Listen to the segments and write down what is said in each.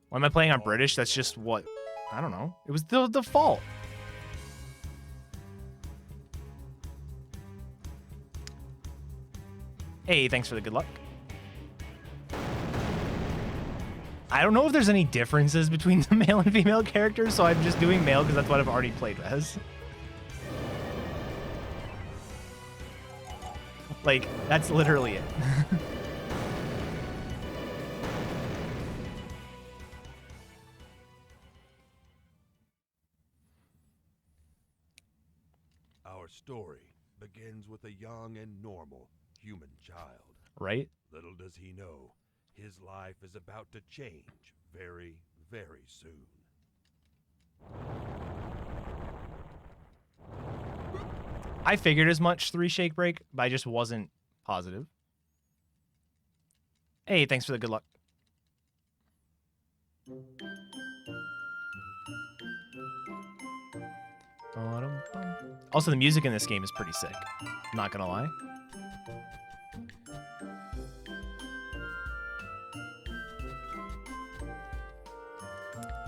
Why am I playing on British? That's just what... I don't know. It was the default. Hey, thanks for the good luck. I don't know if there's any differences between the male and female characters, so I'm just doing male because that's what I've already played as. Like, that's literally it. Our story begins with a young and normal human child. Right? Little does he know, his life is about to change very, very soon. I figured as much 3 shake break, but I just wasn't positive. Hey, thanks for the good luck. Also, the music in this game is pretty sick. Not gonna lie.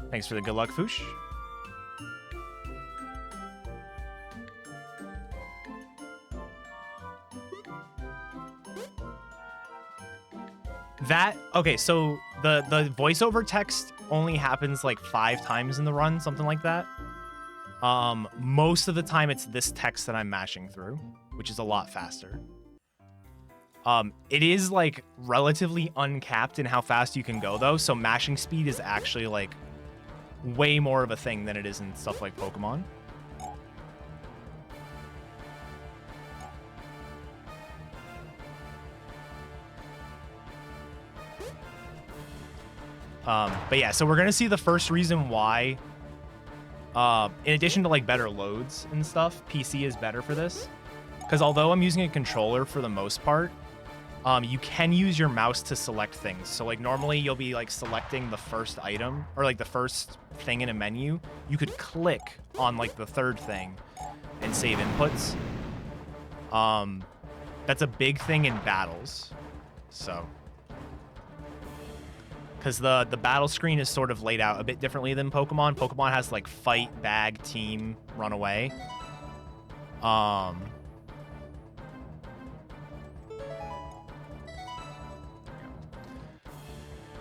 Thanks for the good luck, Foosh. Okay, so the voiceover text only happens like 5 times in the run, something like that. Most of the time it's this text that I'm mashing through, which is a lot faster. It is like relatively uncapped in how fast you can go though, so mashing speed is actually like way more of a thing than it is in stuff like Pokemon. But yeah, so we're gonna see the first reason why, in addition to like better loads and stuff, PC is better for this. Because although I'm using a controller for the most part, you can use your mouse to select things. So like normally you'll be like selecting the first item or like the first thing in a menu. You could click on like the third thing and save inputs. That's a big thing in battles. So, because the battle screen is sort of laid out a bit differently than Pokemon. Pokemon has like fight, bag, team, run away.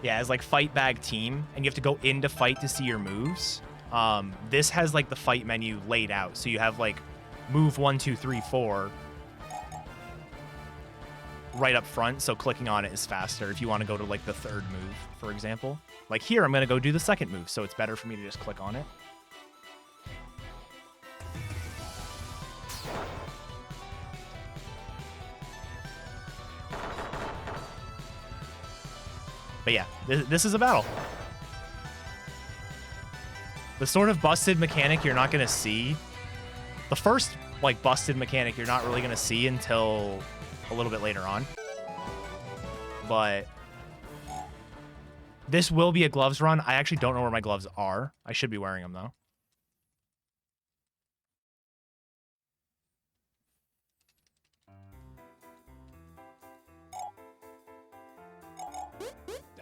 Yeah, it's like fight, bag, team, and you have to go into fight to see your moves. This has like the fight menu laid out, so you have like move 1, 2, 3, 4 right up front, so clicking on it is faster if you want to go to like the third move, for example. Like here, I'm going to go do the second move, so it's better for me to just click on it. But yeah, this is a battle. The sort of busted mechanic you're not going to see. The first like busted mechanic you're not really going to see until a little bit later on. But this will be a gloves run. I actually don't know where my gloves are. I should be wearing them though.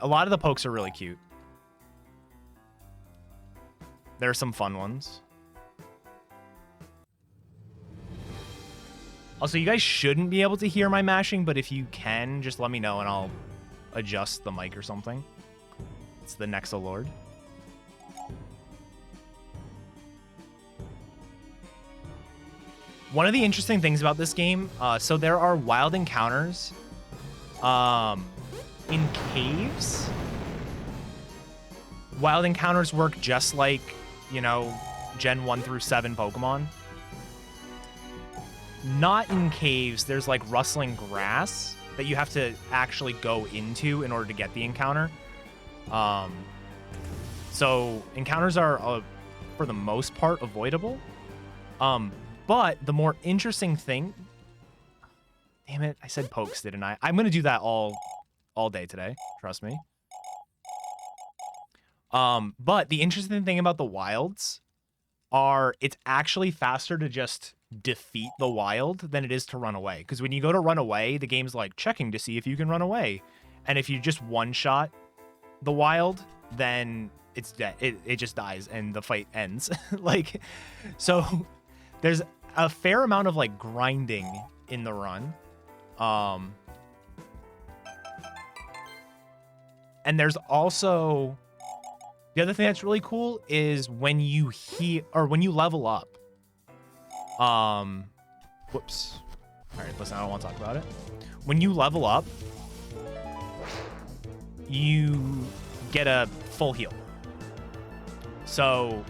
A lot of the pokes are really cute. There are some fun ones. Also, you guys shouldn't be able to hear my mashing, but if you can, just let me know and I'll adjust the mic or something. It's the Nexolord. One of the interesting things about this game, so there are wild encounters in caves. Wild encounters work just like, you know, Gen 1 through 7 Pokemon. Not in caves. There's like rustling grass that you have to actually go into in order to get the encounter. So encounters are, for the most part, avoidable. But the more interesting thing... Damn it, I said pokes, didn't I? I'm going to do that all day today. Trust me. But the interesting thing about the wilds are it's actually faster to just defeat the wild than it is to run away. Because when you go to run away, the game's like checking to see if you can run away. And if you just one-shot the wild, then it's dead. It just dies and the fight ends. Like, so there's a fair amount of like grinding in the run. And there's also the other thing that's really cool is when you when you level up. Whoops. All right, listen, I don't want to talk about it. When you level up, you get a full heal. So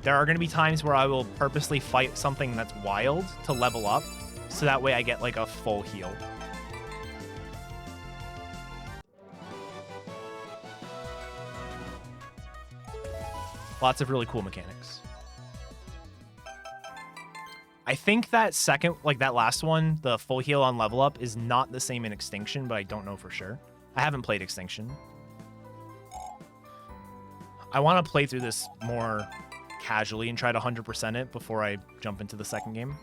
there are going to be times where I will purposely fight something that's wild to level up, so that way I get like a full heal. Lots of really cool mechanics. I think that second, like that last one, the full heal on level up is not the same in Extinction, but I don't know for sure. I haven't played Extinction. I want to play through this more casually and try to 100% it before I jump into the second game.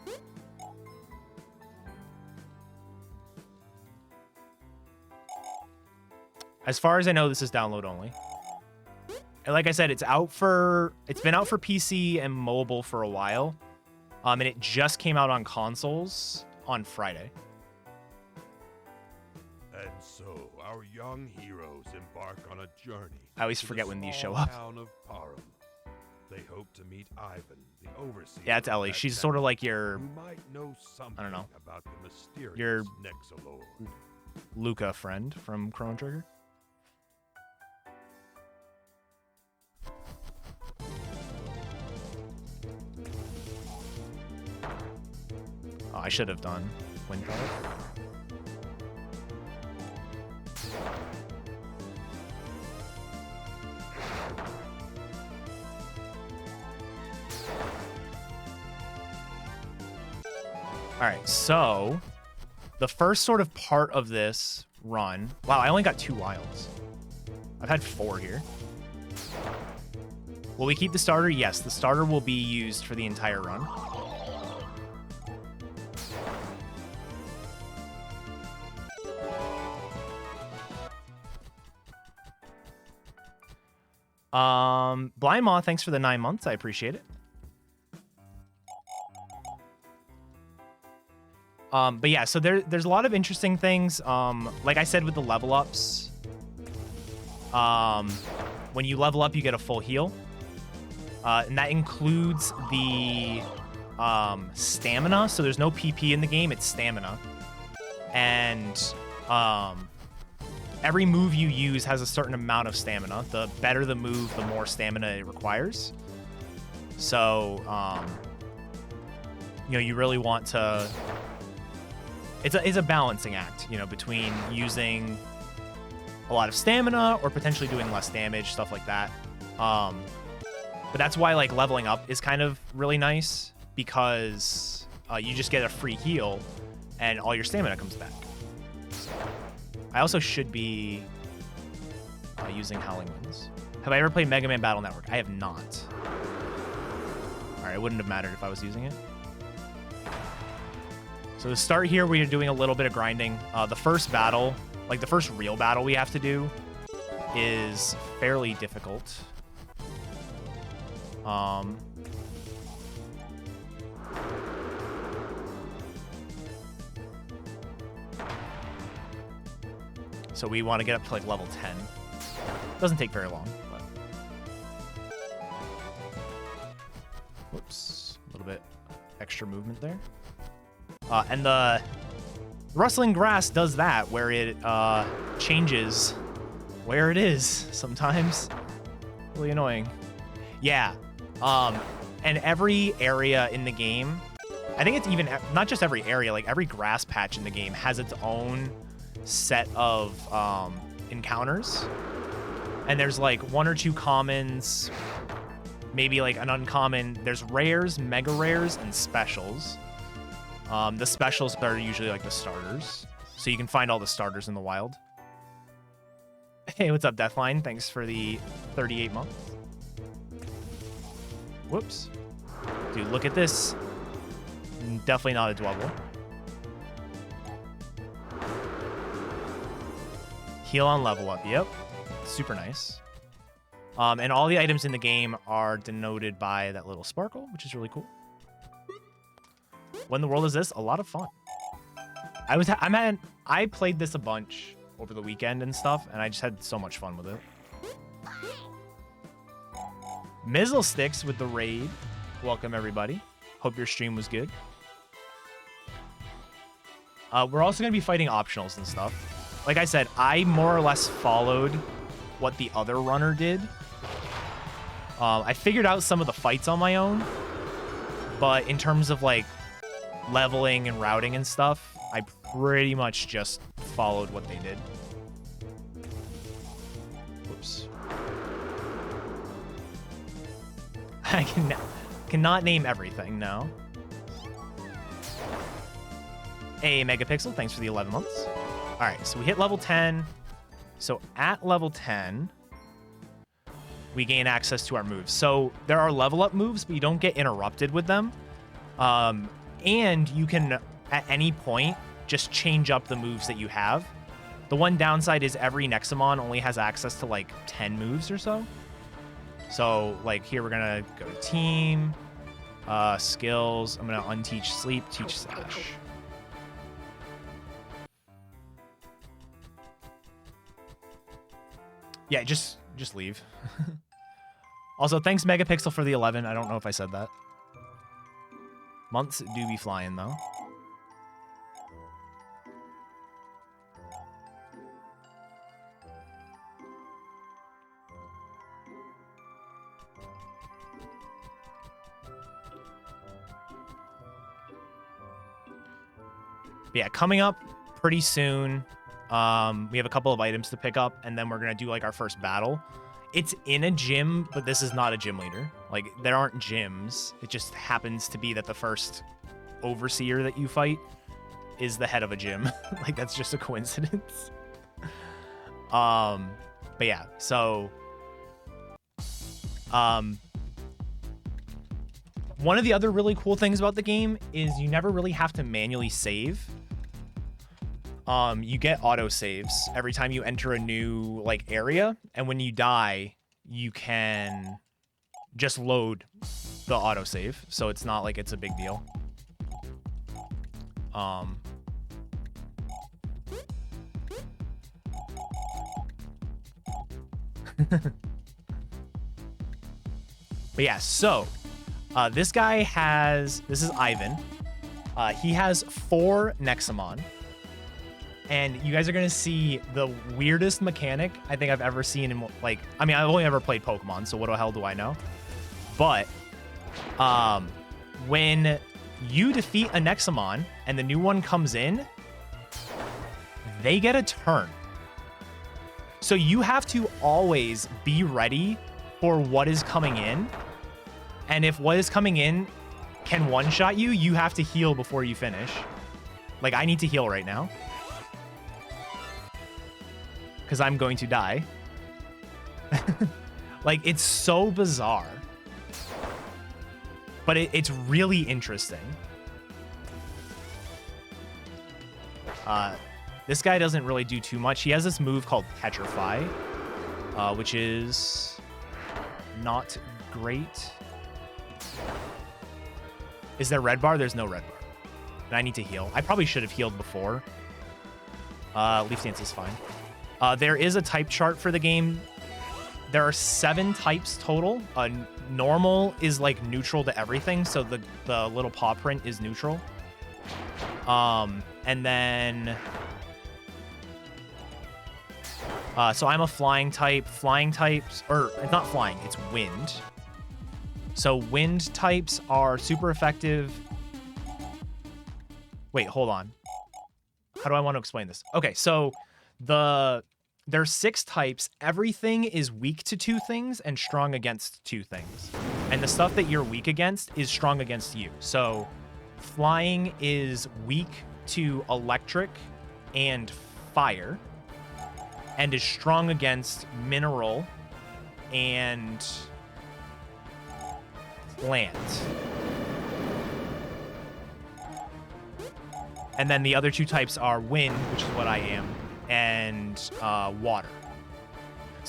As far as I know, this is download only. And like I said, it's been out for PC and mobile for a while. And it just came out on consoles on Friday. And so our young heroes embark on a journey. I always forget when these show up. Town of Parum. They hope to meet Ivan, the overseer. Yeah, it's Ellie. She's sort of like your, who might know something I don't know, about the mysterious your Nexomon. Luca friend from Chrono Trigger. Oh, I should have done wind color. All right, so the first sort of part of this run. Wow, I only got 2 wilds. I've had 4 here. Will we keep the starter? Yes, the starter will be used for the entire run. Blind Maw, thanks for the 9 months. I appreciate it. But yeah, so there's a lot of interesting things. Like I said with the level ups, when you level up, you get a full heal. And that includes the stamina. So there's no PP in the game, it's stamina. And every move you use has a certain amount of stamina. The better the move, the more stamina it requires. So, you know, you really want to... It's a balancing act, you know, between using a lot of stamina or potentially doing less damage, stuff like that. But that's why, like, leveling up is kind of really nice, because you just get a free heal and all your stamina comes back. So, I also should be using Howling Winds. Have I ever played Mega Man Battle Network? I have not. All right, it wouldn't have mattered if I was using it. So to start here, we are doing a little bit of grinding. The first battle, like the first real battle we have to do, is fairly difficult. So we want to get up to like level 10. Doesn't take very long, but... Whoops, a little bit extra movement there. And the rustling grass does that, where it changes where it is sometimes. Really annoying. Yeah. And every area in the game, I think it's even not just every area, like every grass patch in the game has its own set of encounters. And there's like 1 or 2 commons, maybe like an uncommon. There's rares, mega rares, and specials. The specials are usually like the starters, so you can find all the starters in the wild. Hey, what's up, Deathline? Thanks for the 38 months. Whoops. Dude, look at this. Definitely not a dwebble. Heal on level up, yep. super nice. And all the items in the game are denoted by that little sparkle, which is really cool. When the world is this, a lot of fun. I played this a bunch over the weekend and stuff, and I just had so much fun with it. Mizzle Sticks with the raid. Welcome, everybody. Hope your stream was good. We're also going to be fighting optionals and stuff. Like I said, I more or less followed what the other runner did. I figured out some of the fights on my own, but in terms of like leveling and routing and stuff, I pretty much just followed what they did. Whoops. I cannot name everything, no. Hey, Megapixel, thanks for the 11 months. All right, so we hit level 10. So at level 10, we gain access to our moves. So there are level up moves, but you don't get interrupted with them. And you can, at any point, just change up the moves that you have. The one downside is every Nexomon only has access to like 10 moves or so. So like here we're gonna go to team, skills. I'm gonna unteach sleep, teach slash. Yeah, just leave. Also, thanks Megapixel for the 11. I don't know if I said that. Months do be flying though. But yeah, coming up pretty soon. We have a couple of items to pick up, and then we're gonna do like our first battle. It's in a gym, but this is not a gym leader. Like, there aren't gyms. It just happens to be that the first overseer that you fight is the head of a gym. Like, that's just a coincidence. But yeah, so one of the other really cool things about the game is you never really have to manually save. You get auto saves every time you enter a new like area, and when you die, you can just load the auto save, so it's not like it's a big deal. But yeah, so this guy has, this is Ivan. He has 4 Nexomon. And you guys are going to see the weirdest mechanic I think I've ever seen in, like, I mean, I've only ever played Pokemon, so what the hell do I know? But when you defeat a Nexomon and the new one comes in, they get a turn. So you have to always be ready for what is coming in. And if what is coming in can one-shot you, you have to heal before you finish. Like, I need to heal right now, because I'm going to die. Like, it's so bizarre. But it's really interesting. This guy doesn't really do too much. He has this move called Petrify, which is not great. Is there red bar? There's no red bar. And I need to heal. I probably should have healed before. Leaf Dance is fine. There is a type chart for the game. There are 7 types total. Normal is like neutral to everything, so the little paw print is neutral. And then so I'm a flying type. Flying types, or it's not flying, it's wind. So wind types are super effective. Wait, hold on. How do I want to explain this? Okay, so there's 6 types. Everything is weak to 2 things and strong against 2 things. And the stuff that you're weak against is strong against you. So flying is weak to electric and fire, and is strong against mineral and plant. And then the other 2 types are wind, which is what I am, and water.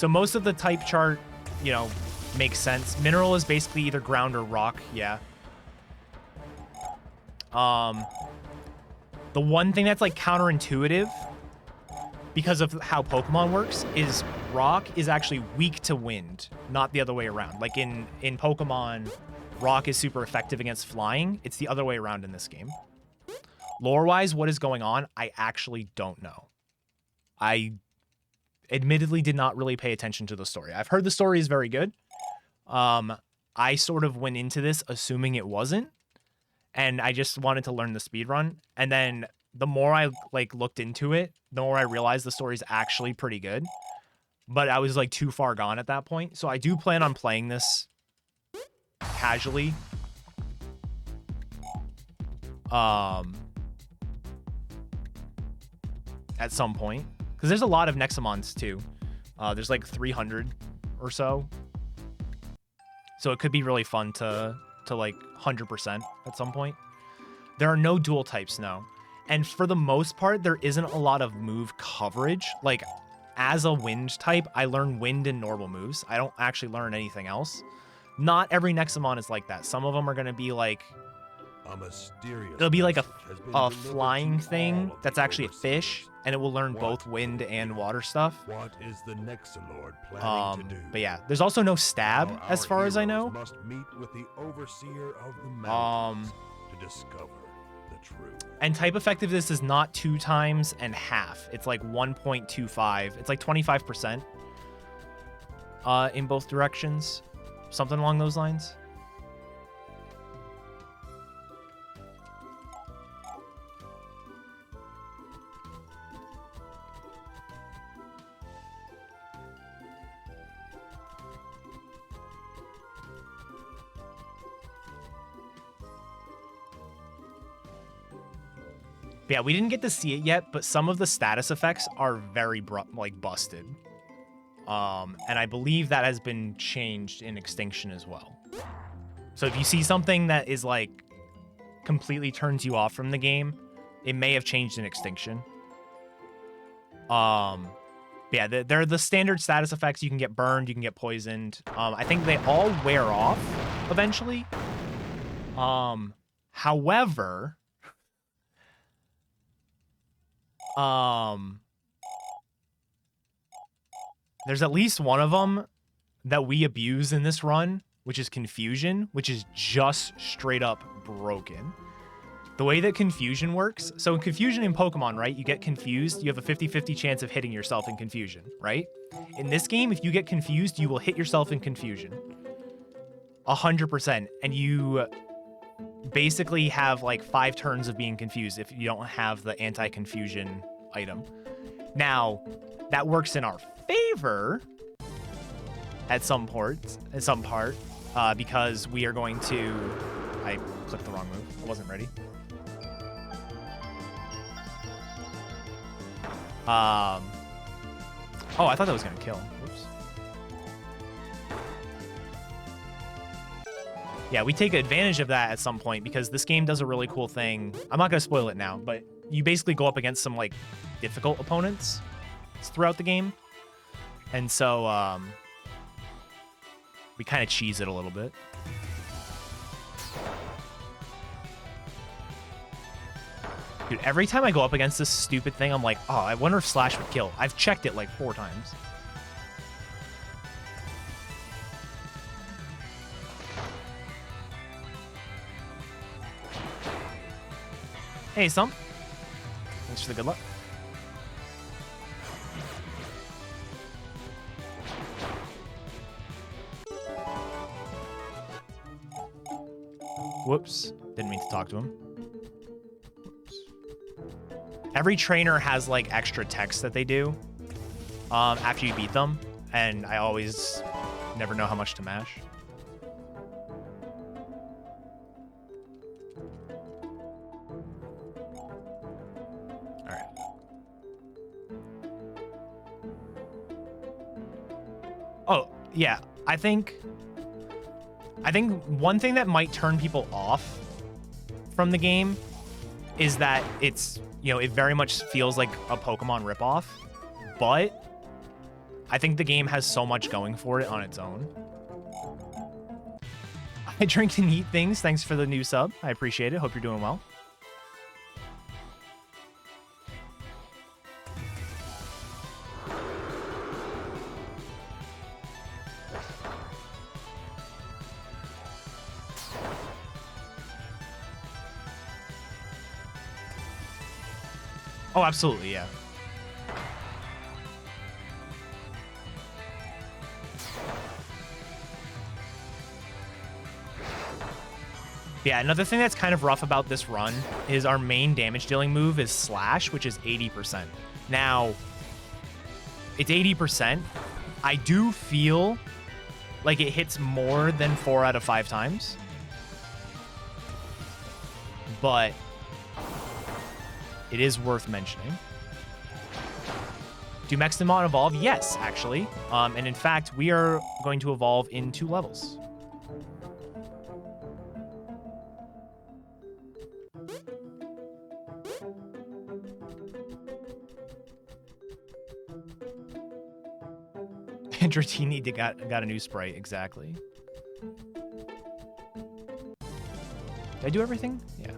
So most of the type chart, you know, makes sense. Mineral is basically either ground or rock. Yeah. The one thing that's like counterintuitive because of how Pokemon works is rock is actually weak to wind, not the other way around. Like in Pokemon, rock is super effective against flying. It's the other way around in this game. Lore-wise, what is going on? I actually don't know. I admittedly did not really pay attention to the story. I've heard the story is very good. I sort of went into this assuming it wasn't, and I just wanted to learn the speedrun. And then the more I like looked into it, the more I realized the story is actually pretty good. But I was like too far gone at that point. So I do plan on playing this casually. At some point. Because there's a lot of Nexomons too. There's like 300 or so. So it could be really fun to like 100% at some point. There are no dual types, no. And for the most part, there isn't a lot of move coverage. Like, as a wind type, I learn wind and normal moves. I don't actually learn anything else. Not every Nexomon is like that. Some of them are going to be like... It'll be like a flying thing that's actually a fish, and it will learn both wind and water stuff. What is the Nexolord planning to do? But yeah, there's also no stab, as far as I know. Must meet with the overseer of the mountains to discover the truth. And type effectiveness is not 2 times and half. It's like 1.25. It's like 25% in both directions. Something along those lines. Yeah, we didn't get to see it yet, but some of the status effects are very busted. And I believe that has been changed in Extinction as well. So if you see something that is like completely turns you off from the game, it may have changed in Extinction. Yeah, they're the standard status effects. You can get burned, you can get poisoned. I think they all wear off eventually. However, there's at least one of them that we abuse in this run, which is Confusion, which is just straight up broken. The way that Confusion works, so in Confusion in Pokemon, right, you get confused, you have a 50-50 chance of hitting yourself in Confusion, right? In this game, if you get confused, you will hit yourself in Confusion. 100%. And you basically have like 5 turns of being confused if you don't have the anti-confusion item. Now, that works in our favor at some part, because we are going to... I clicked the wrong move. I wasn't ready. Oh, I thought that was going to kill. Whoops. Yeah, we take advantage of that at some point because this game does a really cool thing. I'm not going to spoil it now, but you basically go up against some, like, difficult opponents throughout the game. And so, we kind of cheese it a little bit. Dude, every time I go up against this stupid thing, I'm like, oh, I wonder if Slash would kill. I've checked it like 4 times. Hey, Sump. Thanks for the good luck. Whoops. Didn't mean to talk to him. Every trainer has like extra text that they do after you beat them, and I always never know how much to mash. All right. Oh, yeah. I think one thing that might turn people off from the game is that it's, you know, it very much feels like a Pokemon ripoff, but I think the game has so much going for it on its own. I drink and eat things. Thanks for the new sub. I appreciate it. Hope you're doing well. Oh, absolutely, yeah. Yeah, another thing that's kind of rough about this run is our main damage dealing move is Slash, which is 80%. Now, it's 80%. I do feel like it hits more than 4 out of 5 times. But it is worth mentioning. Do Nexomon evolve? Yes, actually. And in fact, we are going to evolve in 2 levels. Dratini got a new sprite, exactly. Did I do everything? Yeah.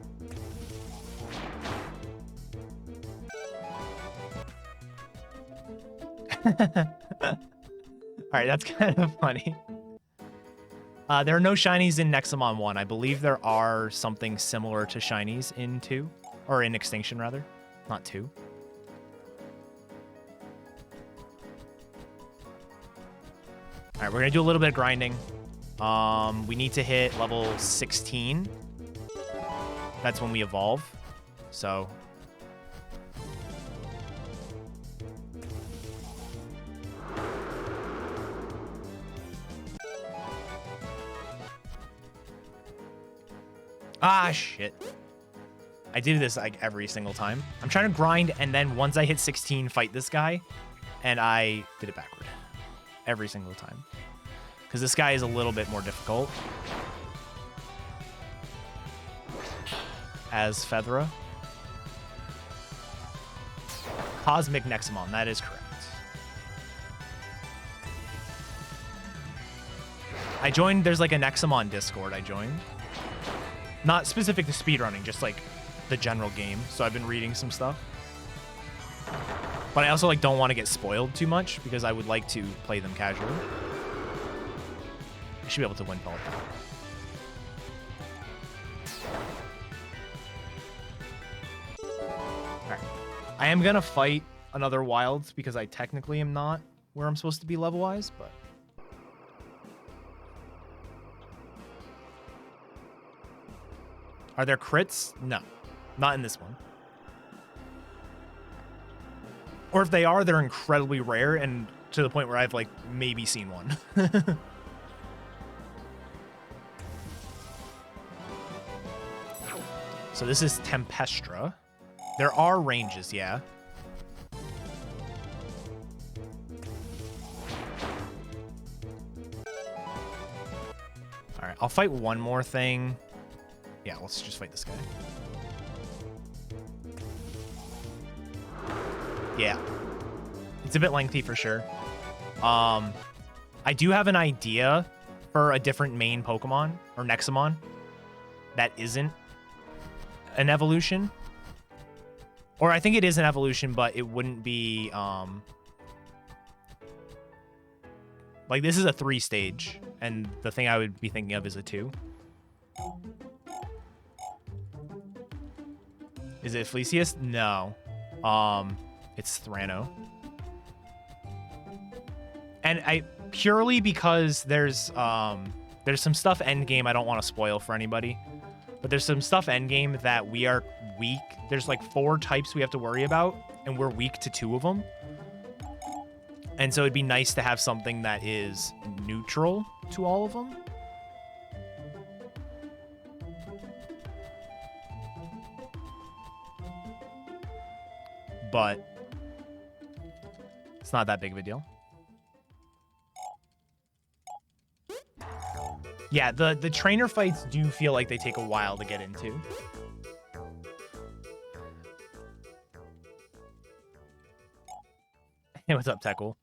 Alright, that's kind of funny. There are no shinies in Nexomon 1. I believe there are something similar to shinies in 2. Or in Extinction, rather. Not 2. Alright, we're going to do a little bit of grinding. We need to hit level 16. That's when we evolve. So... Ah, shit. I do this like every single time. I'm trying to grind, and then once I hit 16, fight this guy, and I did it backward. Every single time. Because this guy is a little bit more difficult. As Fedra. Cosmic Nexomon, that is correct. I joined, there's like a Nexomon Discord I joined. Not specific to speedrunning, just like the general game. So I've been reading some stuff. But I also like don't want to get spoiled too much because I would like to play them casually. I should be able to win both. Alright. I am gonna fight another Wilds because I technically am not where I'm supposed to be level-wise, but... Are there crits? No. Not in this one. Or if they are, they're incredibly rare and to the point where I've, like, maybe seen one. So this is Tempestra. There are ranges, yeah. Alright, I'll fight one more thing. Yeah, let's just fight this guy. Yeah. It's a bit lengthy for sure. I do have an idea for a different main Pokemon, or Nexomon, that isn't an evolution. Or I think it is an evolution, but it wouldn't be, like, this is a 3-stage, and the thing I would be thinking of is a 2. Is it Fleecius? No. It's Thrano. And I purely because there's some stuff endgame I don't want to spoil for anybody. But there's some stuff endgame that we are weak. There's like 4 types we have to worry about, and we're weak to 2 of them. And so it'd be nice to have something that is neutral to all of them. But it's not that big of a deal. Yeah, the trainer fights do feel like they take a while to get into. Hey, what's up, Teckle?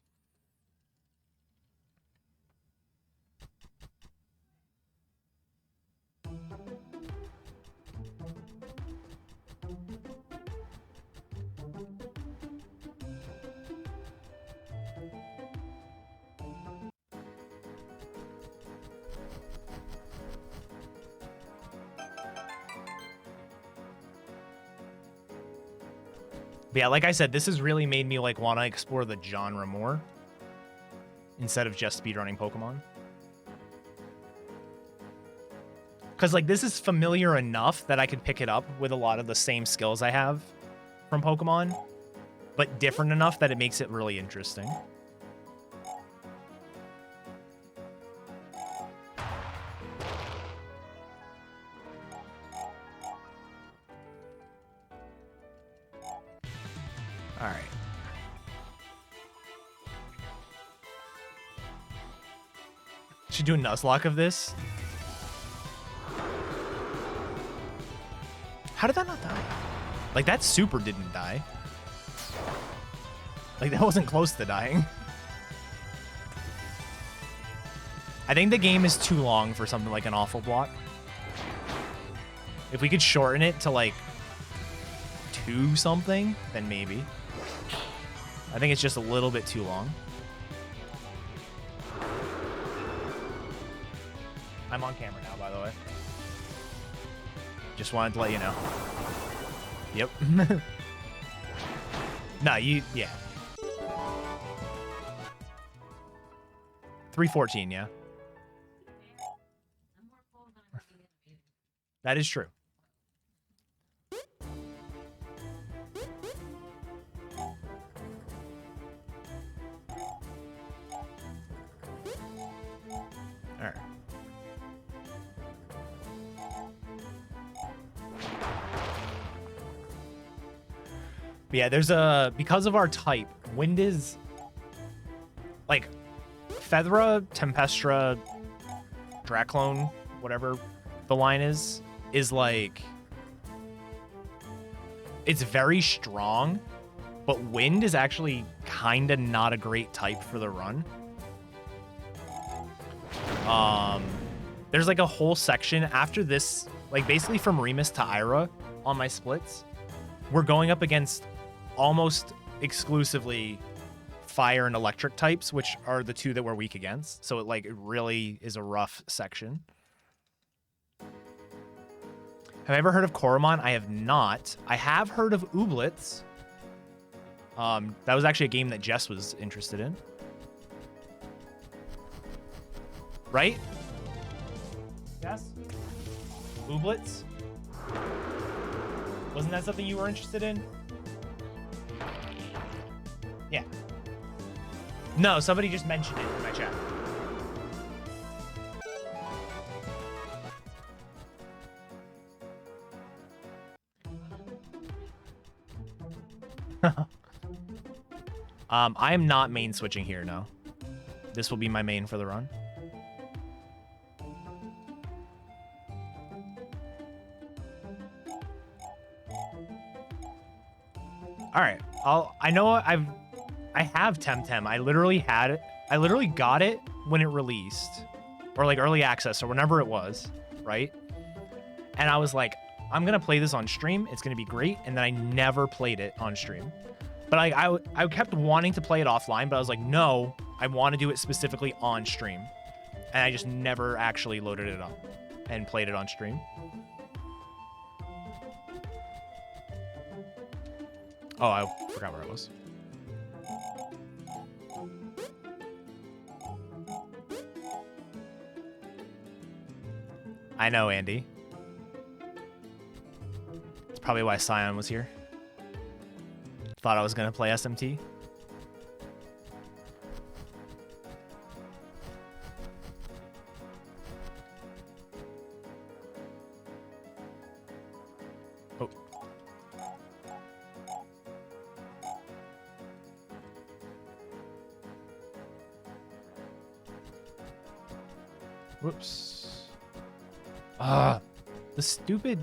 But yeah, like I said, this has really made me like want to explore the genre more instead of just speedrunning Pokemon. Because like this is familiar enough that I could pick it up with a lot of the same skills I have from Pokemon, but different enough that it makes it really interesting. All right. Should do a Nuzlocke of this. How did that not die? Like, that super didn't die. Like, that wasn't close to dying. I think the game is too long for something like an awful block. If we could shorten it to, like, 2 something, then maybe. I think it's just a little bit too long. I'm on camera now, by the way. Just wanted to let you know. Yep. Nah, yeah. 314, yeah. That is true. All right. But yeah, there's because of our type, wind is like Fethra, Tempestra, Draclone, whatever the line is like, it's very strong, but wind is actually kind of not a great type for the run. There's like a whole section after this, like basically from Remus to Ira on my splits, we're going up against almost exclusively fire and electric types, which are the 2 that we're weak against. So it really is a rough section. Have I ever heard of Koromon? I have not. I have heard of Ooblets. That was actually a game that Jess was interested in. Right? Yes? Ooblets? Wasn't that something you were interested in? Yeah. No, somebody just mentioned it in my chat. I am not main switching here, no. This will be my main for the run. All right. I have Temtem. I literally had it. I literally got it when it released, or like early access or whenever it was, right? And I was like, I'm going to play this on stream. It's going to be great. And then I never played it on stream. But I kept wanting to play it offline, but I was like, no, I want to do it specifically on stream. And I just never actually loaded it up and played it on stream. Oh, I forgot where I was. I know, Andy. It's probably why Scion was here. Thought I was going to play SMT. Oh. Whoops. The stupid...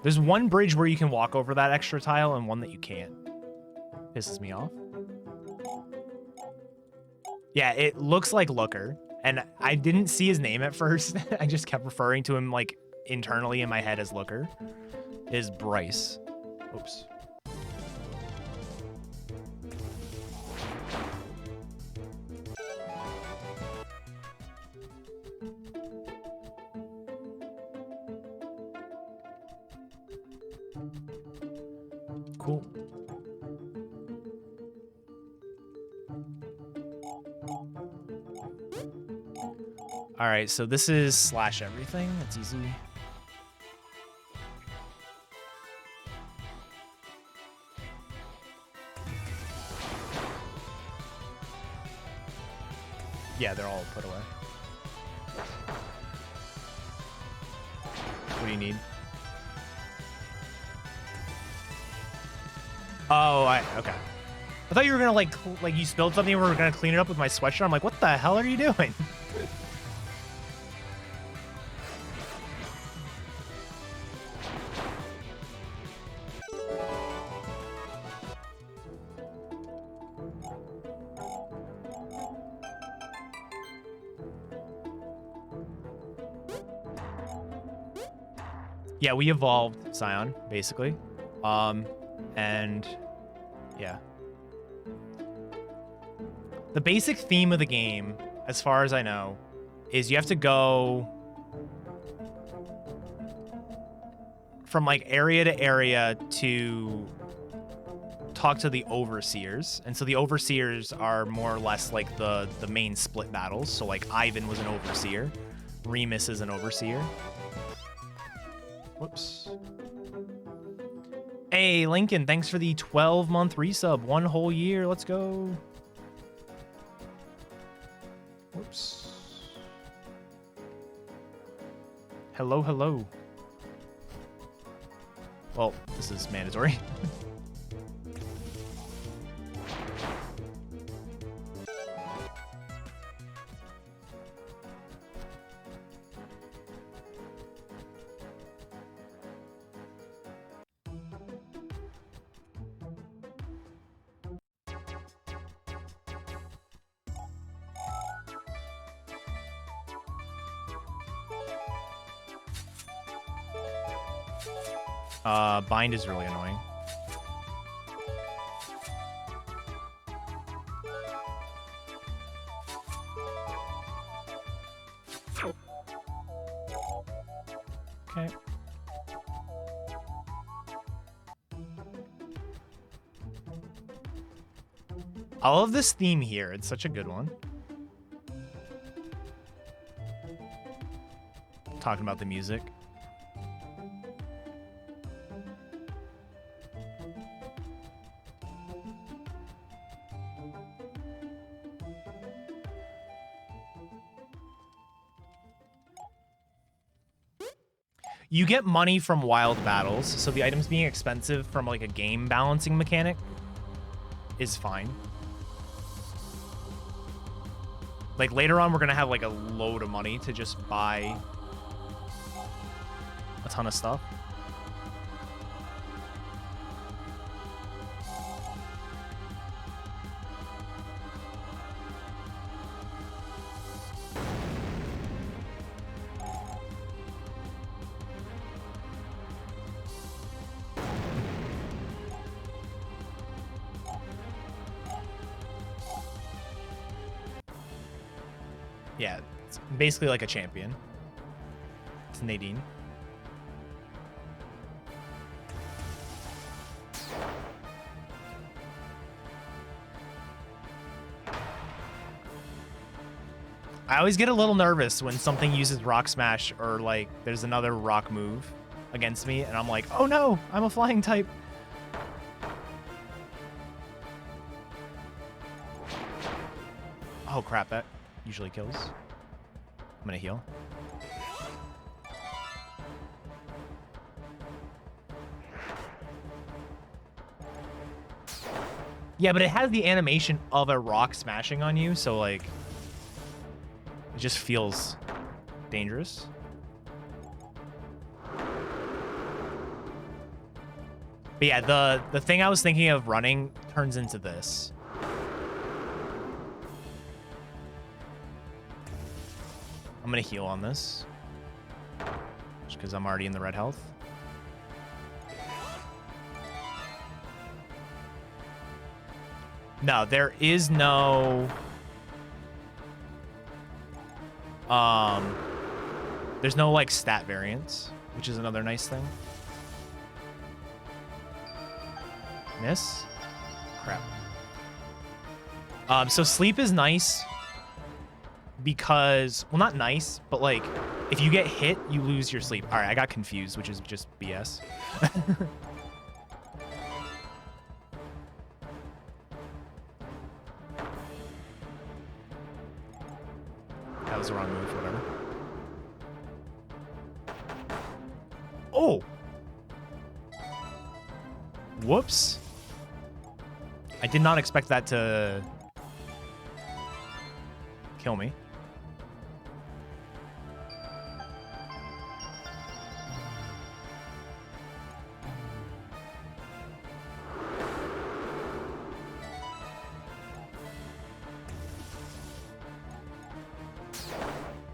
There's one bridge where you can walk over that extra tile and one that you can't. Pisses me off. Yeah, it looks like Looker. And I didn't see his name at first. I just kept referring to him like internally in my head as Looker. Is Bryce. Oops. Cool. All right, so this is slash everything. That's easy. Yeah, they're all put away. What do you need? Oh, okay. I thought you were gonna like you spilled something and we were gonna clean it up with my sweatshirt. I'm like, what the hell are you doing? Yeah, we evolved Scion, basically. And yeah. The basic theme of the game, as far as I know, is you have to go from like area to area to talk to the overseers. And so the overseers are more or less like the main split battles. So like Ivan was an overseer. Remus is an overseer. Whoops. Hey, Lincoln, thanks for the 12-month resub. 1 whole year. Let's go. Whoops. Hello, hello. Well, this is mandatory. Bind is really annoying. Okay. I love this theme here. It's such a good one. Talking about the music. You get money from wild battles, so the items being expensive from like a game balancing mechanic is fine. Like later on, we're gonna have like a load of money to just buy a ton of stuff. Yeah, it's basically like a champion. It's Nadine. I always get a little nervous when something uses rock smash or like there's another rock move against me and I'm like, oh no, I'm a flying type. Oh crap, that usually kills. I'm gonna heal. Yeah, but it has the animation of a rock smashing on you, so like it just feels dangerous. But yeah, the thing I was thinking of running turns into this. I'm gonna heal on this. Just because I'm already in the red health. No, there is no... There's no, like, stat variance, which is another nice thing. Miss. Crap. So sleep is nice because, well, not nice, but like if you get hit, you lose your sleep. All right, I got confused, which is just BS. That was the wrong move, whatever. Oh! Whoops. I did not expect that to kill me.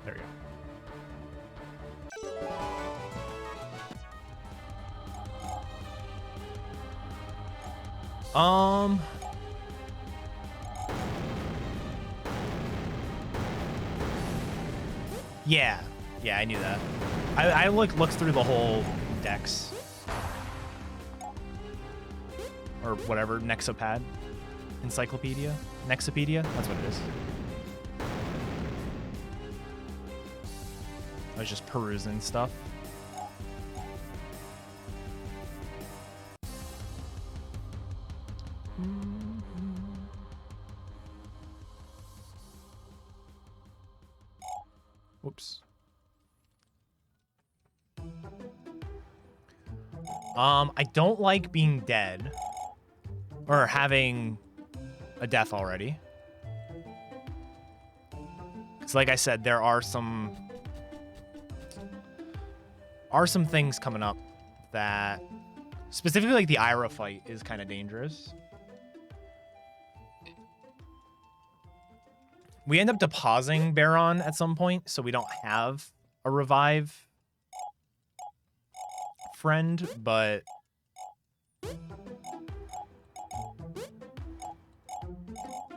There we go. Yeah, I knew that. I looked through the whole Dex or whatever, Nexopad, encyclopedia, Nexopedia. That's what it is. I was just perusing stuff. Whoops. I don't like being dead or having a death already. Because like I said, there are some things coming up that specifically like the Ira fight is kind of dangerous. We end up depausing Baron at some point, so we don't have a revive friend, but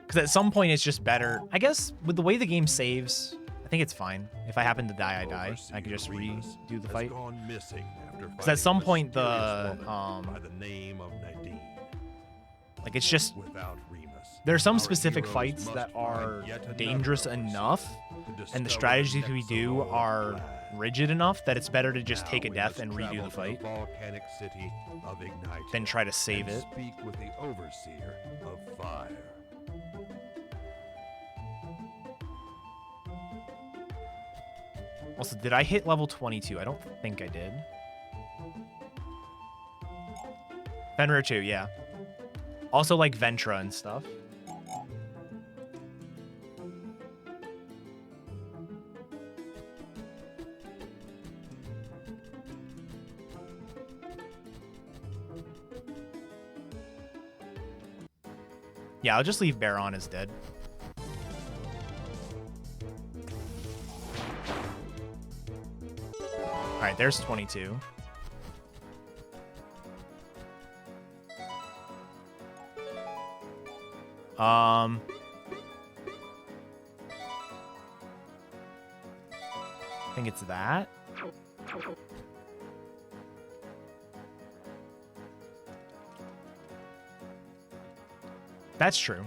because at some point it's just better. I guess with the way the game saves, I think it's fine. If I happen to die, I die. I can just redo the fight. Because at some point the by the name of Nadine. like it's just there's some specific fights that are dangerous enough, and the strategies we do are rigid enough that it's better to just take a death and redo the fight than try to save it. Speak with the overseer of fire. Also, did I hit level 22? I don't think I did. Fenrir 2, yeah. Also like Ventra and stuff. Yeah, I'll just leave Baron as dead. Alright, there's 22. I think it's that. That's true.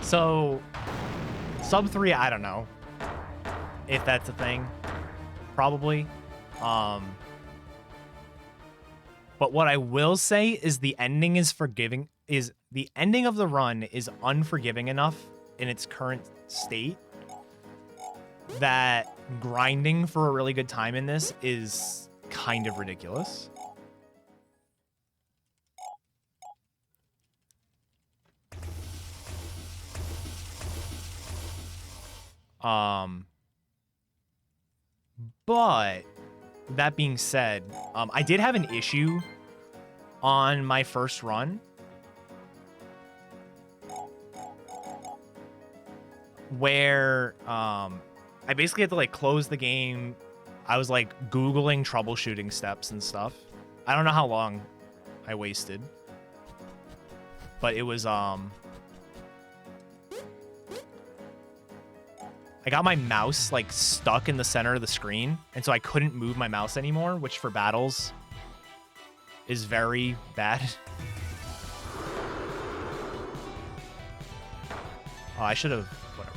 So, sub 3, I don't know if that's a thing. Probably. But what I will say is the ending is forgiving. Is the ending of the run is unforgiving enough in its current state that grinding for a really good time in this is kind of ridiculous. But that being said, I did have an issue on my first run where I basically had to like close the game. I was like Googling troubleshooting steps and stuff. I don't know how long I wasted, but it was I got my mouse like stuck in the center of the screen, and so I couldn't move my mouse anymore, which for battles is very bad. Oh, I should have, whatever.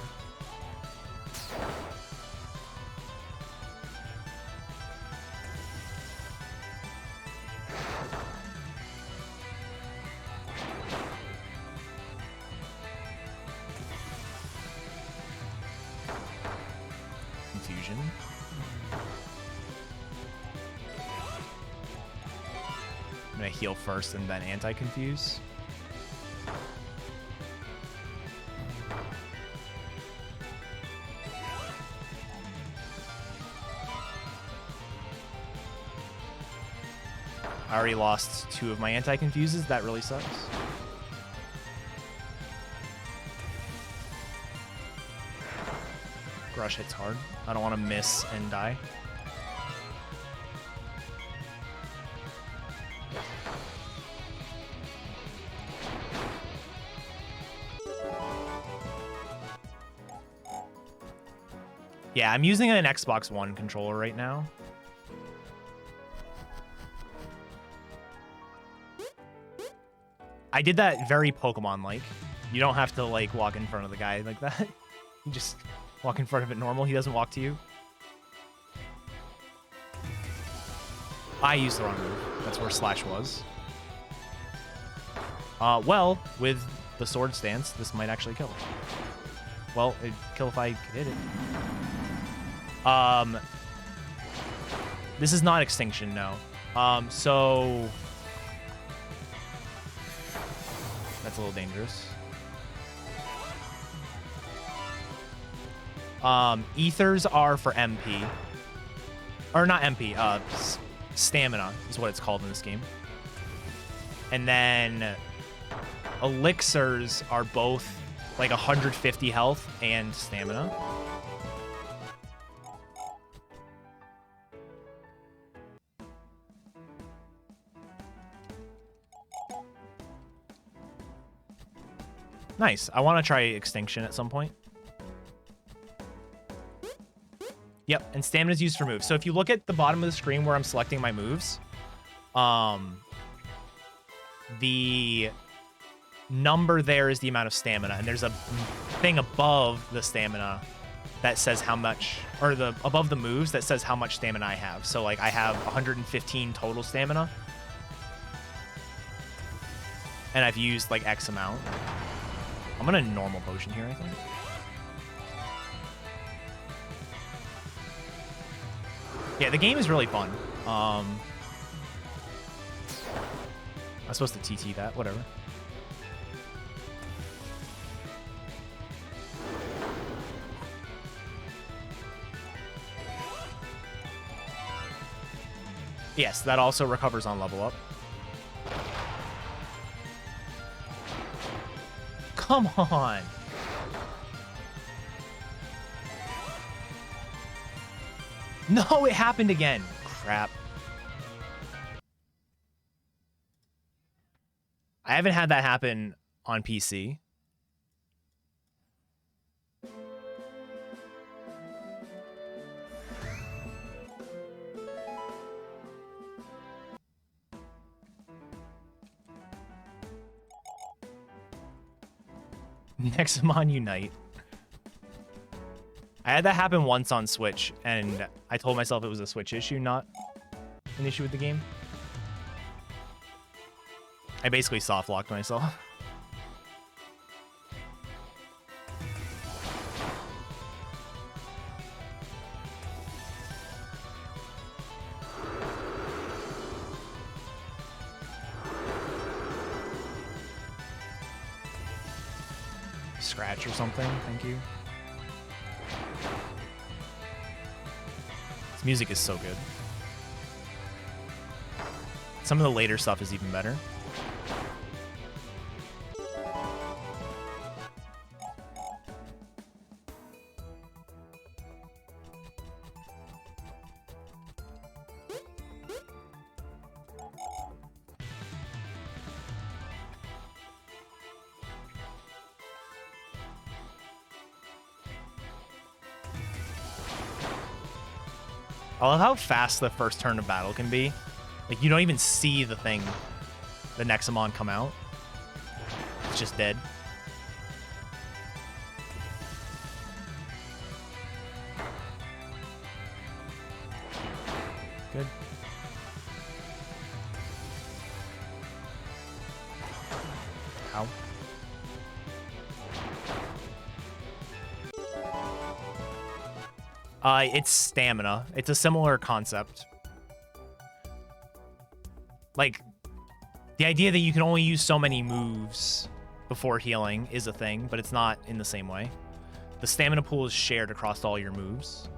Confusion. I'm gonna heal first and then anti-confuse. I already lost 2 of my anti-confuses. That really sucks. Rush hits hard. I don't want to miss and die. Yeah, I'm using an Xbox One controller right now. I did that very Pokemon-like. You don't have to, like, walk in front of the guy like that. You just walk in front of it normal. He doesn't walk to you. I used the wrong move. That's where Slash was. Well, with the sword stance, this might actually kill. Well, it'd kill if I could hit it. This is not Extinction, no. So... That's a little dangerous. Ethers are for MP. Or not MP, stamina is what it's called in this game. And then elixirs are both like 150 health and stamina. Nice. I want to try Extinction at some point. Yep, and stamina is used for moves. So if you look at the bottom of the screen where I'm selecting my moves, the number there is the amount of stamina, and there's a thing above the stamina that says how much, or the above the moves that says how much stamina I have. So like I have 115 total stamina, and I've used like X amount. I'm gonna normal potion here, I think. Yeah, the game is really fun. I was supposed to TT that, whatever. Yes, that also recovers on level up. Come on. No, it happened again. Crap. I haven't had that happen on PC. Nexomon Unite. I had that happen once on Switch, and I told myself it was a Switch issue, not an issue with the game. I basically soft-locked myself. scratch or something. Thank you. This music is so good. Some of the later stuff is even better. I love how fast the first turn of battle can be. Like, you don't even see the thing, the Nexomon, come out. It's just dead. Good. Ow. It's stamina. It's a similar concept. Like, the idea that you can only use so many moves before healing is a thing, but it's not in the same way. The stamina pool is shared across all your moves.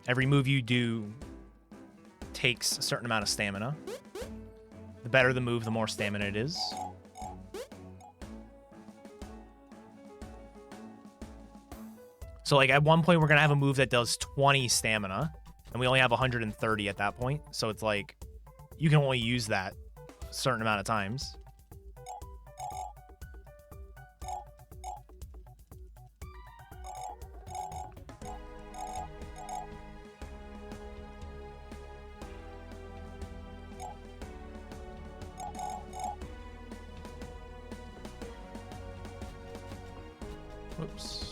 Every move you do takes a certain amount of stamina. The better the move, the more stamina it is. So, like, at one point, we're going to have a move that does 20 stamina, and we only have 130 at that point. So it's like, you can only use that a certain amount of times. Whoops.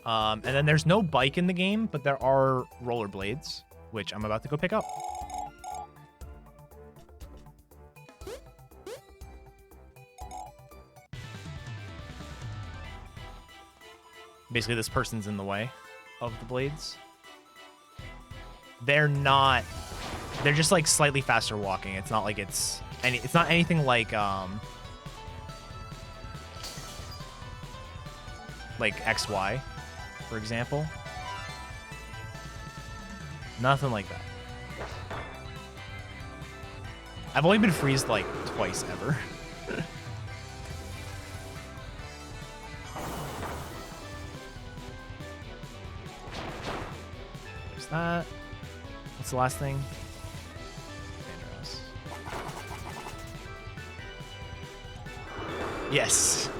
And then there's no bike in the game, but there are rollerblades, which I'm about to go pick up. Basically, this person's in the way of the blades. They're not... They're just, like, slightly faster walking. It's not like it's... It's not anything like XY, for example. Nothing like that. I've only been freezed, like, twice ever. There's that. What's the last thing? Dangerous. Yes.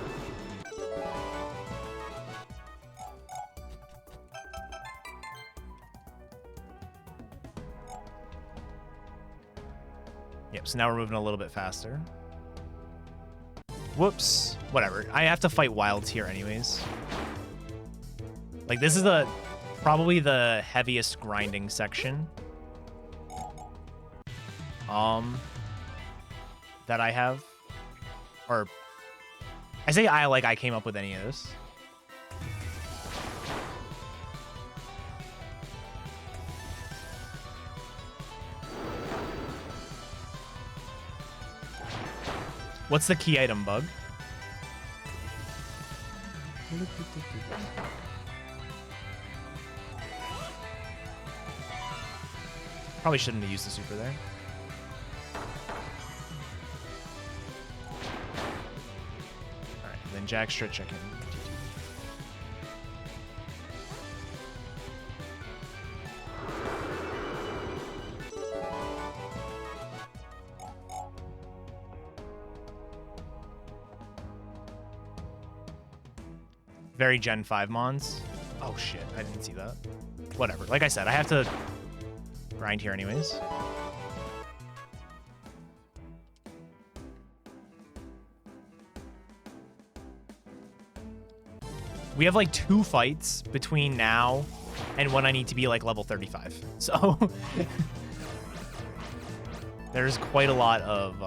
Yep, so now we're moving a little bit faster. Whoops. Whatever. I have to fight wilds here anyways. Like, this is probably the heaviest grinding section. That I have. Or, I say I came up with any of this. What's the key item bug? Probably shouldn't have used the super there. Alright, then Jack straight check in. Very Gen 5 mons. Oh shit, I didn't see that. Whatever. Like I said, I have to grind here anyways. We have like 2 fights between now and when I need to be like level 35. So there's quite a lot of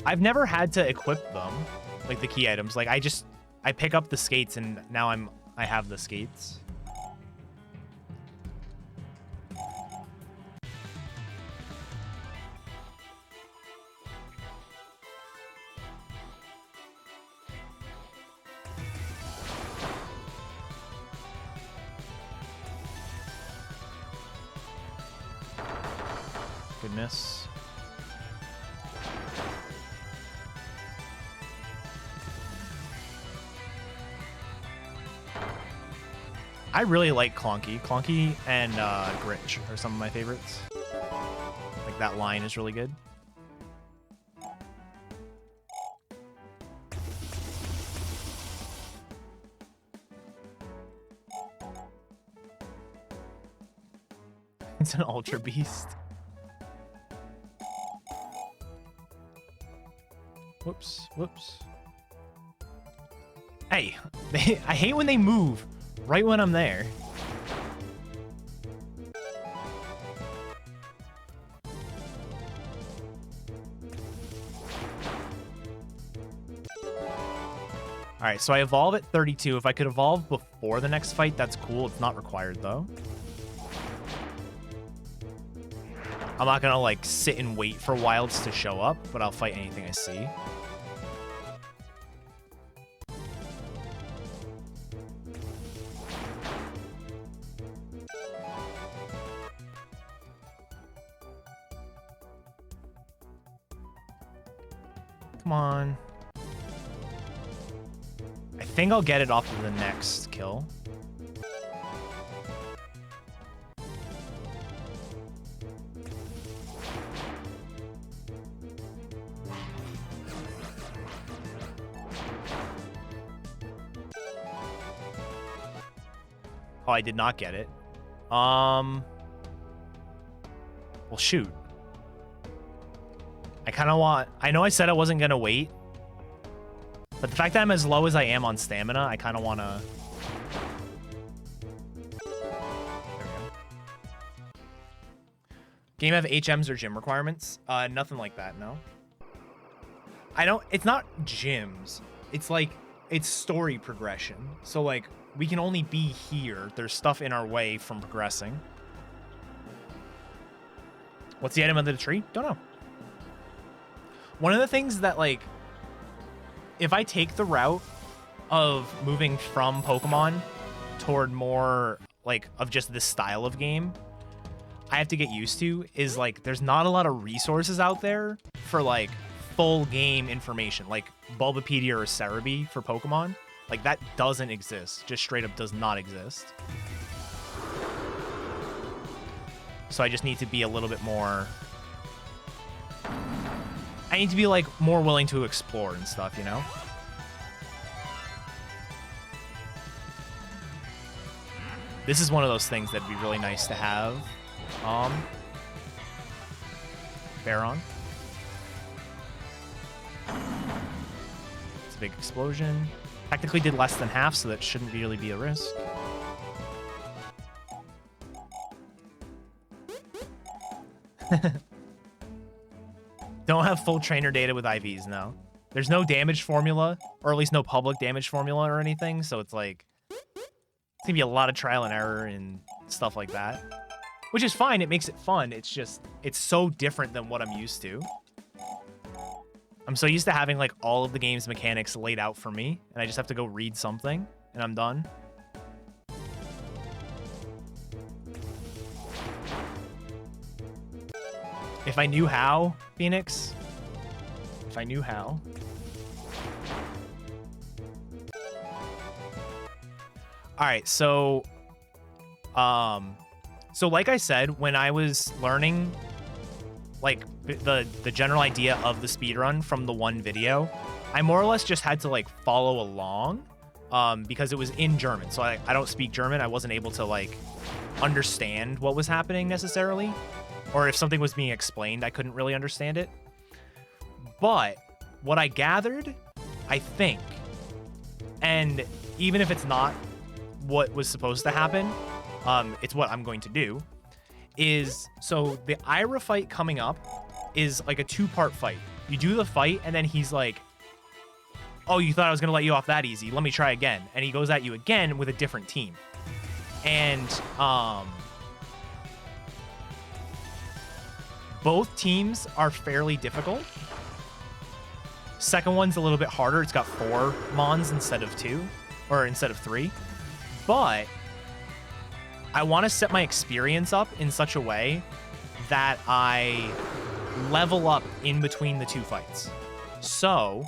I've never had to equip them, like the key items. Like I pick up the skates and now I have the skates. Goodness. I really like Clonky. Clonky and Gritch are some of my favorites. Like that line is really good. It's an Ultra Beast. Whoops, whoops. Hey, I hate when they move right when I'm there. All right, so I evolve at 32. If I could evolve before the next fight, that's cool. It's not required though. I'm not gonna like sit and wait for wilds to show up, but I'll fight anything I see. Come on. I think I'll get it off of the next kill. Oh, I did not get it. Well, shoot. I kind of want... I know I said I wasn't going to wait. But the fact that I'm as low as I am on stamina, I kind of want to... There we go. Game have HMs or gym requirements? Nothing like that, no. I don't... It's not gyms. It's like... It's story progression. So, like, we can only be here. There's stuff in our way from progressing. What's the item under the tree? Don't know. One of the things that, like, if I take the route of moving from Pokemon toward more, like, of just this style of game, I have to get used to is, like, there's not a lot of resources out there for, like, full game information, like Bulbapedia or Cerebi for Pokemon. Like, that doesn't exist. Just straight up does not exist. So I just need to be a little bit more... I need to be, like, more willing to explore and stuff, you know? This is one of those things that'd be really nice to have. Baron. It's a big explosion. Technically did less than half, so that shouldn't really be a risk. Don't have full trainer data with IVs, no. There's no damage formula, or at least no public damage formula or anything, so it's like... It's gonna be a lot of trial and error and stuff like that. Which is fine, it makes it fun, it's just... It's so different than what I'm used to. I'm so used to having, like, all of the game's mechanics laid out for me, and I just have to go read something, and I'm done. If I knew how, Phoenix. If I knew how. Alright, so... So like I said, when I was learning... like the general idea of the speedrun from the one video, I more or less just had to like follow along because it was in German. So I don't speak German. I wasn't able to like understand what was happening necessarily. or if something was being explained, I couldn't really understand it. But what I gathered, I think, and even if it's not what was supposed to happen, it's what I'm going to do, is, so the Ira fight coming up is like a 2-part fight. You do the fight, and then he's like, oh, you thought I was going to let you off that easy. Let me try again. And he goes at you again with a different team. And both teams are fairly difficult. Second one's a little bit harder. It's got 4 Mons instead of 2, or instead of 3. But I want to set my experience up in such a way that I level up in between the 2 fights. So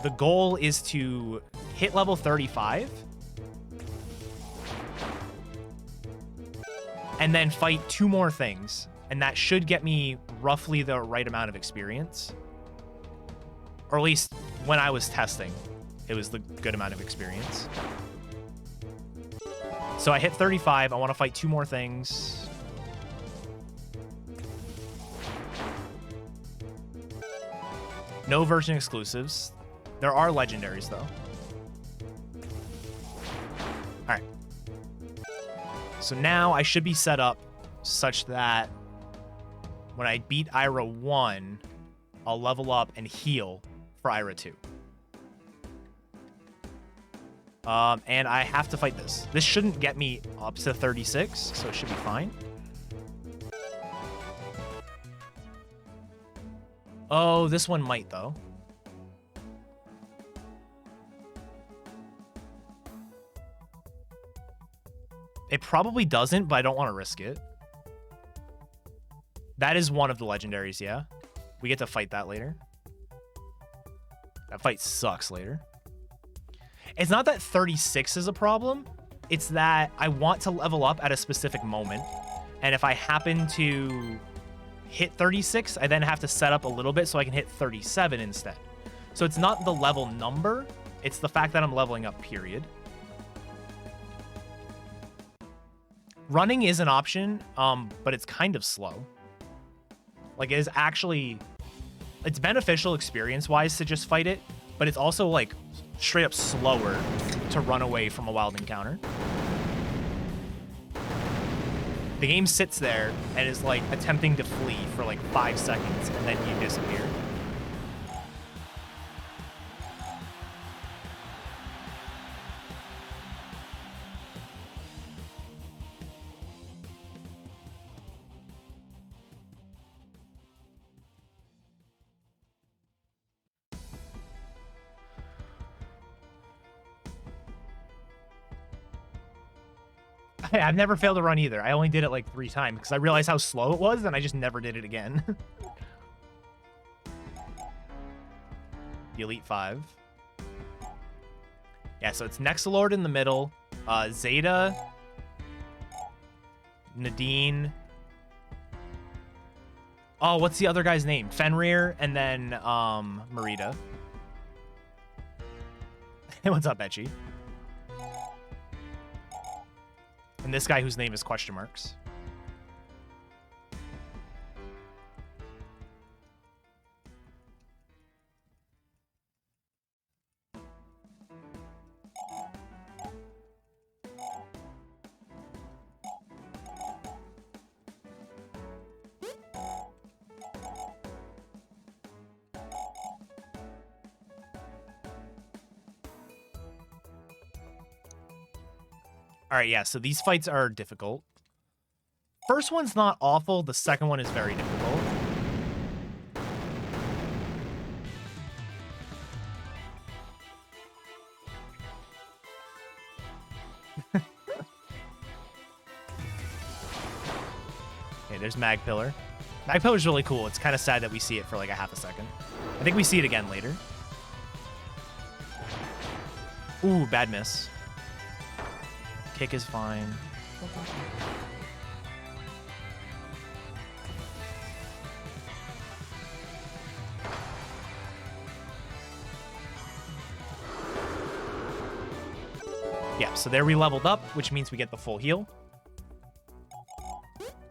the goal is to hit level 35 and then fight 2 more things. And that should get me roughly the right amount of experience. Or at least when I was testing, it was the good amount of experience. So I hit 35. I want to fight 2 more things. No version exclusives. There are legendaries, though. All right. So now I should be set up such that when I beat Ira 1, I'll level up and heal for Ira 2. And I have to fight this. This shouldn't get me up to 36, so it should be fine. Oh, this one might, though. It probably doesn't, but I don't want to risk it. That is one of the legendaries, yeah. We get to fight that later. That fight sucks later. It's not that 36 is a problem. It's that I want to level up at a specific moment. And if I happen to hit 36, I then have to set up a little bit so I can hit 37 instead. So it's not the level number. It's the fact that I'm leveling up, period. Running is an option, but it's kind of slow. Like, it is actually... It's beneficial experience-wise to just fight it, but it's also, like, straight up slower to run away from a wild encounter. The game sits there and is, like, attempting to flee for, like, 5 seconds, and then you disappear. I've never failed to run either. I only did it like 3 times because I realized how slow it was and I just never did it again. The Elite 5. Yeah, so it's Nexolord in the middle, Zeta, Nadine. Oh, what's the other guy's name? Fenrir, and then Marita. Hey, what's up, Etchy? And this guy whose name is question marks. All right, yeah, so these fights are difficult. First one's not awful. The second one is very difficult. Okay, there's Mag Pillar. Mag Pillar's really cool. It's kind of sad that we see it for like a half a second. I think we see it again later. Ooh, bad miss. Kick is fine. Yeah, so there we leveled up, which means we get the full heal.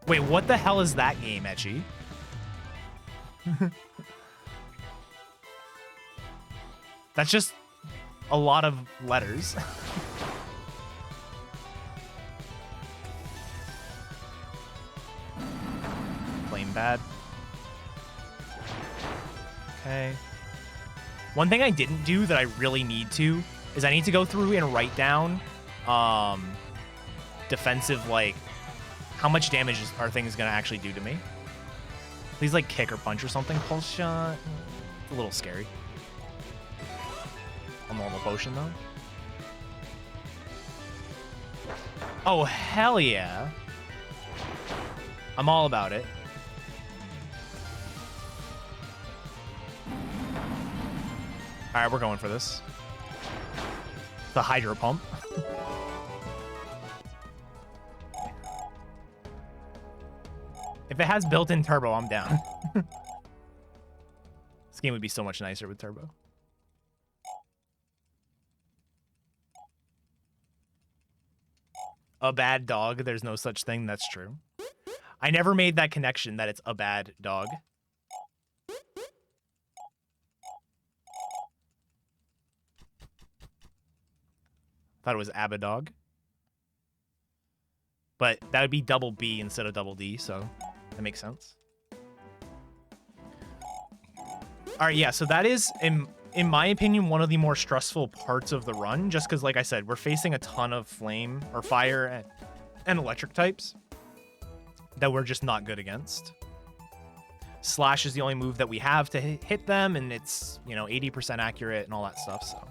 Wait, what the hell is that game, Etchy? That's just a lot of letters. Plain bad. Okay. One thing I didn't do that I really need to is I need to go through and write down defensive, like, how much damage are things going to actually do to me. Please, like, kick or punch or something. Pulse shot. It's a little scary. A normal potion, though. Oh, hell yeah. I'm all about it. All right, we're going for this. The hydro pump. If it has built-in turbo, I'm down. This game would be so much nicer with turbo. A bad dog. There's no such thing. That's true. I never made that connection that it's a bad dog. Thought it was Abadog. But that would be double B instead of double D, so that makes sense. All right, yeah, so that is, in my opinion, one of the more stressful parts of the run, just because, like I said, we're facing a ton of flame or fire and electric types that we're just not good against. Slash is the only move that we have to hit them, and it's, you know, 80% accurate and all that stuff, so.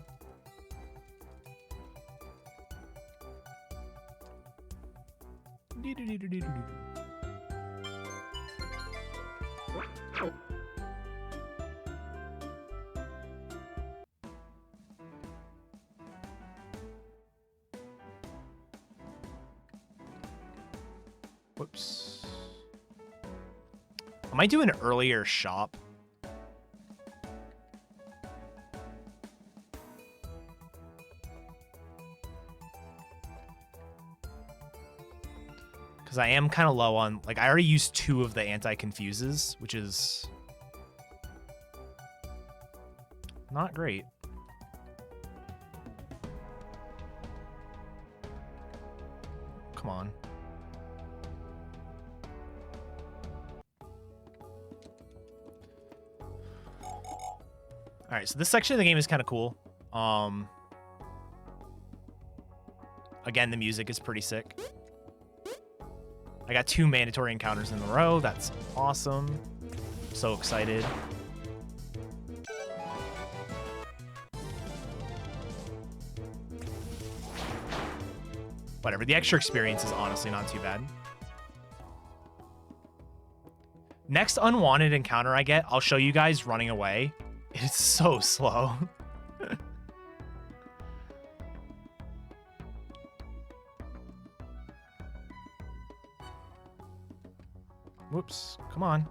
Whoops. I might do an earlier shop. Because I am kind of low on, like, I already used 2 of the anti-confuses, which is not great. Come on. All right, so this section of the game is kind of cool. Again, the music is pretty sick. I got 2 mandatory encounters in a row. That's awesome. So excited. Whatever. The extra experience is honestly not too bad. Next unwanted encounter I get, I'll show you guys running away. It's so slow. Whoops, come on.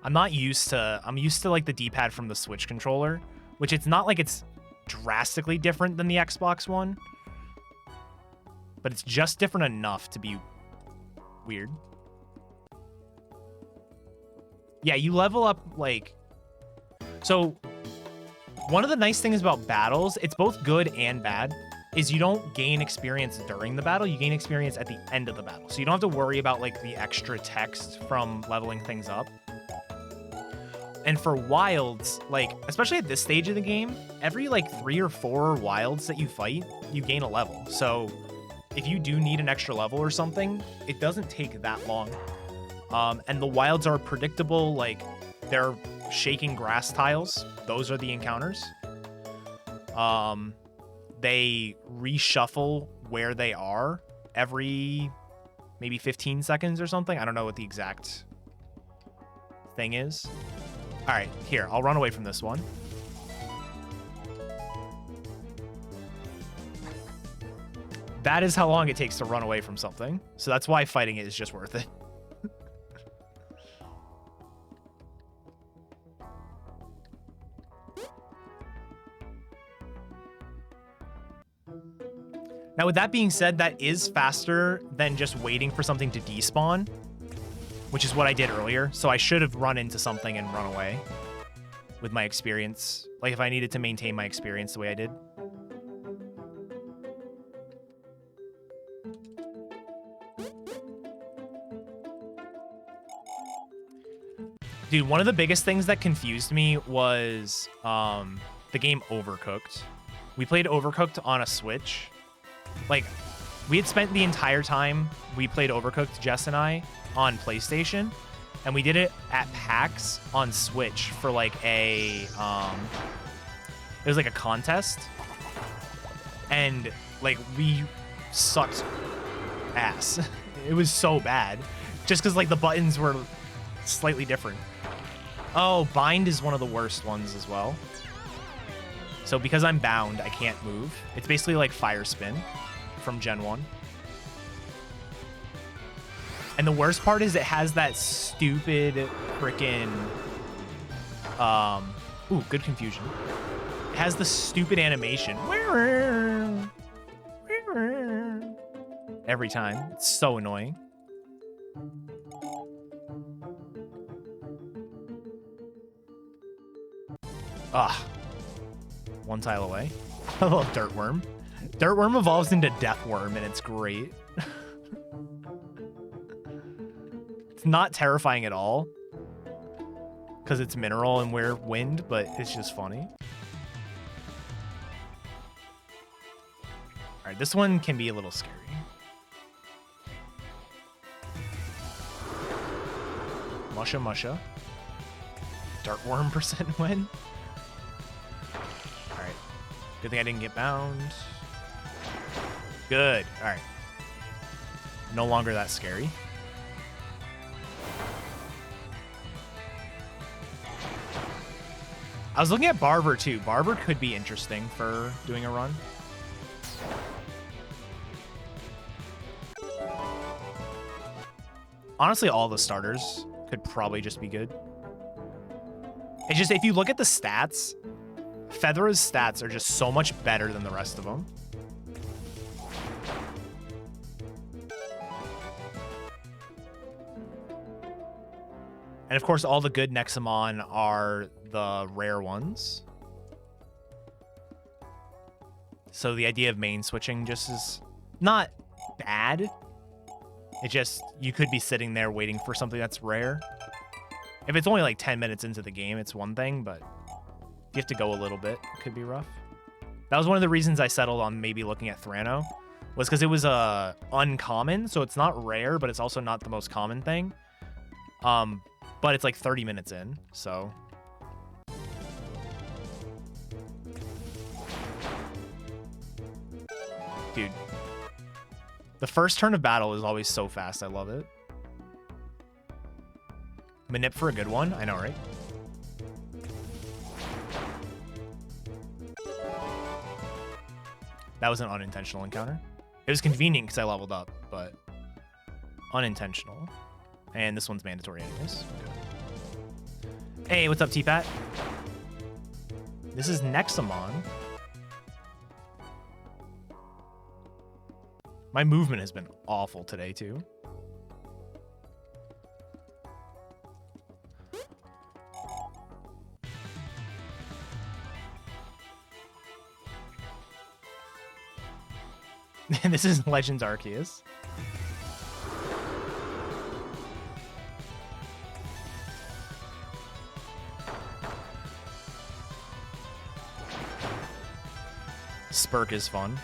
I'm used to like the D-pad from the Switch controller, which it's not like it's drastically different than the Xbox one, but it's just different enough to be weird. Yeah, you level up, like... So, one of the nice things about battles, it's both good and bad, is you don't gain experience during the battle, you gain experience at the end of the battle. So you don't have to worry about, like, the extra text from leveling things up. And for wilds, like, especially at this stage of the game, every, like, 3 or 4 wilds that you fight, you gain a level. So if you do need an extra level or something, it doesn't take that long. And the wilds are predictable, like, they're shaking grass tiles. Those are the encounters. They reshuffle where they are every maybe 15 seconds or something. I don't know what the exact thing is. All right, here, I'll run away from this one. That is how long it takes to run away from something. So that's why fighting it is just worth it. Now, with that being said, that is faster than just waiting for something to despawn, which is what I did earlier. So I should have run into something and run away with my experience. Like if I needed to maintain my experience the way I did. Dude, one of the biggest things that confused me was the game Overcooked. We played Overcooked on a Switch. Like, we had spent the entire time we played Overcooked, Jess and I, on PlayStation, and we did it at PAX on Switch for like a, it was like a contest, and like we sucked ass. It was so bad, just because like the buttons were slightly different. Oh, bind is one of the worst ones as well. So because I'm bound, I can't move. It's basically like Fire Spin from Gen 1. And the worst part is it has that stupid frickin'... Ooh, good confusion. It has the stupid animation. Every time. It's so annoying. Ah, one tile away. I love Dirtworm. Dirtworm evolves into Deathworm, and it's great. It's not terrifying at all, because it's mineral and we're wind, but it's just funny. All right, this one can be a little scary. Musha Musha. Dirtworm percent win. Alright. Good thing I didn't get bound. Good. Alright. No longer that scary. I was looking at Barber too. Barber could be interesting for doing a run. Honestly, all the starters could probably just be good. It's just, if you look at the stats, Feathera's stats are just so much better than the rest of them. And of course, all the good Nexomon are the rare ones. So the idea of main switching just is not bad. It just, you could be sitting there waiting for something that's rare. If it's only like 10 minutes into the game, it's one thing, but you have to go a little bit. It could be rough. That was one of the reasons I settled on maybe looking at Thrano, was because it was uncommon, so it's not rare, but it's also not the most common thing. But it's like 30 minutes in, so. Dude. The first turn of battle is always so fast. I love it. Manip for a good one. I know, right? That was an unintentional encounter. It was convenient because I leveled up, but unintentional. And this one's mandatory anyways. Okay. Hey, what's up, T-Pat? This is Nexomon. My movement has been awful today, too. This is Legends Arceus. Spurk is fun.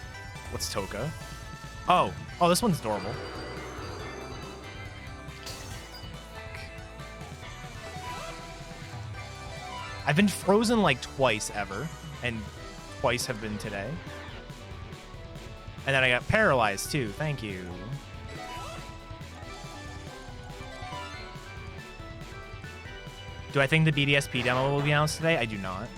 What's Toka? Oh, this one's adorable. I've been frozen like twice ever, and twice have been today. And then I got paralyzed too. Thank you. Do I think the BDSP demo will be announced today? I do not.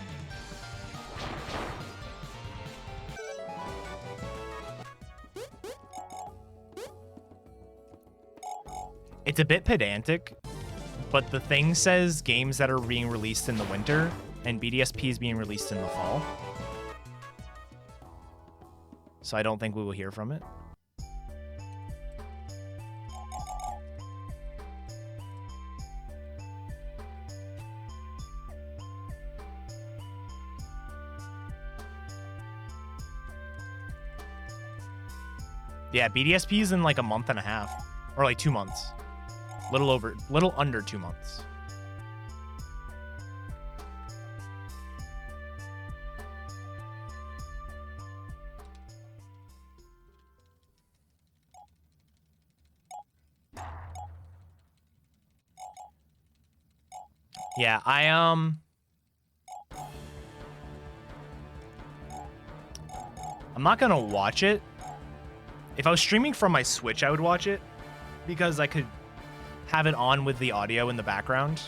It's a bit pedantic, but the thing says games that are being released in the winter, and BDSP is being released in the fall. so I don't think we will hear from it. Yeah, BDSP is in like a month and a half, or like 2 months. Little under 2 months. Yeah, I'm not gonna watch it. If I was streaming from my Switch, I would watch it because I could have it on with the audio in the background.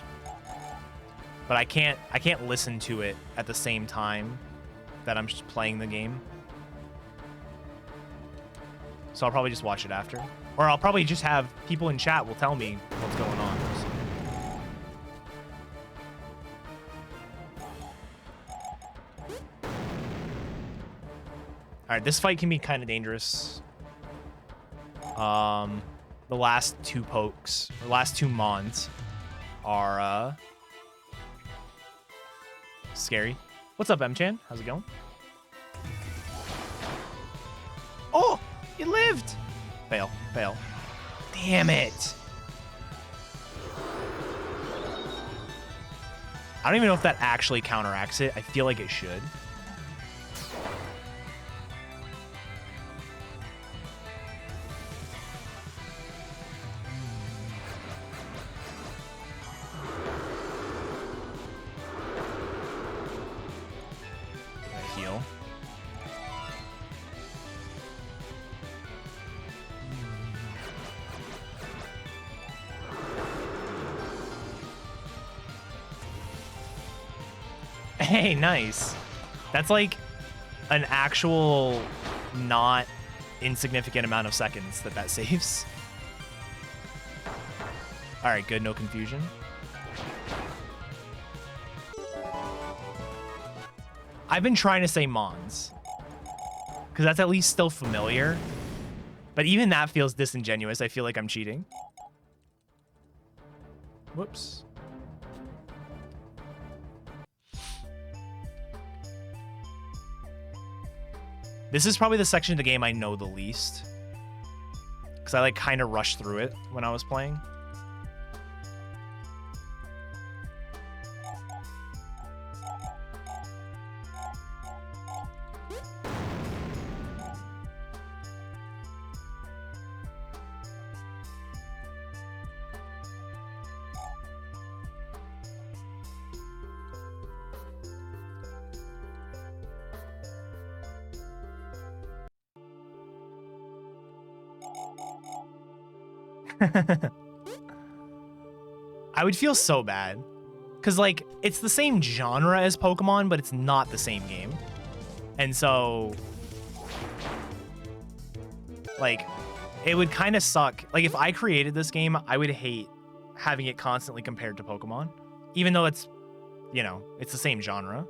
But I can't listen to it at the same time that I'm just playing the game. So I'll probably just watch it after. Or I'll probably just have people in chat will tell me what's going on. So. All right, this fight can be kind of dangerous. The last 2 pokes, or last 2 mons are scary. What's up, M-Chan? How's it going? Oh, it lived. Fail, fail. Damn it. I don't even know if that actually counteracts it. I feel like it should. Heal. Hey, nice. That's like an actual not insignificant amount of seconds that saves. All right, good. No confusion. I've been trying to say Mons because that's at least still familiar. But even that feels disingenuous. I feel like I'm cheating. Whoops. This is probably the section of the game I know the least because I like kind of rushed through it when I was playing. I would feel so bad because like it's the same genre as Pokemon, but it's not the same game. And so like it would kind of suck. Like if I created this game, I would hate having it constantly compared to Pokemon, even though it's, you know, it's the same genre.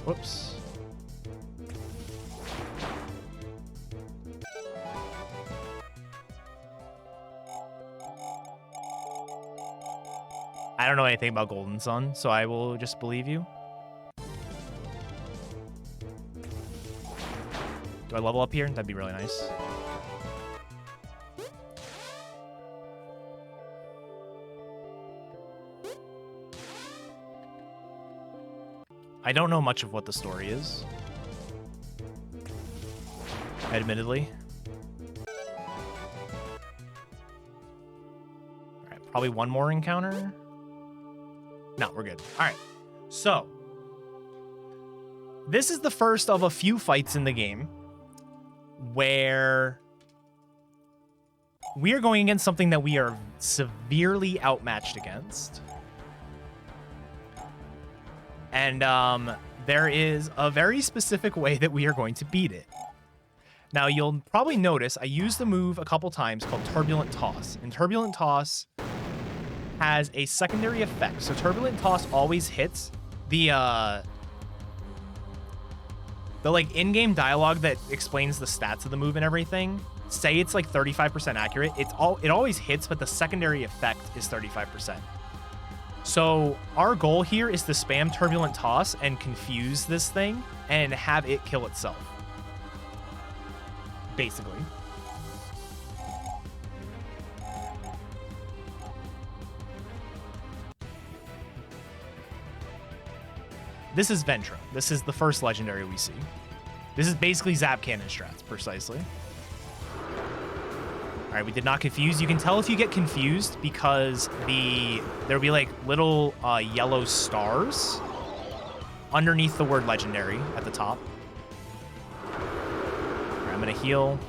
Whoops. I don't know anything about Golden Sun, so I will just believe you. Do I level up here? That'd be really nice. I don't know much of what the story is, admittedly. All right, probably one more encounter. No, we're good. All right, so this is the first of a few fights in the game where we are going against something that we are severely outmatched against. And there is a very specific way that we are going to beat it. Now, you'll probably notice I used the move a couple times called Turbulent Toss. And Turbulent Toss has a secondary effect. So Turbulent Toss always hits the like in-game dialogue that explains the stats of the move and everything. Say it's like 35% accurate. It always hits, but the secondary effect is 35%. So our goal here is to spam Turbulent Toss and confuse this thing and have it kill itself. Basically. This is Ventra. This is the first legendary we see. This is basically Zap Cannon strats, precisely. All right, we did not confuse. You can tell if you get confused because there'll be like little yellow stars underneath the word legendary at the top. All right, I'm gonna heal.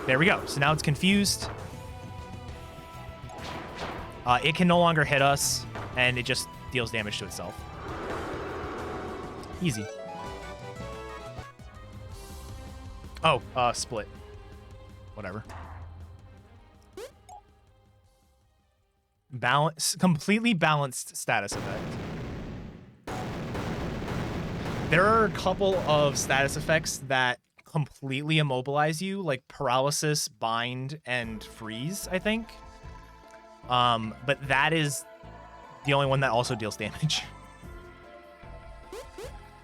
There we go. So now it's confused. It can no longer hit us, and it just deals damage to itself. Easy. Oh, split. Whatever. Completely balanced status effect. There are a couple of status effects that completely immobilize you, like paralysis, bind, and freeze, I think. But that is the only one that also deals damage.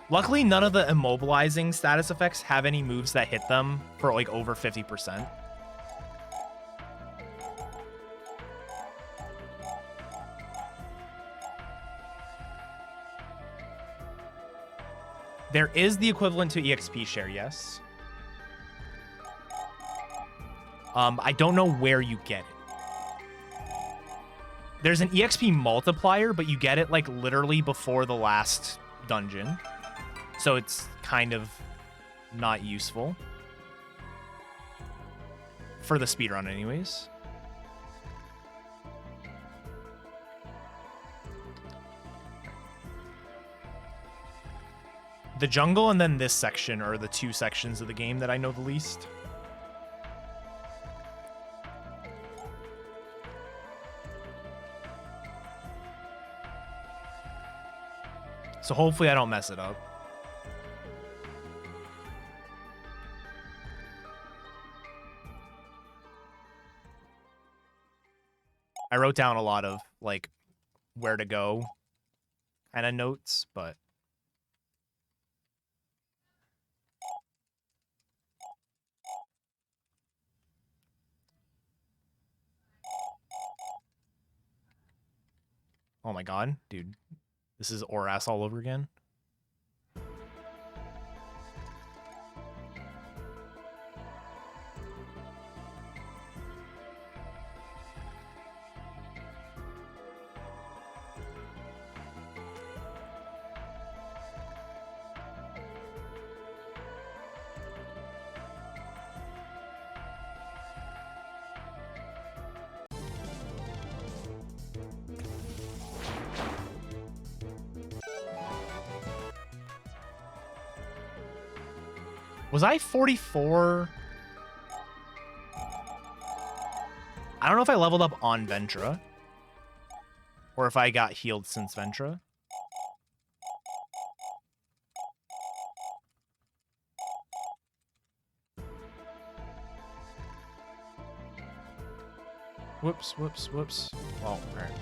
Luckily, none of the immobilizing status effects have any moves that hit them for like over 50%. There is the equivalent to EXP share, yes. I don't know where you get it. There's an EXP multiplier, but you get it like literally before the last dungeon. So it's kind of not useful. For the speedrun anyways. The jungle and then this section are the two sections of the game that I know the least. So hopefully I don't mess it up. I wrote down a lot of, like, where to go kind of notes, but... Oh my god, dude. This is Oras all over again. Was I 44? I don't know if I leveled up on Ventra. Or if I got healed since Ventra. Whoops, whoops, whoops. Well, alright.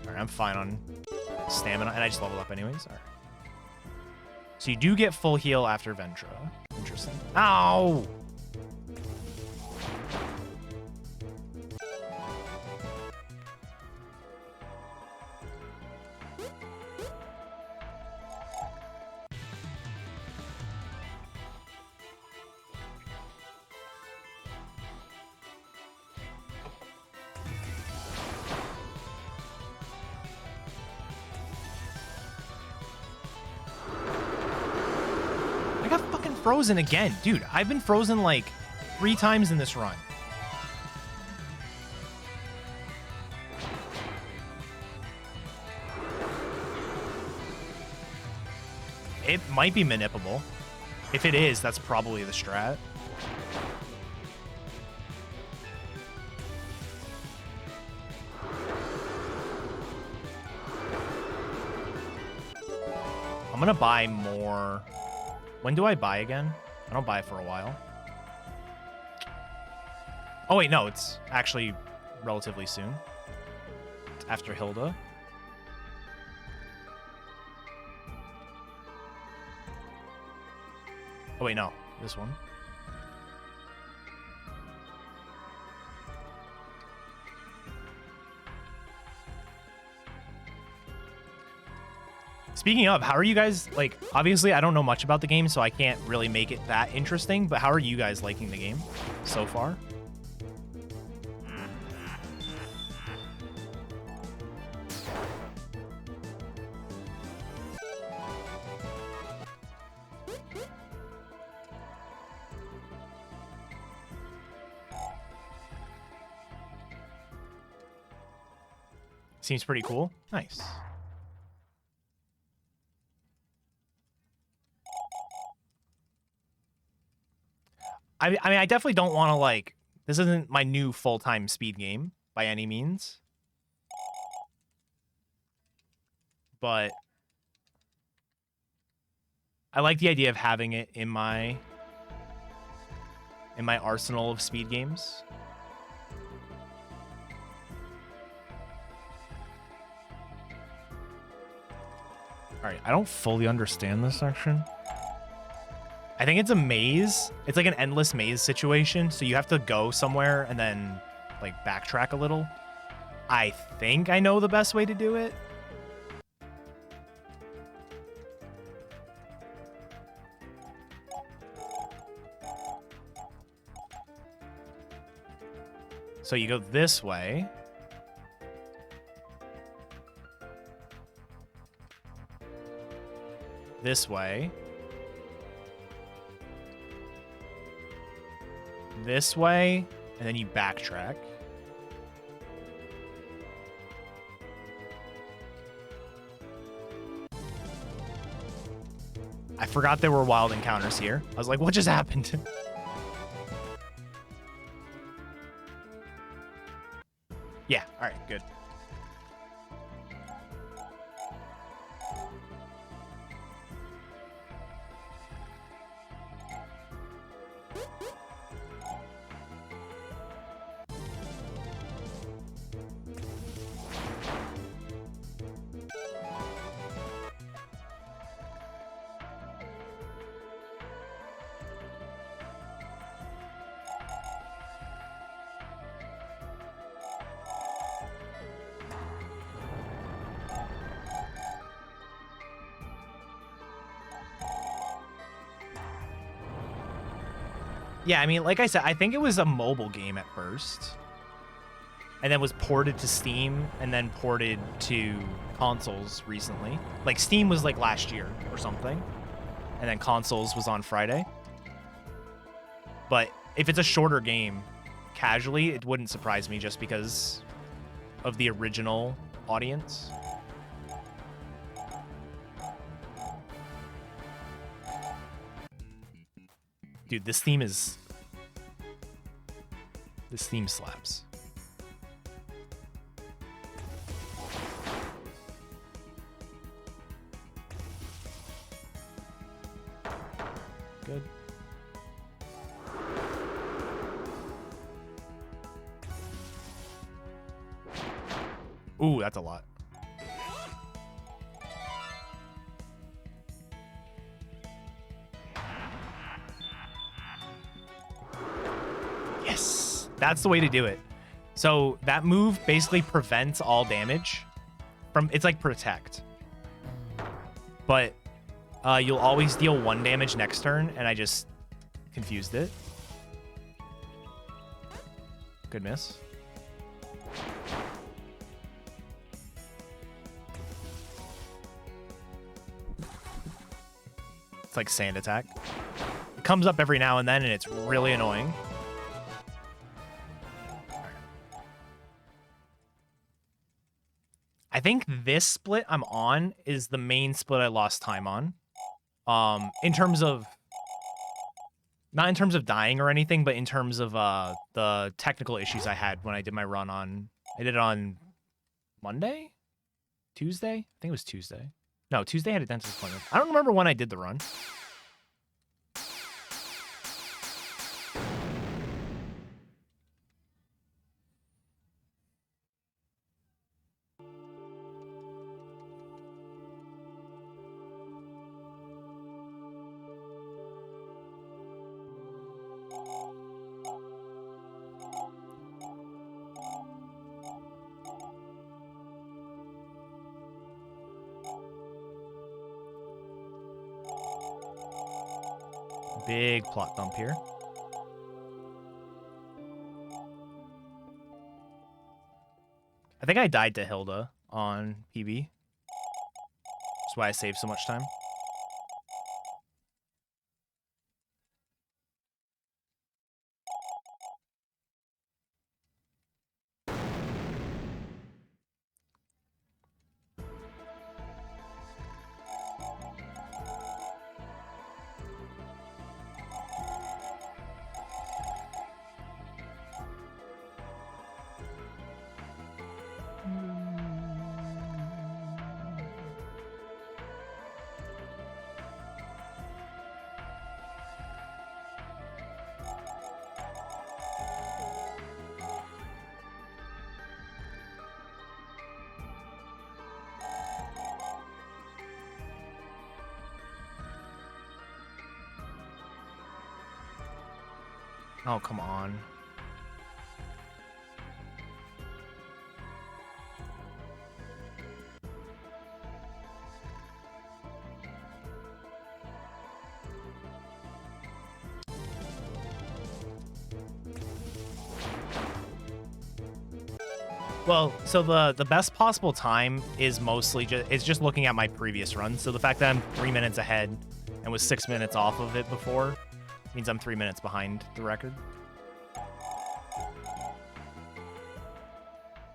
Alright, I'm fine on stamina, and I just leveled up anyways. Alright. So you do get full heal after Ventra. Interesting. Ow! frozen again. Dude, I've been frozen like 3 times in this run. It might be manipulable. If it is, that's probably the strat. I'm gonna buy more. When do I buy again? I don't buy for a while. Oh wait, no, it's actually relatively soon. It's after Hilda. Oh wait, no, this one. Speaking of, how are you guys, like, obviously I don't know much about the game, so I can't really make it that interesting, but how are you guys liking the game so far? Seems pretty cool. Nice. I mean, I definitely don't want to, like, this isn't my new full-time speed game by any means. But I like the idea of having it in my arsenal of speed games. All right, I don't fully understand this section. I think it's a maze. It's like an endless maze situation, so you have to go somewhere and then, like, backtrack a little. I think I know the best way to do it. So you go this way. This way. This way, and then you backtrack. I forgot there were wild encounters here. I was like, what just happened? Yeah, all right, good. Yeah, I mean, like I said, I think it was a mobile game at first. And then was ported to Steam and then ported to consoles recently. Like, Steam was like last year or something. And then consoles was on Friday. But if it's a shorter game, casually, it wouldn't surprise me just because of the original audience. Dude, this theme slaps. Good. Ooh, that's a lot. Yes, that's the way to do it. So that move basically prevents all damage from, it's like protect. But you'll always deal 1 damage next turn, and I just confused it. Good miss. It's like sand attack. It comes up every now and then, and it's really annoying. I think this split I'm on is the main split I lost time on. In terms of... Not in terms of dying or anything, but in terms of the technical issues I had when I did my run on... I did it on Monday? Tuesday? I think it was Tuesday. No, Tuesday I had a dentist appointment. I don't remember when I did the run. Big plot dump here. I think I died to Hilda on PB. That's why I saved so much time. Oh, come on. Well, so the best possible time is mostly just looking at my previous run. So the fact that I'm 3 minutes ahead and was 6 minutes off of it before means I'm 3 minutes behind the record.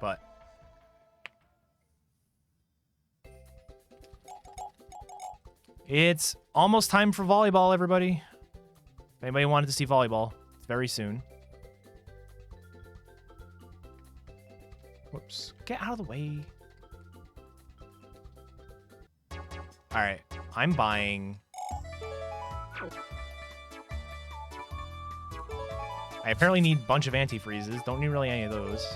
But it's almost time for volleyball, everybody. If anybody wanted to see volleyball, it's very soon. Whoops. Get out of the way. All right. I'm buying... I apparently need a bunch of antifreezes. Don't need really any of those.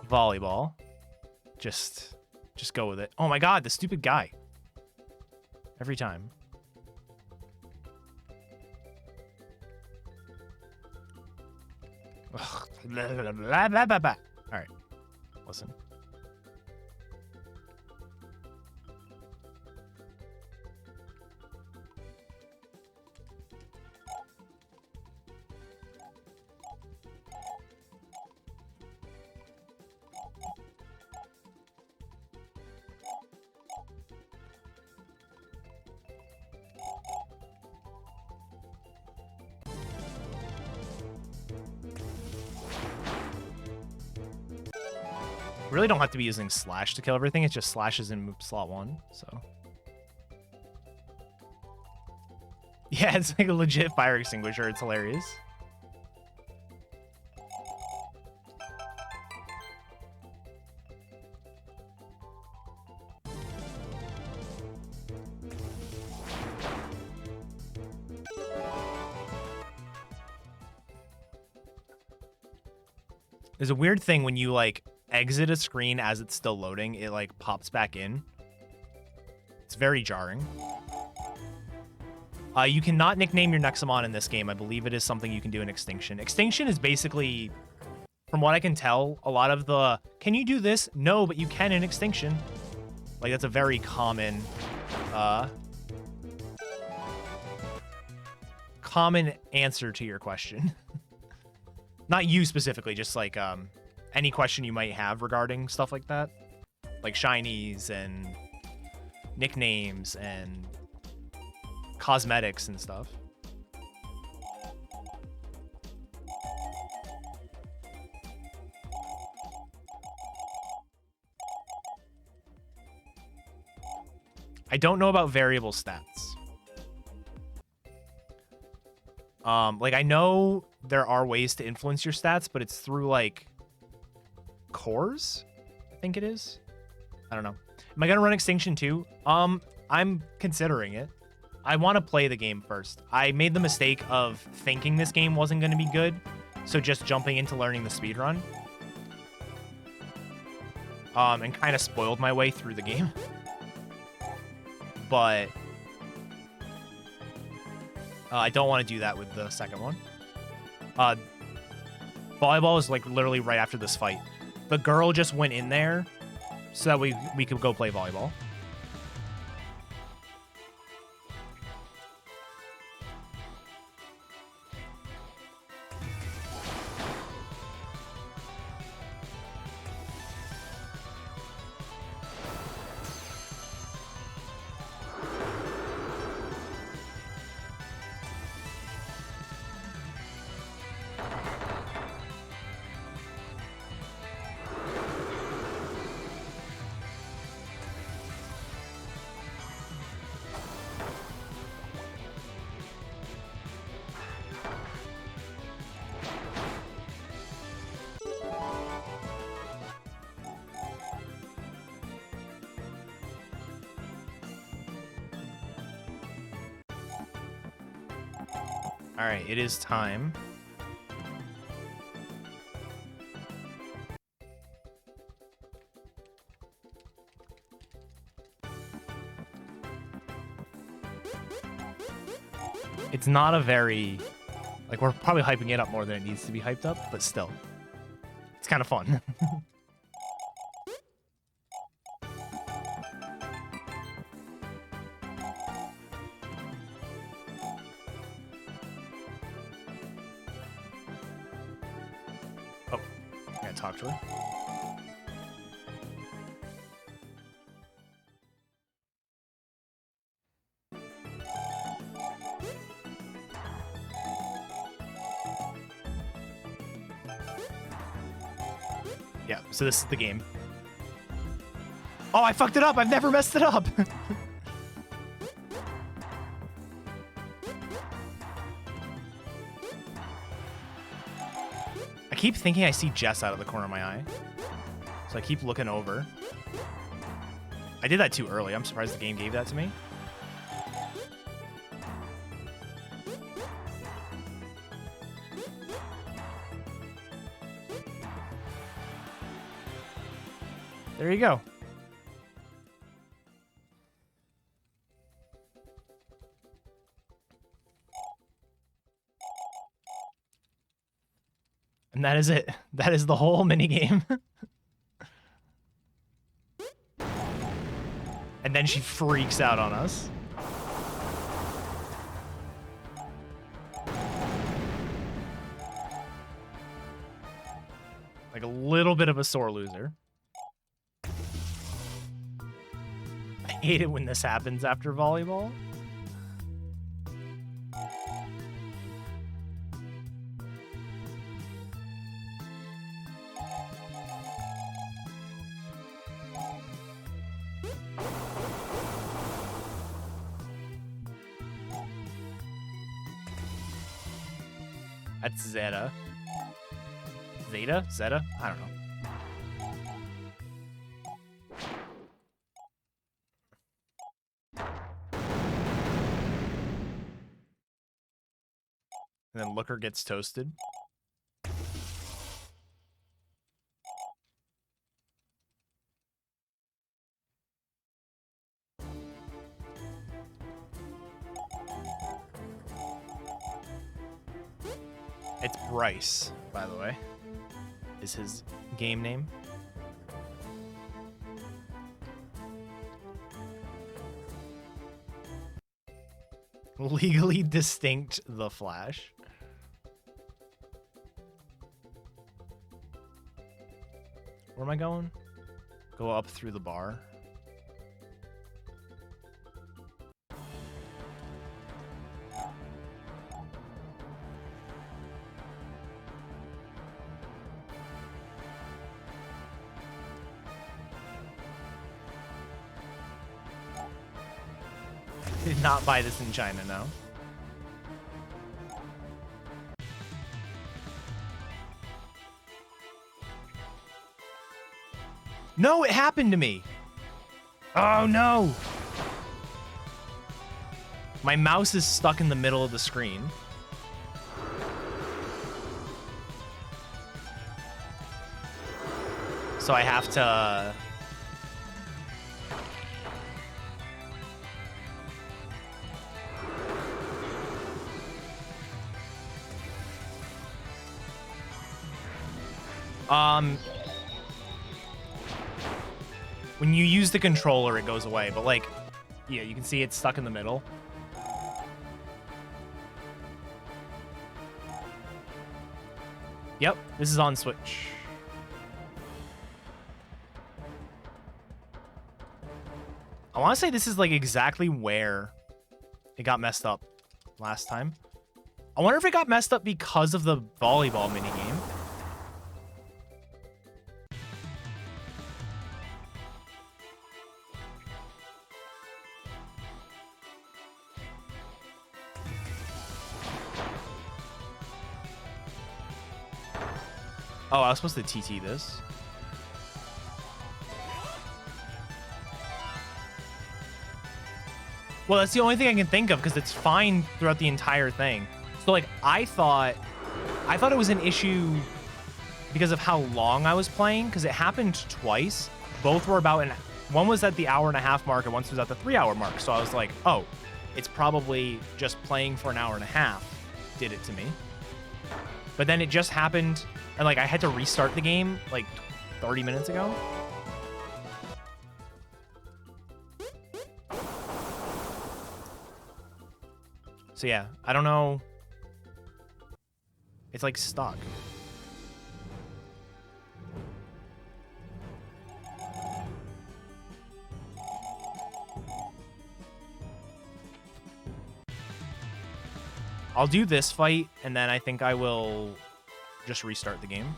Volleyball. Just go with it. Oh my god, the stupid guy. Every time. Ugh. All right, listen. Really don't have to be using slash to kill everything. It's just slashes in slot 1, so. Yeah, it's like a legit fire extinguisher. It's hilarious. There's a weird thing when you, like, exit a screen as it's still loading, it like pops back in. It's very jarring. You cannot nickname your Nexomon in this game. I believe it is something you can do in Extinction. Extinction is basically, from what I can tell, a lot of the, can you do this? No, but you can in Extinction. Like, that's a very common answer to your question. Not you specifically, just like any question you might have regarding stuff like that. Like shinies and nicknames and cosmetics and stuff. I don't know about variable stats. Like I know there are ways to influence your stats, but it's through like cores, I think it is. I don't know. Am I gonna run Extinction 2? I'm considering it. I want to play the game first. I made the mistake of thinking this game wasn't gonna be good, so just jumping into learning the speedrun. And kind of spoiled my way through the game. But I don't want to do that with the second one. Volleyball is like literally right after this fight. The girl just went in there so that we could go play volleyball. All right, it is time. It's not a very, like, we're probably hyping it up more than it needs to be hyped up, but still, it's kind of fun. Oh, I gotta talk to her. Yeah, so this is the game. Oh, I fucked it up. I've never messed it up. I keep thinking I see Jess out of the corner of my eye. So I keep looking over. I did that too early. I'm surprised the game gave that to me. There you go. And that is it. That is the whole minigame. And then she freaks out on us. Like a little bit of a sore loser. I hate it when this happens after volleyball. That's Zeta. Zeta? Zeta? I don't know. And then Looker gets toasted. It's Bryce, by the way, is his game name. Legally distinct the Flash. Where am I going? Go up through the bar. Did not buy this in China, no. No, it happened to me. Oh, no. My mouse is stuck in the middle of the screen. So I have to... when you use the controller, it goes away, but like, yeah, you can see it's stuck in the middle. Yep, this is on Switch. I want to say this is like exactly where it got messed up last time. I wonder if it got messed up because of the volleyball minigame. Oh, I was supposed to TT this. Well, that's the only thing I can think of because it's fine throughout the entire thing. So, like, I thought it was an issue because of how long I was playing because it happened twice. Both were about one was at the 1.5 hour mark and one was at the 3 hour mark. So I was like, oh, it's probably just playing for an 1.5 hours did it to me. But then it just happened, and like I had to restart the game like 30 minutes ago. So yeah, I don't know. It's like stuck. I'll do this fight, and then I think I will just restart the game.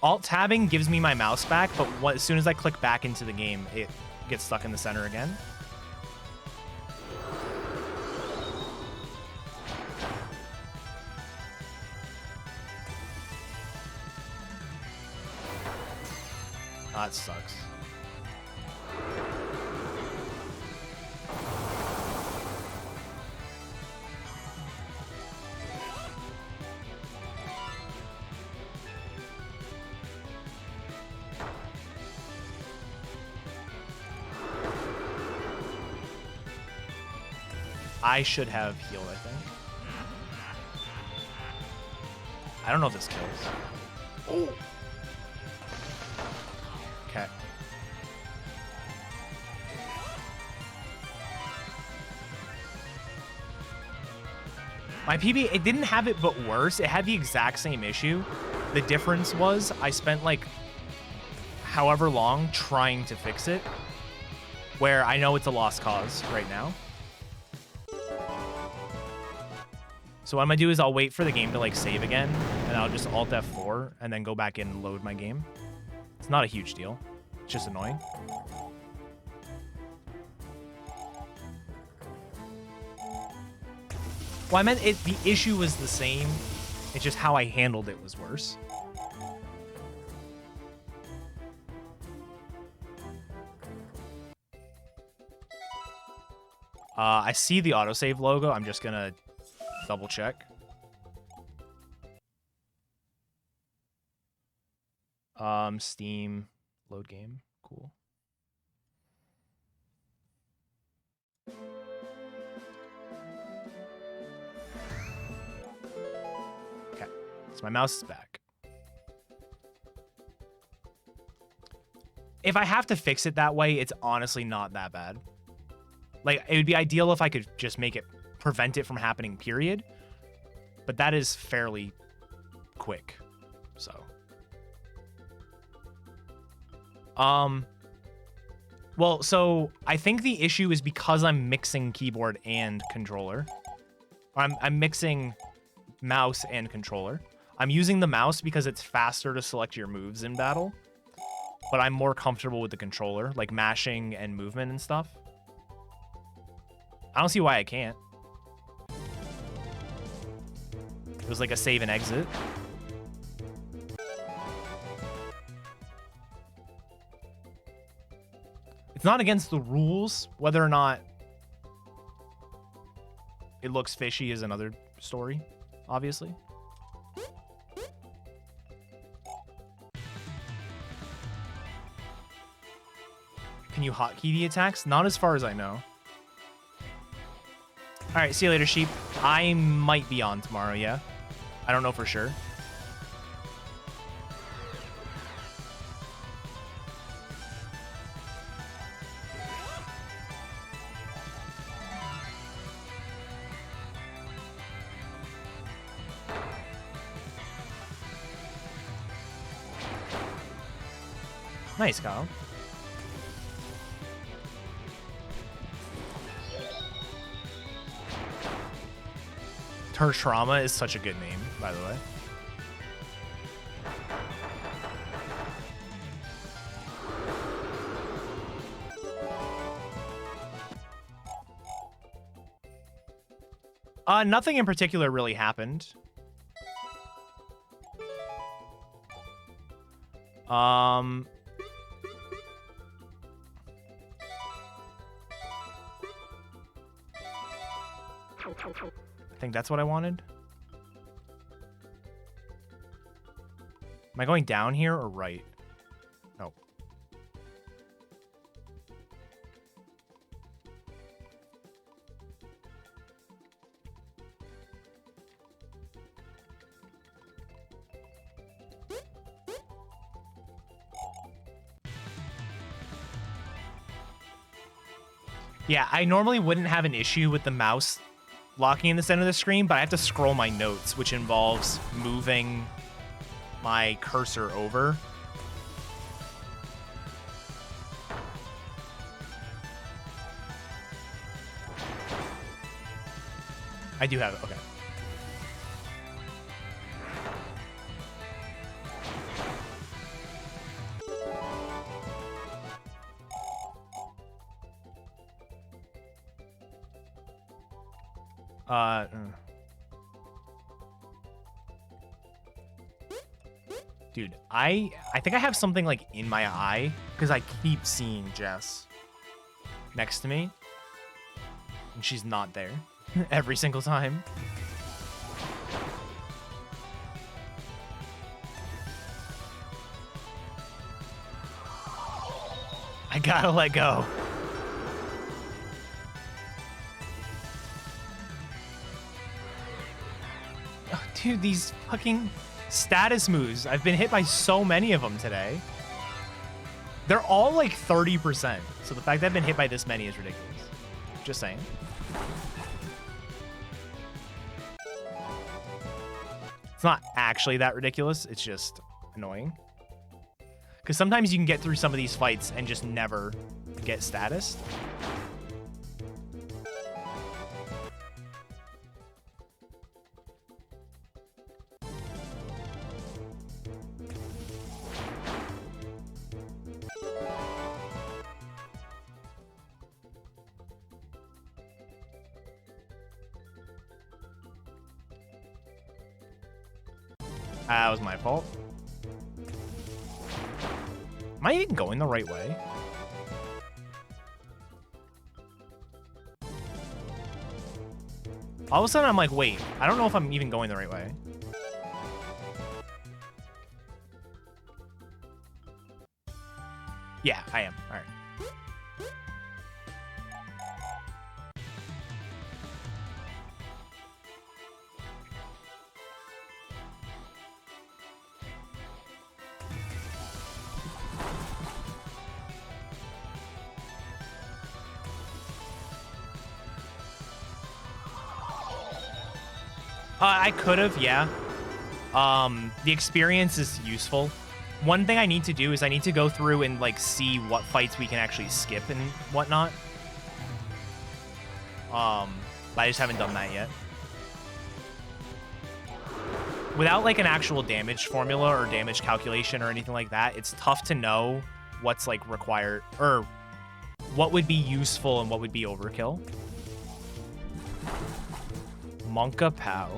Alt-tabbing gives me my mouse back, but as soon as I click back into the game, it gets stuck in the center again. Oh, that sucks. I should have healed, I think. I don't know if this kills. Oh. Okay. My PB, it didn't have it, but worse. It had the exact same issue. The difference was I spent like however long trying to fix it, where I know it's a lost cause right now. So what I'm gonna do is I'll wait for the game to like save again, and I'll just Alt F4 and then go back in and load my game. It's not a huge deal. It's just annoying. Well, I meant the issue was the same. It's just how I handled it was worse. I see the autosave logo. I'm just gonna double check. Steam load game. Cool. Okay. So my mouse is back. If I have to fix it that way, it's honestly not that bad. Like, it would be ideal if I could just make it, prevent it from happening, period. But that is fairly quick, so. Well, so I think the issue is because I'm mixing keyboard and controller. I'm mixing mouse and controller. I'm using the mouse because it's faster to select your moves in battle, but I'm more comfortable with the controller, like mashing and movement and stuff. I don't see why I can't. It was like a save and exit. It's not against the rules. Whether or not it looks fishy is another story, obviously. Can you hotkey the attacks? Not as far as I know. All right, see you later, sheep. I might be on tomorrow, yeah. I don't know for sure. Nice, Kyle. Trauma is such a good name, by the way. Nothing in particular really happened. I think that's what I wanted. Am I going down here or right? No. Yeah, I normally wouldn't have an issue with the mouse locking in the center of the screen, but I have to scroll my notes, which involves moving my cursor over. I do have it, okay. Dude, I think I have something like in my eye because I keep seeing Jess next to me and she's not there every single time. I gotta let go. Oh, dude, these fucking status moves. I've been hit by so many of them today. They're all like 30%. So the fact that I've been hit by this many is ridiculous. Just saying. It's not actually that ridiculous. It's just annoying. Because sometimes you can get through some of these fights and just never get status. That was my fault. Am I even going the right way? All of a sudden, I'm like, wait, I don't know if I'm even going the right way. Yeah, I am. All right. I could have, yeah. The experience is useful. One thing I need to do is I need to go through and like see what fights we can actually skip and whatnot. But I just haven't done that yet. Without like an actual damage formula or damage calculation or anything like that, it's tough to know what's like required or what would be useful and what would be overkill. Monka Pow.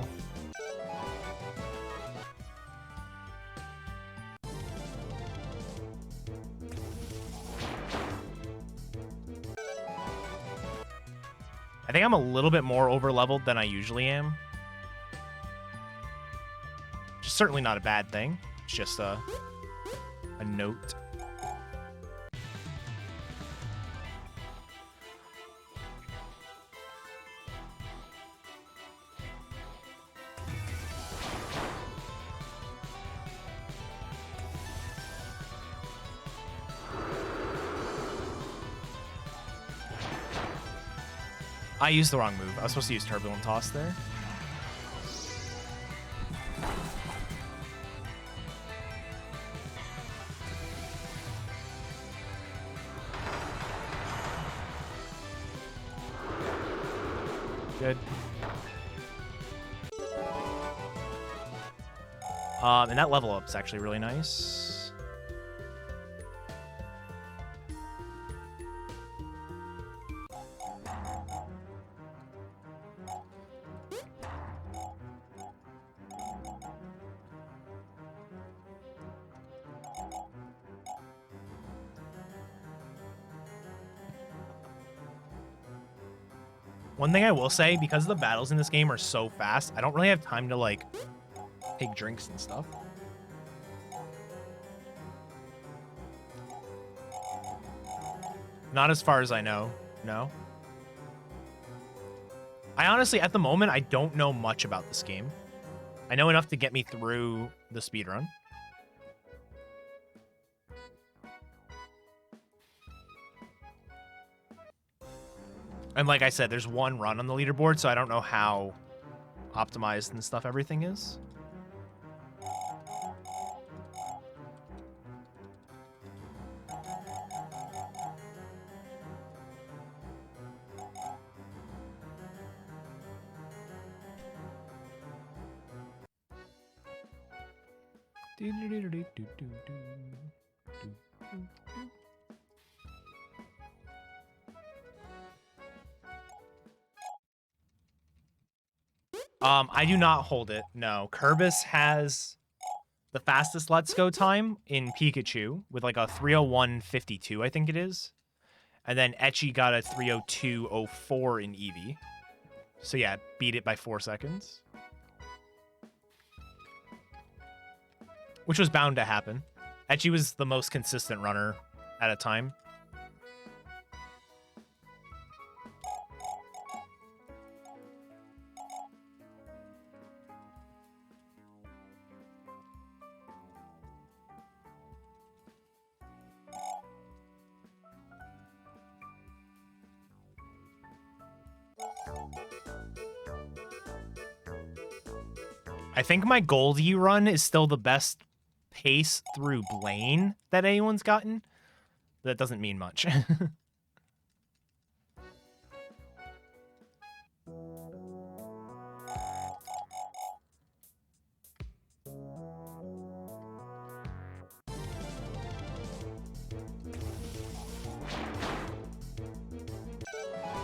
I think I'm a little bit more over-leveled than I usually am. Which is certainly not a bad thing. It's just a note. I used the wrong move. I was supposed to use Turbulent Toss there. Good. And that level up's actually really nice. One thing I will say, because the battles in this game are so fast, I don't really have time to, like, take drinks and stuff. Not as far as I know, no. I honestly, at the moment, I don't know much about this game. I know enough to get me through the speedrun. And like I said, there's one run on the leaderboard, so I don't know how optimized and stuff everything is. I do not hold it. No, Kerbis has the fastest Let's Go time in Pikachu with like a 3:01.52, I think it is. And then Etchy got a 3:02.04 in Eevee. So yeah, beat it by 4 seconds. Which was bound to happen. Etchy was the most consistent runner at a time. I think my Goldie run is still the best pace through Blaine that anyone's gotten. That doesn't mean much.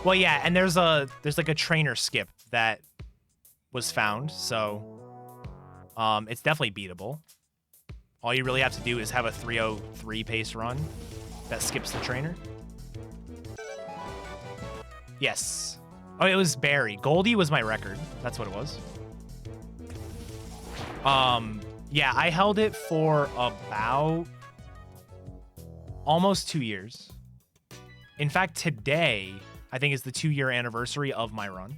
Well, yeah, and there's like a trainer skip that was found, so it's definitely beatable. All you really have to do is have a 3:03 pace run that skips the trainer. Yes. Oh, it was Barry. Goldie was my record. That's what it was. Yeah, I held it for about almost 2 years. In fact, today, I think is the 2-year anniversary of my run.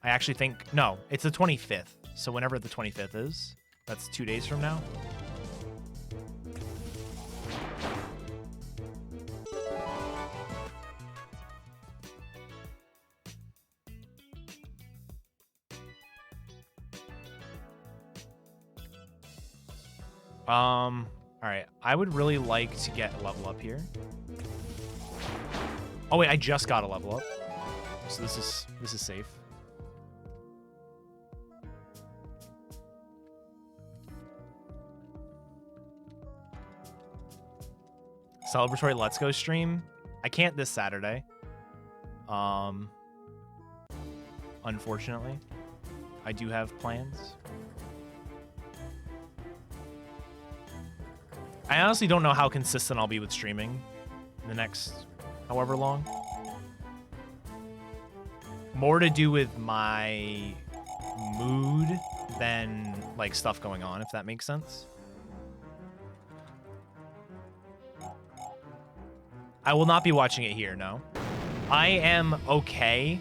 I actually think, no, it's the 25th. So whenever the 25th is, that's 2 days from now. All right. I would really like to get a level up here. Oh wait, I just got a level up, so this is safe. Celebratory Let's Go stream. I can't this Saturday. Unfortunately, I do have plans. I honestly don't know how consistent I'll be with streaming in the next however long. More to do with my mood than like stuff going on, if that makes sense. I will not be watching it here, no. I am okay.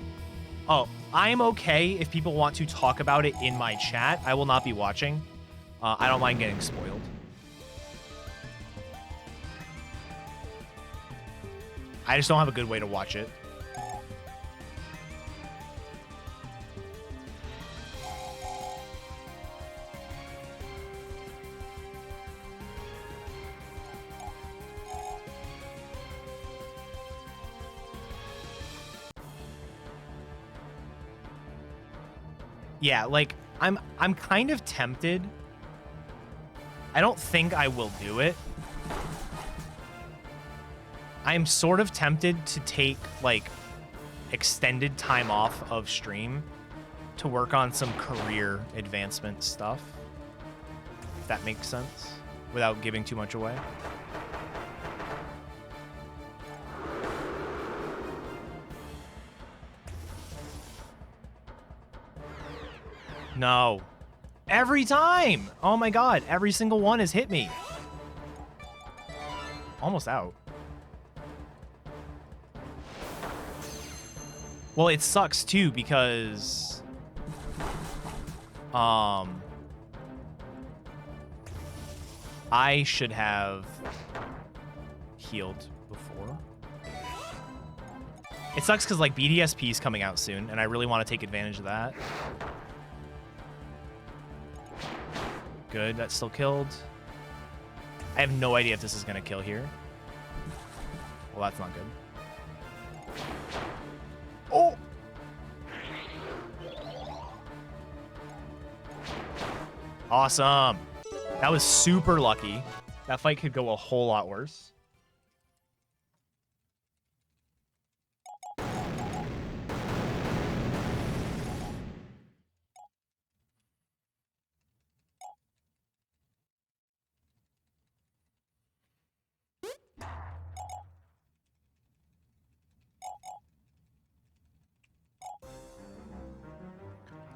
Oh, I'm okay if people want to talk about it in my chat. I will not be watching. I don't mind getting spoiled. I just don't have a good way to watch it. Yeah, like I'm kind of tempted. I don't think I will do it. I'm sort of tempted to take like extended time off of stream to work on some career advancement stuff. If that makes sense, without giving too much away. No. Every time! Oh my god, every single one has hit me. Almost out. Well, it sucks too because I should have healed before. It sucks because like BDSP is coming out soon and I really want to take advantage of that. Good, that's still killed. I have no idea if this is going to kill here. Well, that's not good. Oh! Awesome. That was super lucky. That fight could go a whole lot worse.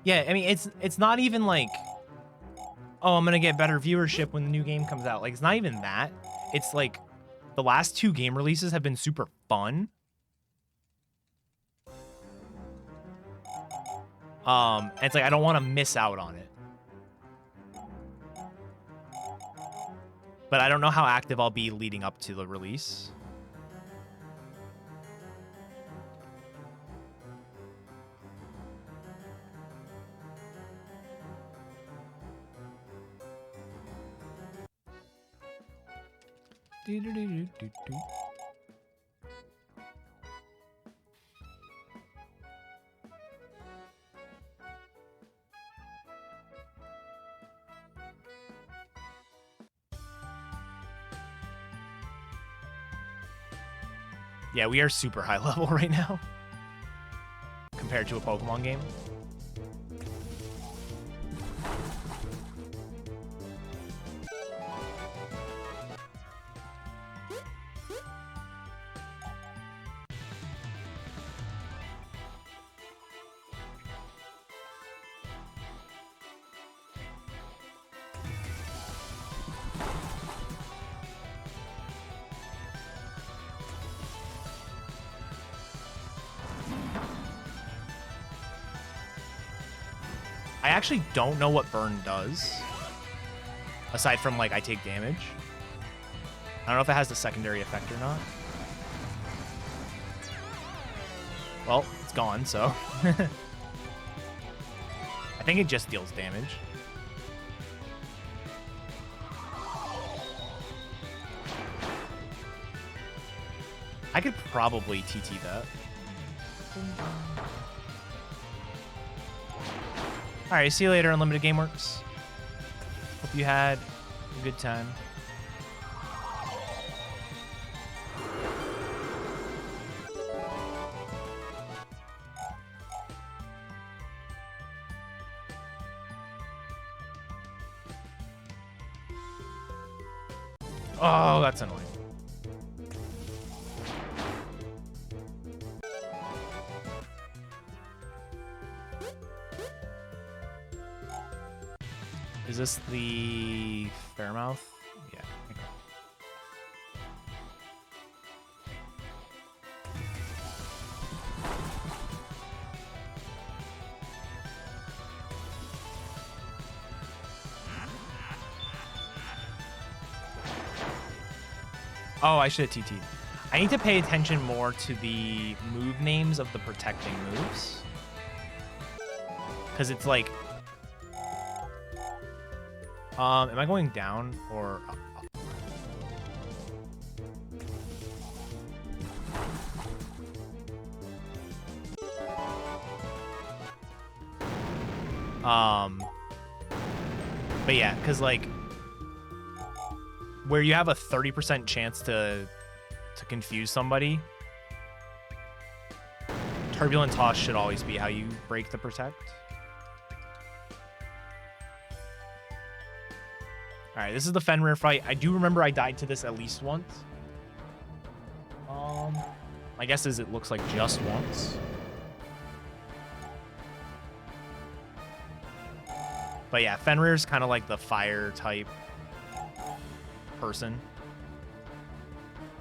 Yeah, I mean, it's not even like, oh, I'm going to get better viewership when the new game comes out. Like, it's not even that. It's like the last two game releases have been super fun. And it's like, I don't want to miss out on it. But I don't know how active I'll be leading up to the release. Yeah, we are super high level right now compared to a Pokemon game. I actually don't know what burn does, aside from, like, I take damage. I don't know if it has the secondary effect or not. Well, it's gone, so. I think it just deals damage. I could probably TT that. All right, see you later, Unlimited Gameworks. Hope you had a good time. Oh, that's annoying. Is this the Fairmouth? Yeah. Okay. Oh, I should have TT'd. I need to pay attention more to the move names of the protecting moves. Because it's like... am I going down or up? But yeah, because like where you have a 30% chance to confuse somebody, turbulent toss should always be how you break the protect. All right, this is the Fenrir fight. I do remember I died to this at least once. My guess is it looks like just once. But yeah, Fenrir's kind of like the fire type person.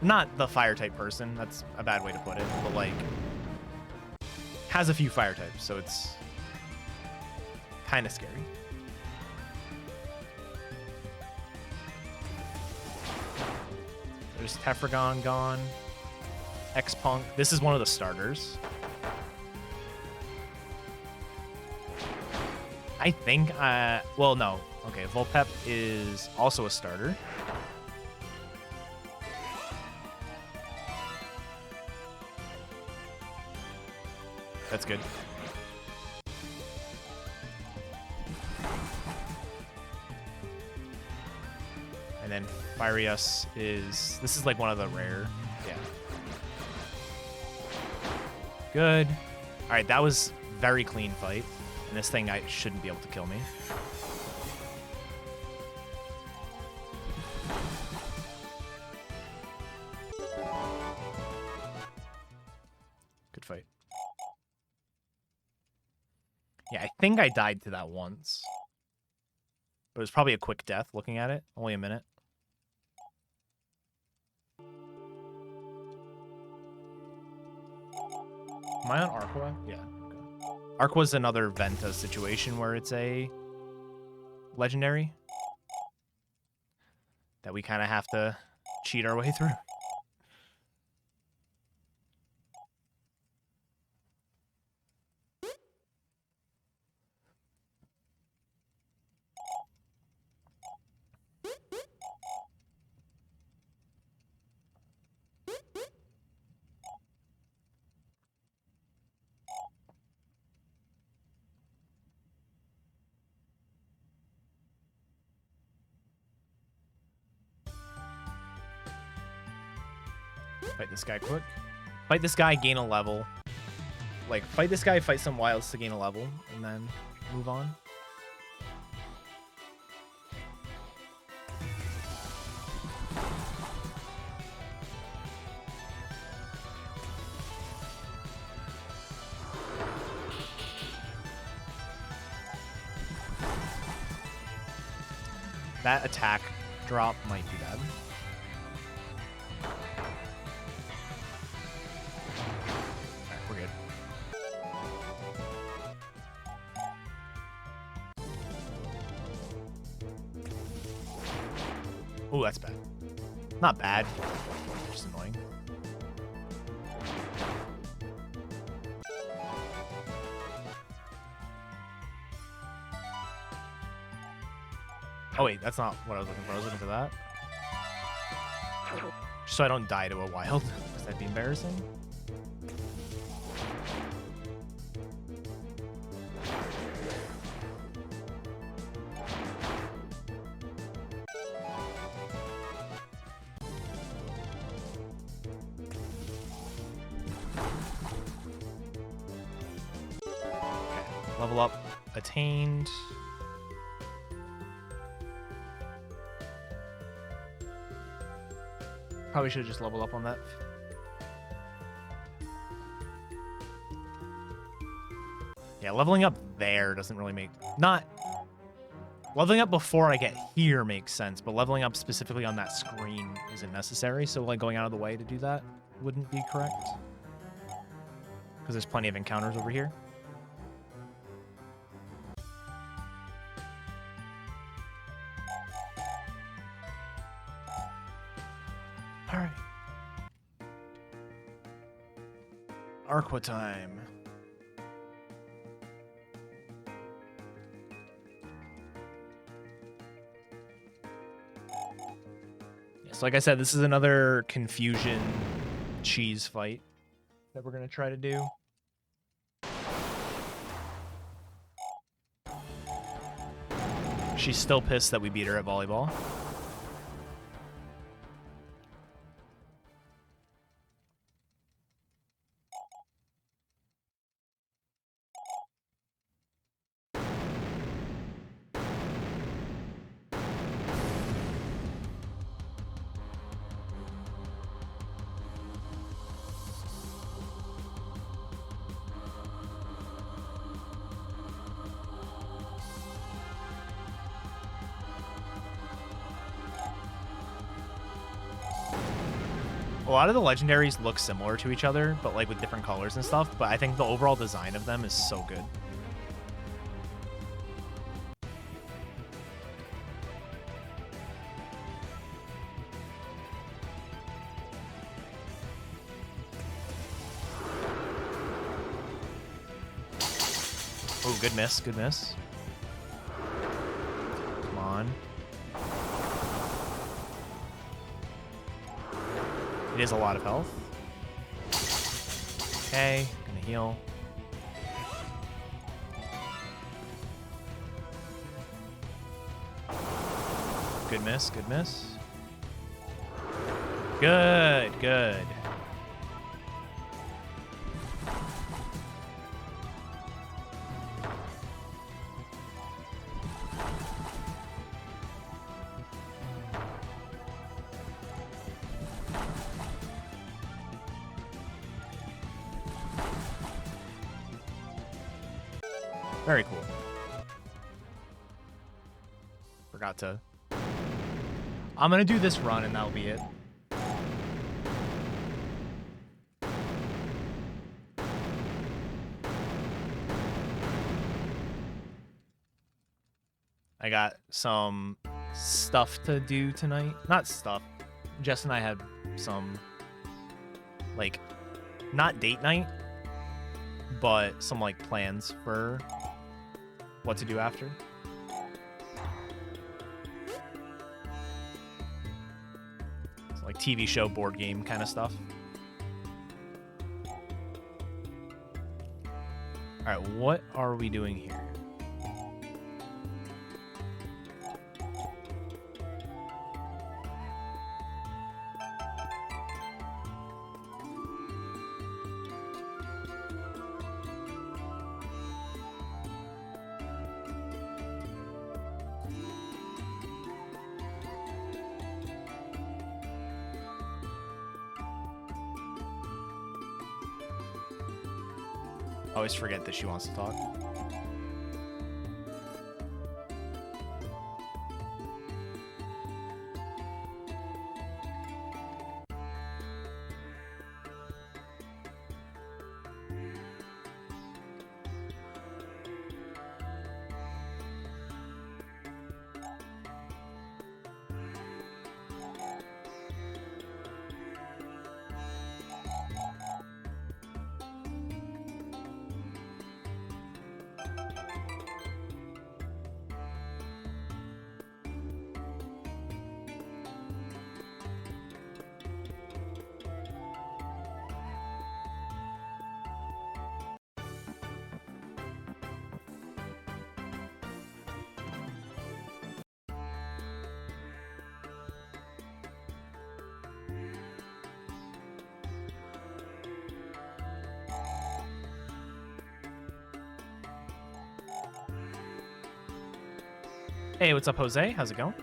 Not the fire type person, that's a bad way to put it, but like has a few fire types, so it's kind of scary. There's Tefragon gone. X-Punk. This is one of the starters. I think, well, no. Okay, Vulpep is also a starter. That's good. And then Firius is... This is like one of the rare. Yeah. Good. All right, that was very clean fight. And this thing shouldn't be able to kill me. Good fight. Yeah, I think I died to that once. But it was probably a quick death looking at it. Only a minute. Am I on Arqua? Yeah. Okay. Arqua's another Venta situation where it's a legendary that we kind of have to cheat our way through. Fight this guy quick. Fight this guy, gain a level. Like, fight this guy, fight some wilds to gain a level, and then move on. That attack drop might be bad. Oh, that's bad. Not bad, just annoying. Oh wait, that's not what I was looking for. I was looking for that. Just so I don't die to a wild. That'd be embarrassing. Level up attained. Probably should have just leveled up on that. Yeah, leveling up there doesn't really make... Not... Leveling up before I get here makes sense, but leveling up specifically on that screen isn't necessary, so like going out of the way to do that wouldn't be correct. Because there's plenty of encounters over here. Alright. Arqua time. So like I said, this is another confusion cheese fight that we're going to try to do. She's still pissed that we beat her at volleyball. A lot of the legendaries look similar to each other, but like with different colors and stuff, but I think the overall design of them is so good. Oh, good miss, good miss. Come on. It is a lot of health. Okay, gonna heal. Good miss, good miss. Good, good. Very cool. Forgot to... I'm gonna do this run and that'll be it. I got some stuff to do tonight. Not stuff. Jess and I had some, like, not date night, but some, like, plans for what to do after. So, like, TV show, board game kind of stuff. All right, what are we doing here? I always forget that she wants to talk. Hey, what's up, Jose? How's it going?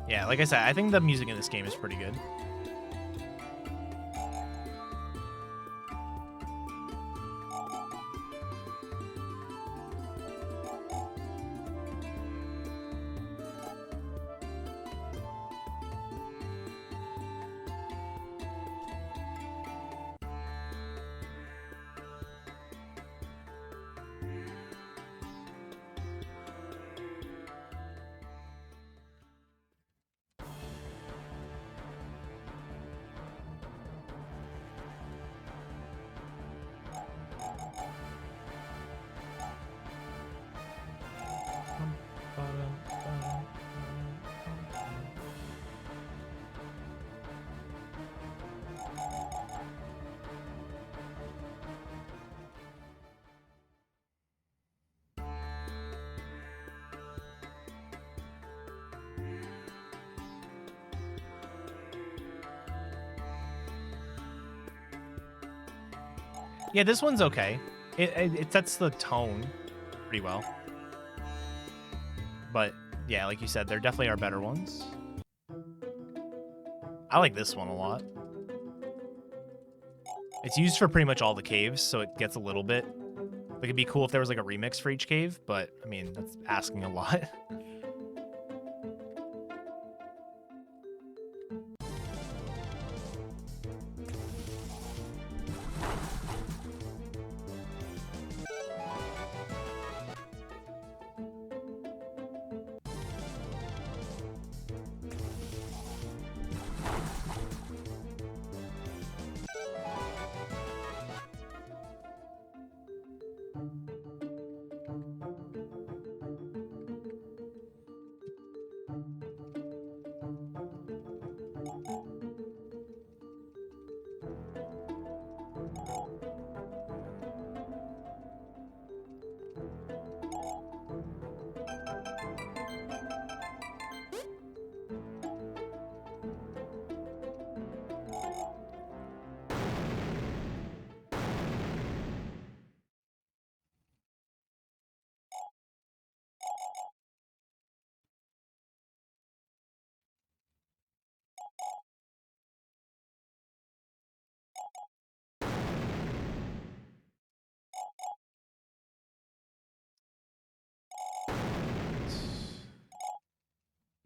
Yeah, like I said, I think the music in this game is pretty good. Yeah, this one's okay. It sets the tone pretty well. But yeah, like you said, there definitely are better ones. I like this one a lot. It's used for pretty much all the caves, so it gets a little bit... Like, it'd be cool if there was like a remix for each cave, but I mean, that's asking a lot.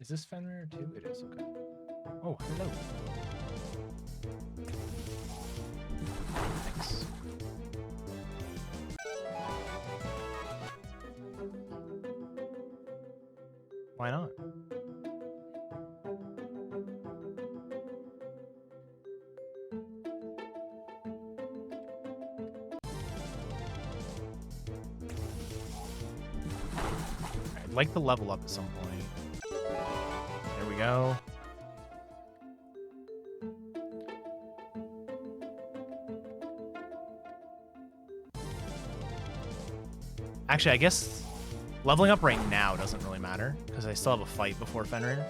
Is this Fenrir too? It is, okay. Oh, hello. Thanks. Why not? I'd like to level up at some point. There we go. Actually, I guess leveling up right now doesn't really matter because I still have a fight before Fenrir.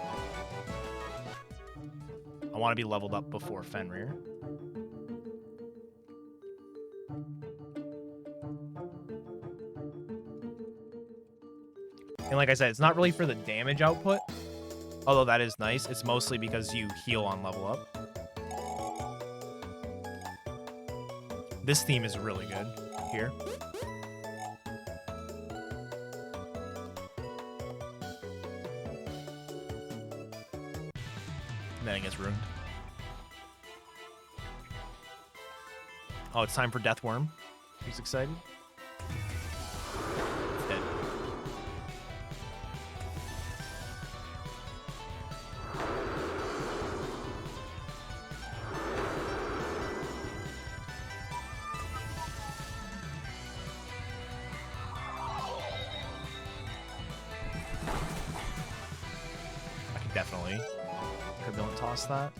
I want to be leveled up before Fenrir. And like I said, it's not really for the damage output, although that is nice. It's mostly because you heal on level up. This theme is really good here. And then it gets ruined. Oh, it's time for Deathworm. Who's excited? Dead. I can definitely. Could don't toss that.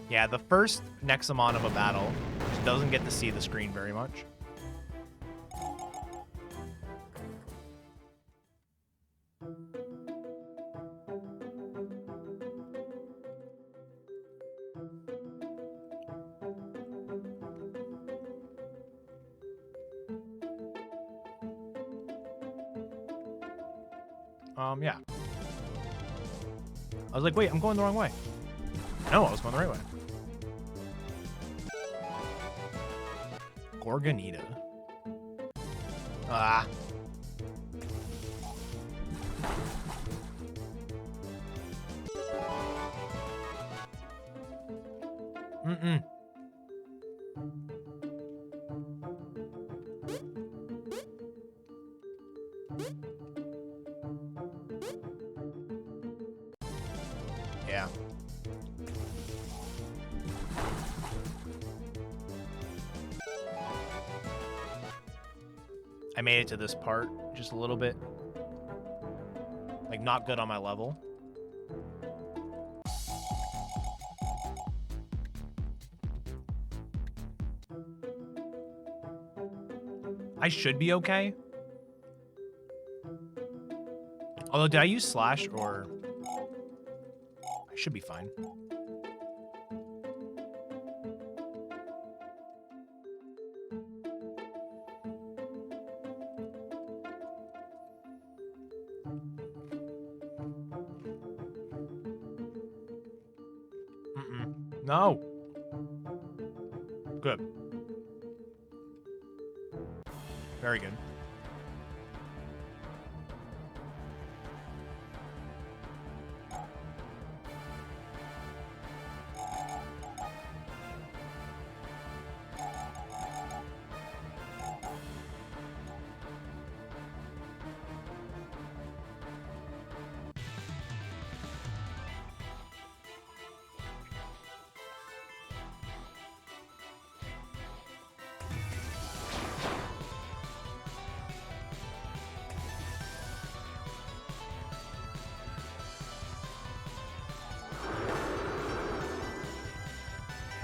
Yeah, the first Nexomon of a battle doesn't get to see the screen very much. Yeah. I was like, wait, I'm going the wrong way. No, I was going the right way. Gorgonita. Ah. Mm-mm. Yeah. I made it to this part just a little bit. Like, not good on my level. I should be okay. Although, did I use slash or... I should be fine. Mm-mm. No. Good. Very good.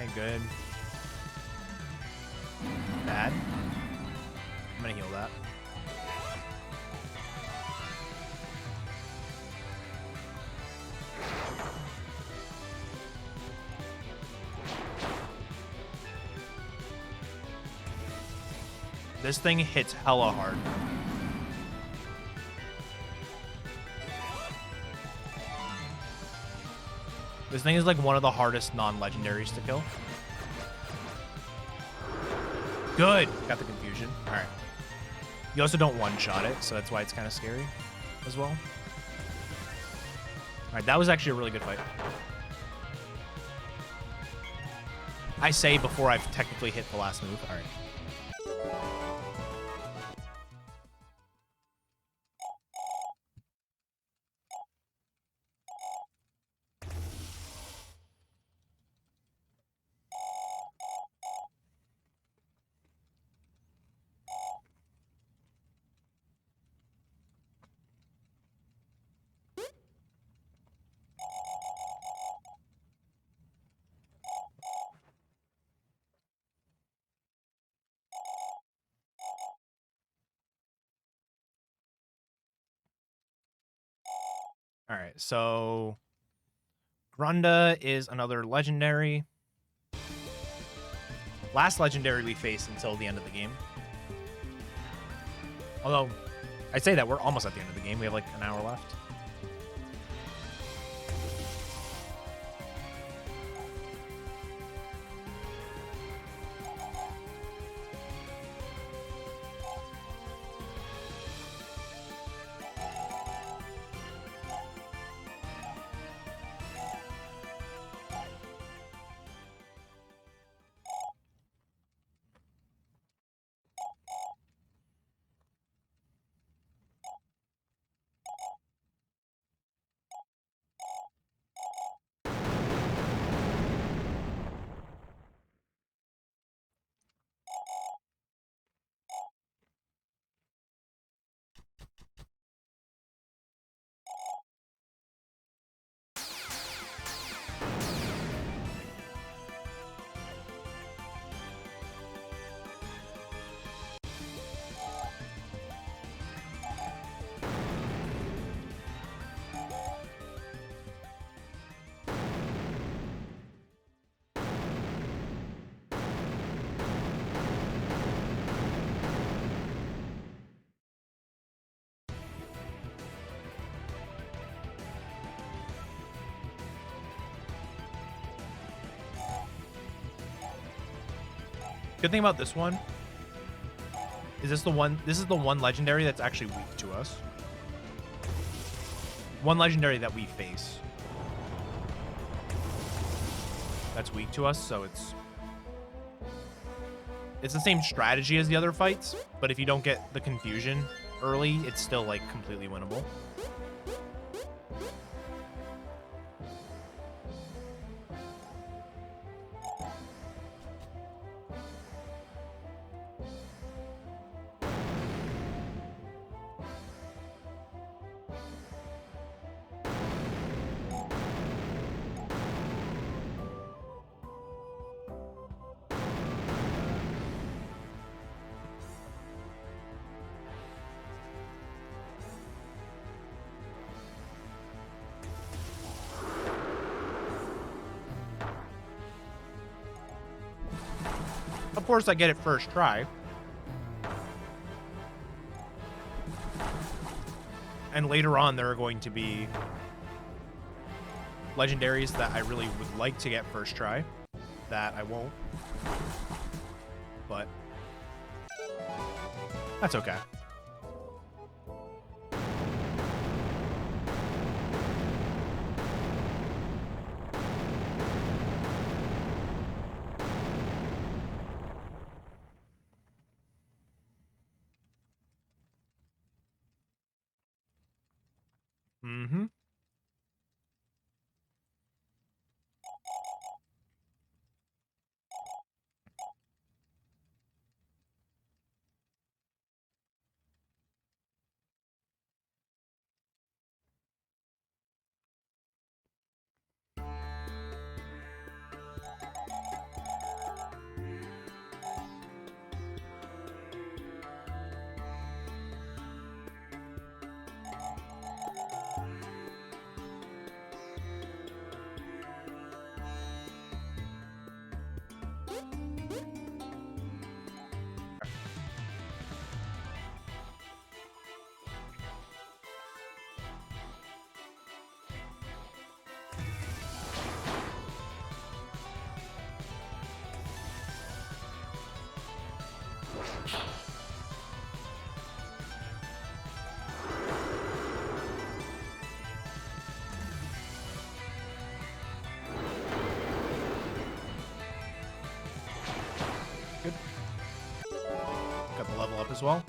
Okay, good. Bad. I'm gonna heal that. This thing hits hella hard. This thing is like one of the hardest non-legendaries to kill. Good. Got the confusion. All right. You also don't one-shot it, so that's why it's kind of scary as well. All right, that was actually a really good fight. I say before I've technically hit the last move. All right. All right, so Grunda is another legendary. Last legendary we faced until the end of the game. Although, I say that we're almost at the end of the game. We have like an hour left. Good thing about this one is this is the one legendary that's actually weak to us. One legendary that we face that's weak to us, so it's the same strategy as the other fights, but if you don't get the confusion early, it's still like completely winnable. Of course, I get it first try. And later on, there are going to be legendaries that I really would like to get first try that I won't. But that's okay. Mm-hmm. Good. Got the level up as well.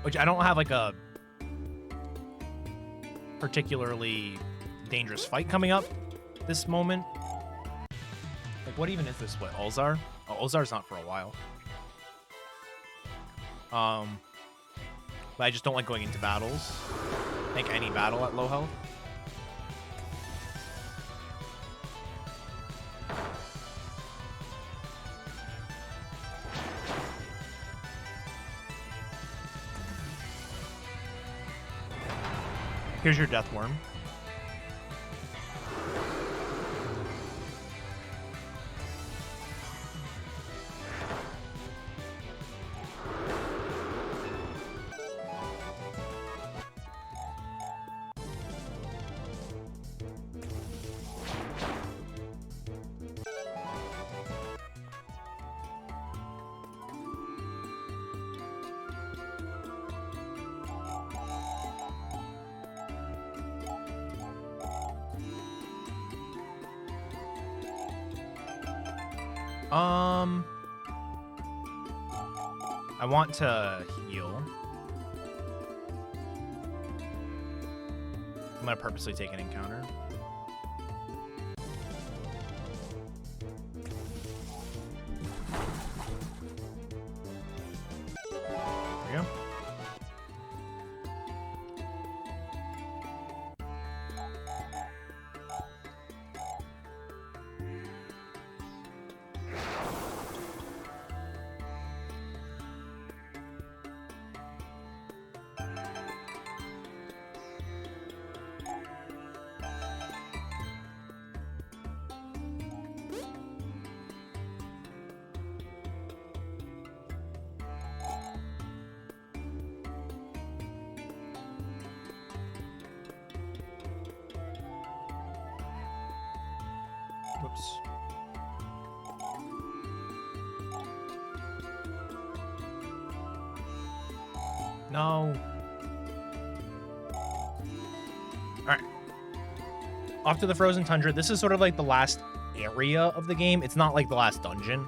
Which I don't have like a particularly dangerous fight coming up this moment. Like, what even is this? What, Ulzar? Oh, Ulzar's not for a while. But I just don't like going into battles. Like any battle at low health. Here's your Death Worm. I want to heal. I'm gonna purposely take an encounter. There we go. Whoops. No. Alright. Off to the Frozen Tundra. This is sort of like the last area of the game. It's not like the last dungeon.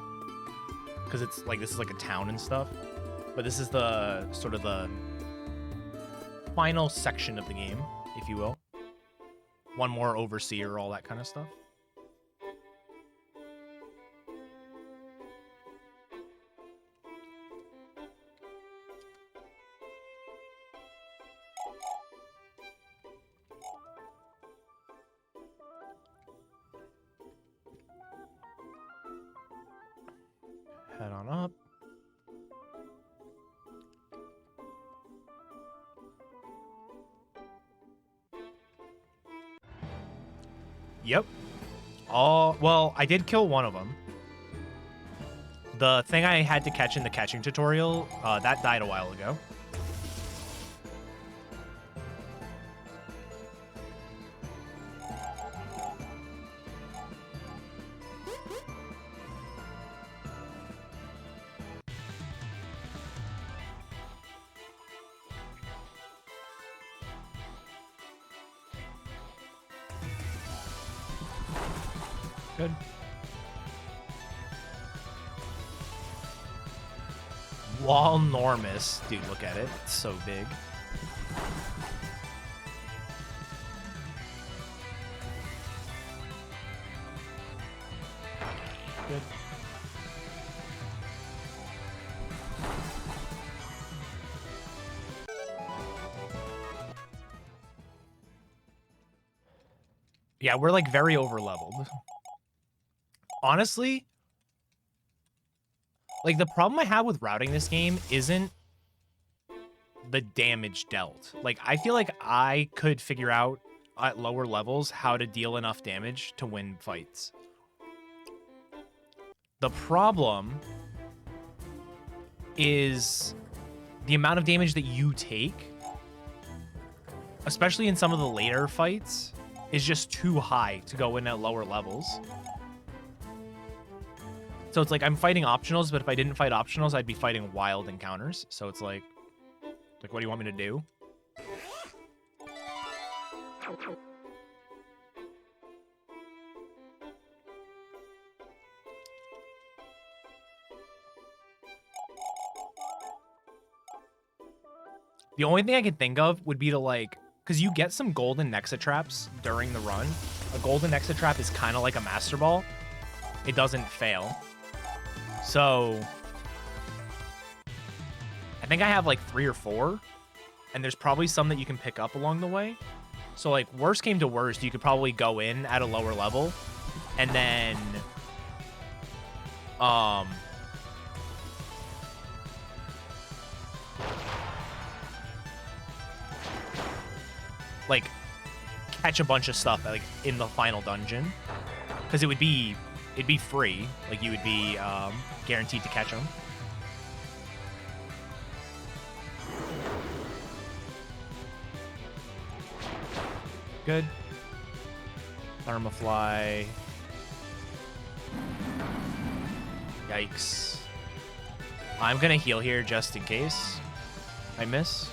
Because it's like, this is like a town and stuff. But this is the, sort of the final section of the game, if you will. One more overseer, all that kind of stuff. Head on up. Yep. Well, I did kill one of them. The thing I had to catch in the catching tutorial, that died a while ago. Good. Wall-normous. Dude, look at it. It's so big. Good. Yeah, we're like very over-leveled. Honestly, like the problem I have with routing this game isn't the damage dealt. Like I feel like I could figure out at lower levels how to deal enough damage to win fights. The problem is the amount of damage that you take, especially in some of the later fights, is just too high to go in at lower levels. So it's like I'm fighting optionals, but if I didn't fight optionals, I'd be fighting wild encounters. So it's like what do you want me to do? The only thing I could think of would be to like, because you get some golden Nexa traps during the run. A golden Nexa trap is kind of like a Master Ball. It doesn't fail. So I think I have like 3 or 4, and there's probably some that you can pick up along the way. So like worst came to worst, you could probably go in at a lower level and then like catch a bunch of stuff like in the final dungeon, because it'd be free. Like you would be guaranteed to catch them. Good. Thermafly. Yikes. I'm gonna heal here just in case I miss.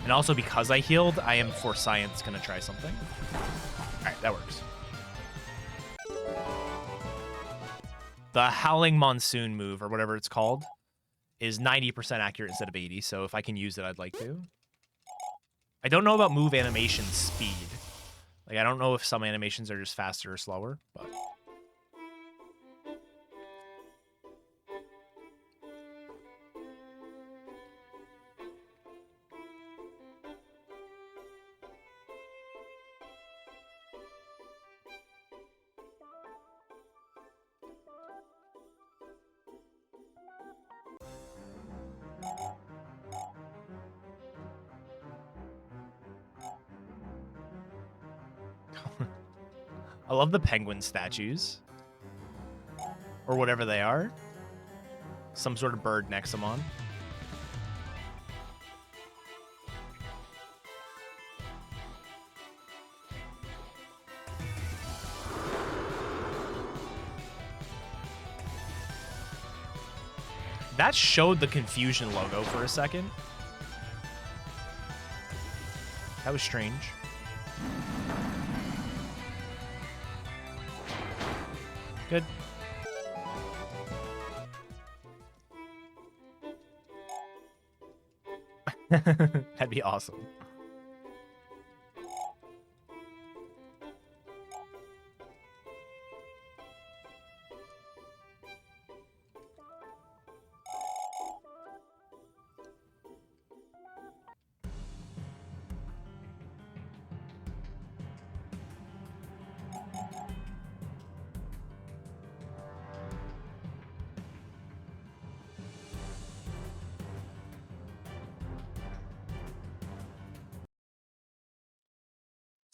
And also because I healed, I am for science gonna try something. Alright, that works. The Howling Monsoon move, or whatever it's called, is 90% accurate instead of 80, so if I can use it, I'd like to. I don't know about move animation speed. Like, I don't know if some animations are just faster or slower, but... I love the penguin statues. Or whatever they are. Some sort of bird Nexomon. That showed the Confusion logo for a second. That was strange. Good. That'd be awesome.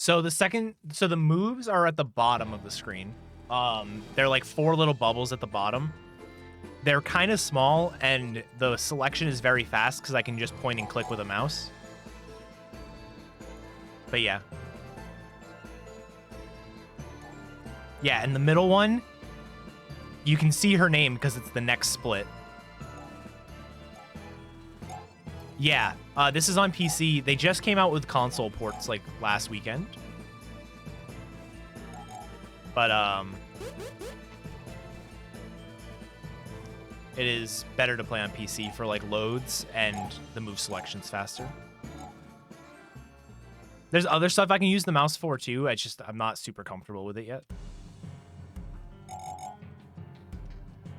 So the moves are at the bottom of the screen. They're like 4 little bubbles at the bottom. They're kind of small, and the selection is very fast because I can just point and click with a mouse. But yeah. Yeah, and the middle one, you can see her name because it's the next split. Yeah, this is on PC. They just came out with console ports like last weekend. But it is better to play on PC for like loads and the move selection's faster. There's other stuff I can use the mouse for too. I'm not super comfortable with it yet.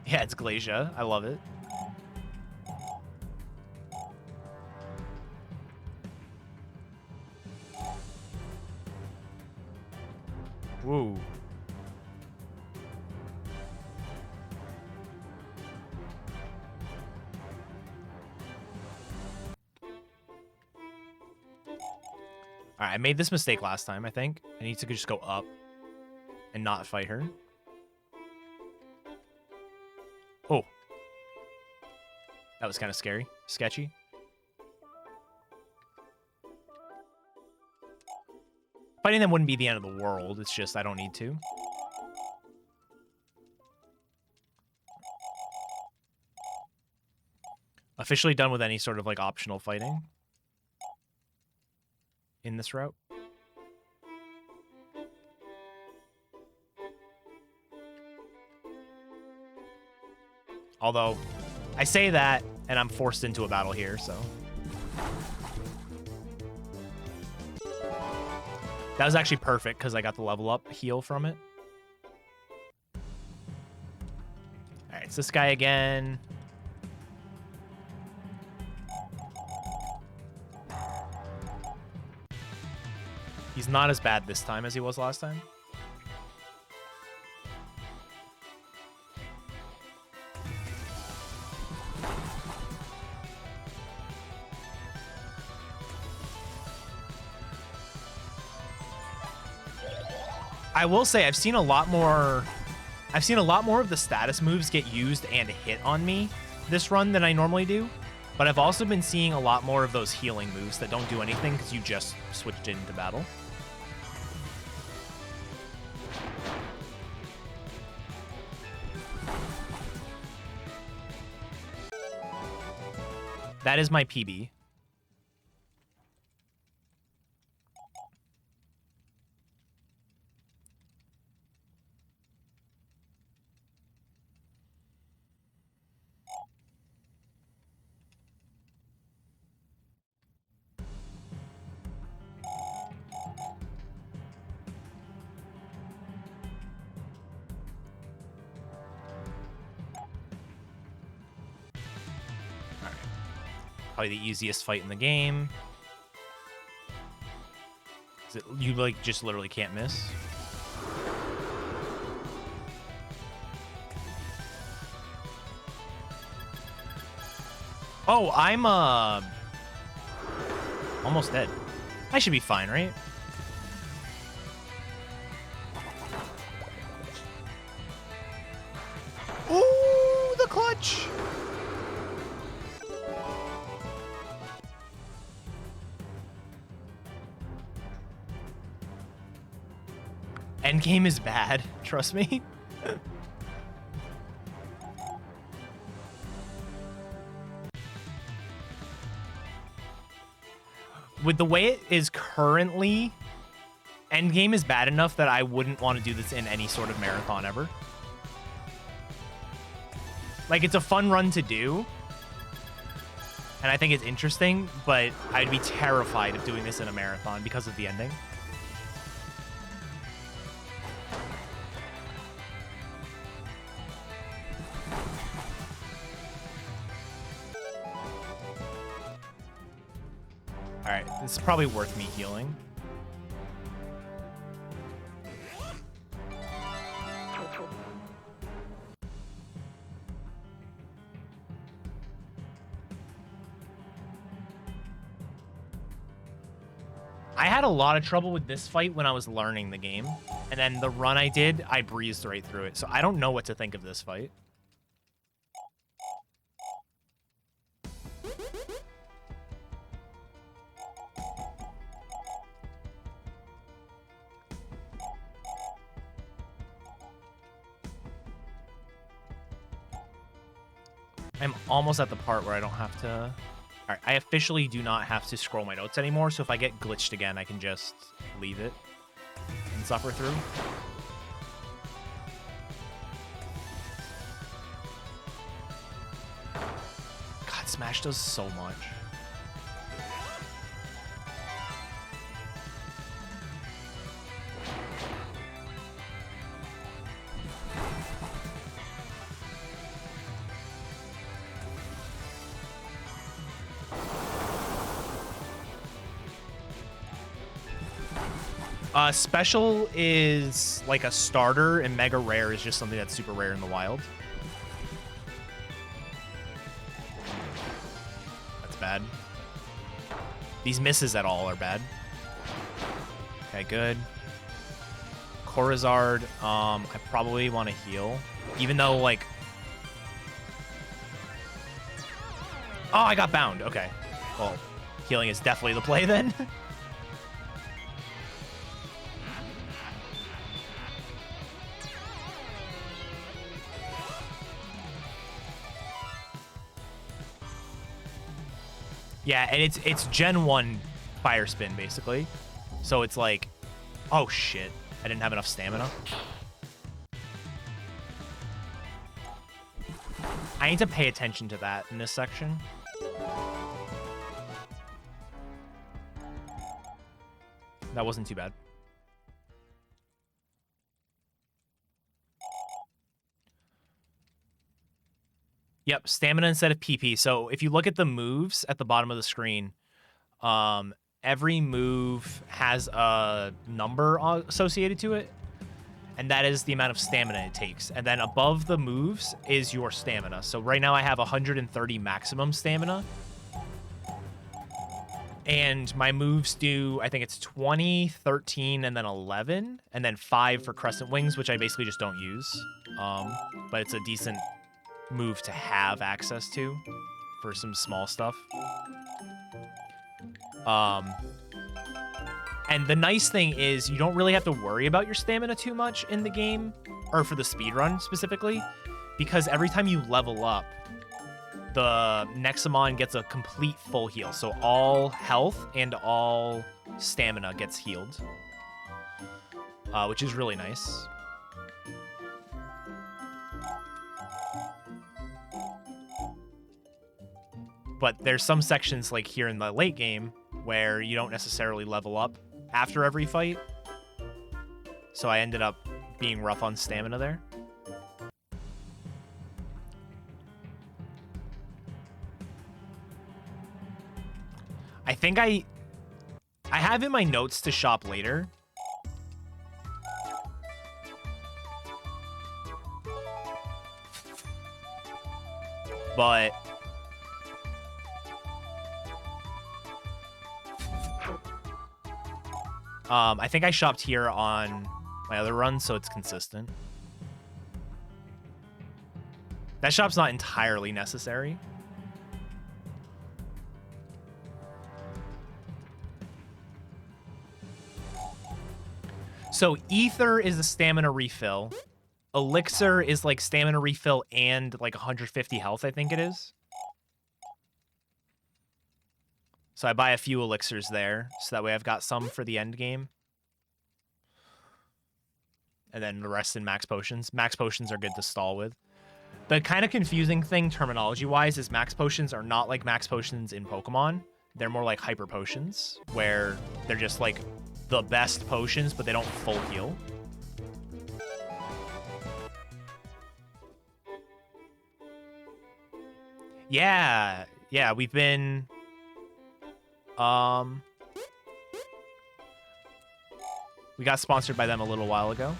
Yeah, it's Glacia. I love it. Whoa. All right, I made this mistake last time, I think. I need to just go up and not fight her. Oh. That was kind of scary. Sketchy. Fighting them wouldn't be the end of the world. It's just I don't need to. Officially done with any sort of like optional fighting in this route. Although I say that and I'm forced into a battle here, so. That was actually perfect because I got the level up heal from it. All right, it's this guy again. He's not as bad this time as he was last time. I will say I've seen a lot more of the status moves get used and hit on me this run than I normally do. But I've also been seeing a lot more of those healing moves that don't do anything because you just switched into battle. That is my PB. Probably the easiest fight in the game. You like just literally can't miss. Oh, I'm almost dead. I should be fine, right? Ooh, the clutch. Endgame is bad, trust me. with the way it is currently, endgame is bad enough that I wouldn't want to do this in any sort of marathon ever. Like, it's a fun run to do, and I think it's interesting, but I'd be terrified of doing this in a marathon because of the ending. Alright, this is probably worth me healing. I had a lot of trouble with this fight when I was learning the game, and then the run I did, I breezed right through it, so I don't know what to think of this fight. I'm almost at the part where I don't have to... All right, I officially do not have to scroll my notes anymore, so if I get glitched again, I can just leave it and suffer through. God, Smash does so much. Special is like a starter, and Mega Rare is just something that's super rare in the wild. That's bad. These misses at all are bad. Okay, good. Corazard, I probably want to heal. Even though, like... Oh, I got bound. Okay. Well, healing is definitely the play then. Yeah, and it's Gen 1 Fire Spin, basically. So it's like, oh shit, I didn't have enough stamina. I need to pay attention to that in this section. That wasn't too bad. Yep, stamina instead of PP. So if you look at the moves at the bottom of the screen, every move has a number associated to it, and that is the amount of stamina it takes. And then above the moves is your stamina. So right now I have 130 maximum stamina, and my moves do, I think it's 20, 13, and then 11, and then 5 for Crescent Wings, which I basically just don't use. But it's a decent move to have access to for some small stuff. And the nice thing is you don't really have to worry about your stamina too much in the game, or for the speedrun specifically, because every time you level up, the Nexomon gets a complete full heal. So all health and all stamina gets healed, which is really nice. But there's some sections like here in the late game where you don't necessarily level up after every fight. So I ended up being rough on stamina there. I think I have in my notes to shop later. But I think I shopped here on my other run, so it's consistent. That shop's not entirely necessary. So Ether is a stamina refill. Elixir is like stamina refill and like 150 health, I think it is. So I buy a few elixirs there, so that way I've got some for the end game. And then the rest in max potions. Max potions are good to stall with. The kind of confusing thing terminology-wise is max potions are not like max potions in Pokemon. They're more like hyper potions, where they're just like the best potions, but they don't full heal. Yeah, we've been... we got sponsored by them a little while ago.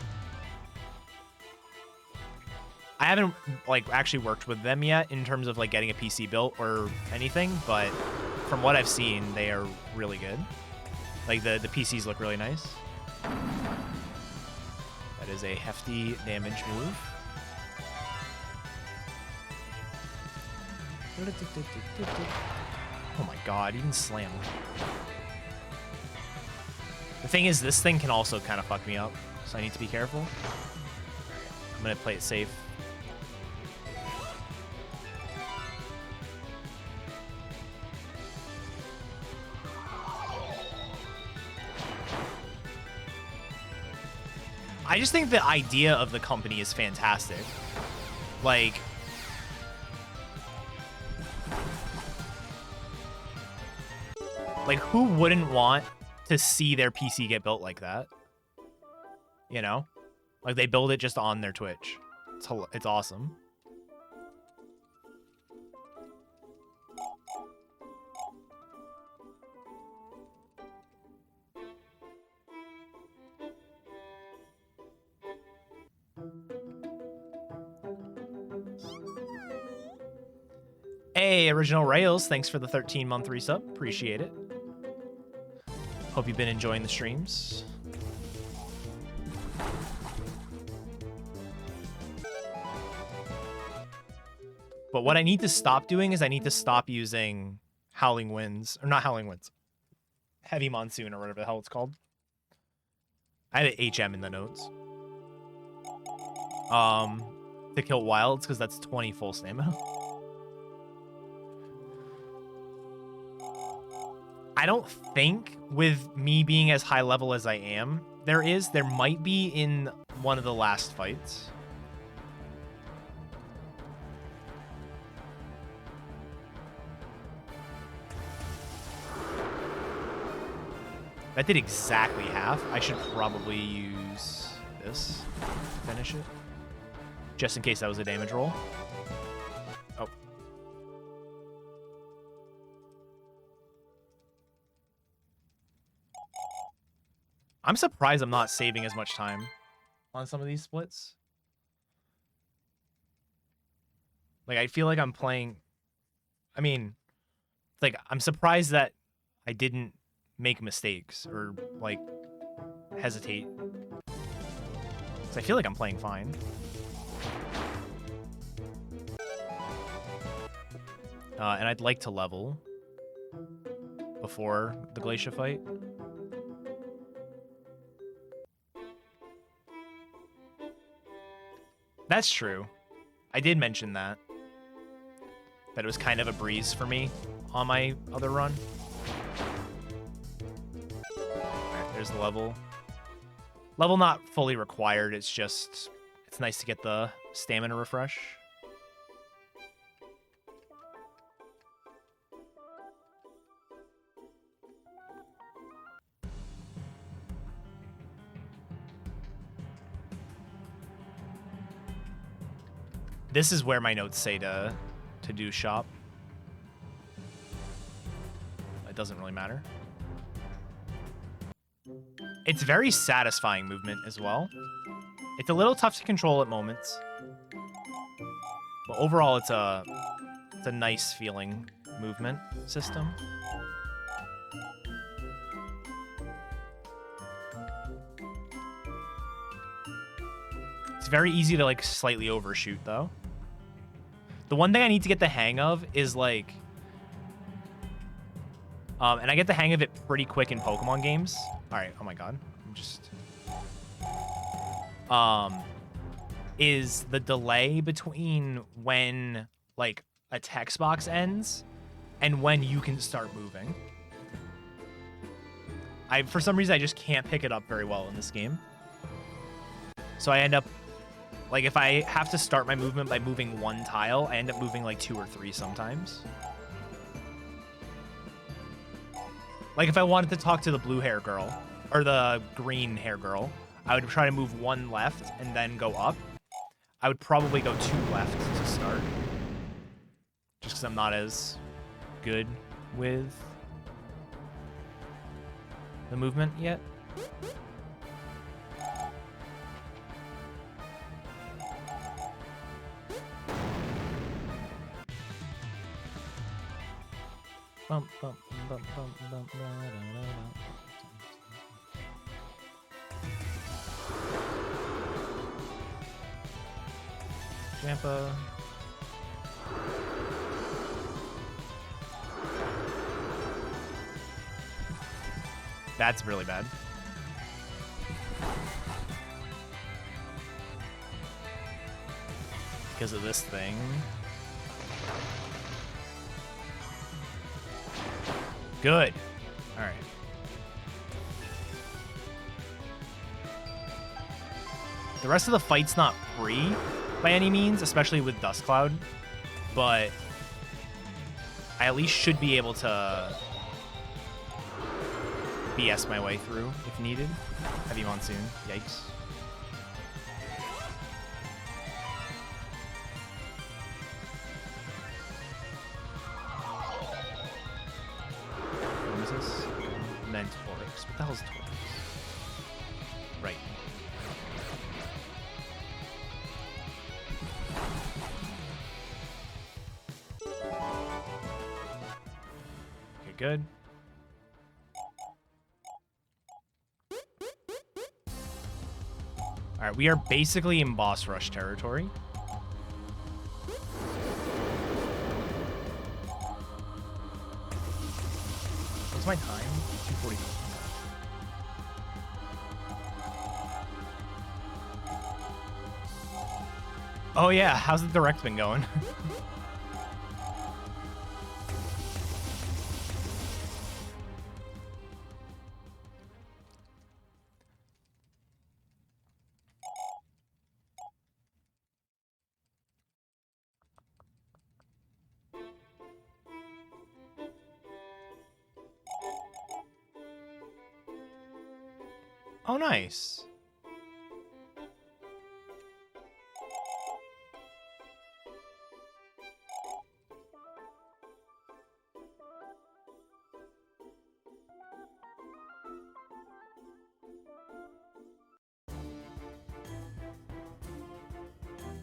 I haven't like actually worked with them yet in terms of like getting a PC built or anything, but from what I've seen, they are really good. Like the PCs look really nice. That is a hefty damage move. Oh my god, even slam. The thing is, this thing can also kind of fuck me up, so I need to be careful. I'm gonna play it safe. I just think the idea of the company is fantastic. Like, who wouldn't want to see their PC get built like that? You know? Like, they build it just on their Twitch. It's awesome. Hey, Original Rails, thanks for the 13-month resub. Appreciate it. Hope you've been enjoying the streams. But what I need to stop doing is I need to stop using Howling Winds. Or not Howling Winds. Heavy Monsoon or whatever the hell it's called. I have an HM in the notes. To kill wilds, because that's 20 full stamina. I don't think with me being as high level as I am, there might be in one of the last fights. That did exactly half. I should probably use this to finish it. Just in case that was a damage roll. Oh. I'm surprised I'm not saving as much time on some of these splits. Like, I feel like I'm playing... I mean, like, I'm surprised that I didn't make mistakes or, like, hesitate. 'Cause I feel like I'm playing fine. And I'd like to level before the Glacia fight. That's true. I did mention that. That it was kind of a breeze for me on my other run. Alright, there's the level. Level not fully required, it's just... It's nice to get the stamina refresh. This is where my notes say to do shop. It doesn't really matter. It's very satisfying movement as well. It's a little tough to control at moments. But overall, it's a nice feeling movement system. It's very easy to, like, slightly overshoot, though. The one thing I need to get the hang of is, like... and I get the hang of it pretty quick in Pokemon games. Alright, oh my god. I'm just... is the delay between when, like, a text box ends and when you can start moving. For some reason, I just can't pick it up very well in this game. So I end up, like, if I have to start my movement by moving one tile, I end up moving like 2 or 3 sometimes. Like if I wanted to talk to the blue hair girl, or the green hair girl, I would try to move 1 left and then go up. I would probably go 2 left to start. Just because I'm not as good with the movement yet. Bump, bump, bump, bump, bump, da, da, da, da. Jampa. That's really bad. Because of this thing. Good. All right. The rest of the fight's not free by any means, especially with Dust Cloud, but I at least should be able to BS my way through if needed. Heavy Monsoon. Yikes. What is this? Mentorix. What the hell is Torix? Right. Okay, good. All right, we are basically in boss rush territory. What's my time? 2:40. Oh yeah, how's the direct been going? Oh, nice.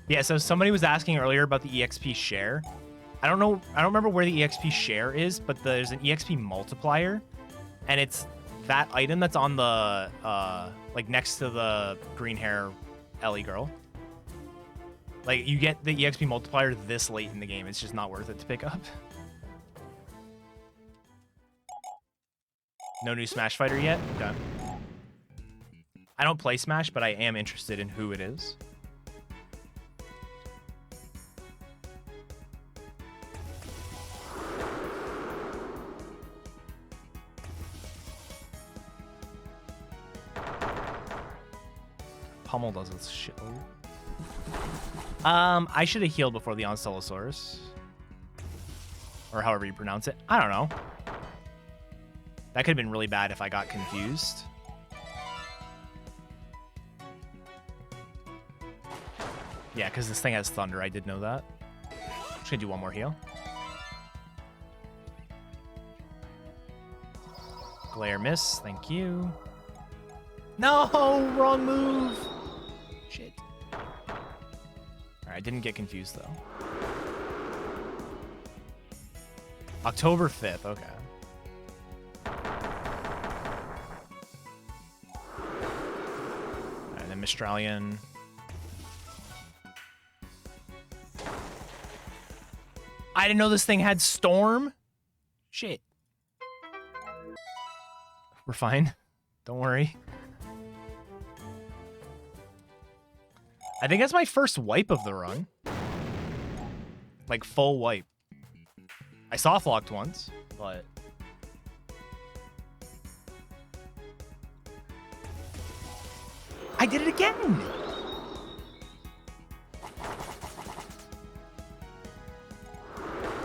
Yeah, so somebody was asking earlier about the EXP share. I don't remember where the EXP share is, but there's an EXP multiplier, and it's that item that's on the like next to the green hair Ellie girl. Like you get the EXP multiplier this late in the game. It's just not worth it to pick up. No new Smash fighter yet? Okay. I don't play Smash, but I am interested in who it is. Pummel does this shitload. I should have healed before the Onstellosaurus. Or however you pronounce it. I don't know. That could have been really bad if I got confused. Yeah, because this thing has thunder. I did know that. Just gonna do one more heal. Glare miss. Thank you. No! Wrong move! Shit. Alright, I didn't get confused, though. October 5th, okay. And then Mistralian. I didn't know this thing had Storm. Shit. We're fine. Don't worry. I think that's my first wipe of the run. Like, full wipe. I soft locked once, but... I did it again.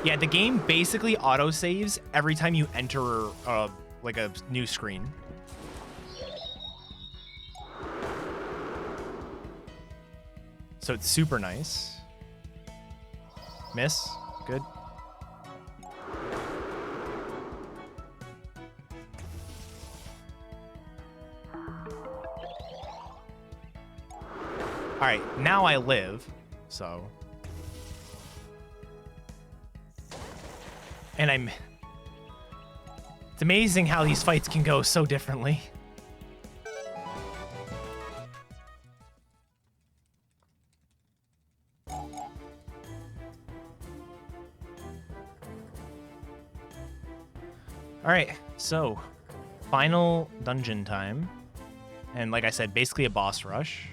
Yeah, the game basically auto-saves every time you enter like a new screen. So it's super nice. Miss. Good. All right, now I live, so. And it's amazing how these fights can go so differently. All right, so final dungeon time. And like I said, basically a boss rush.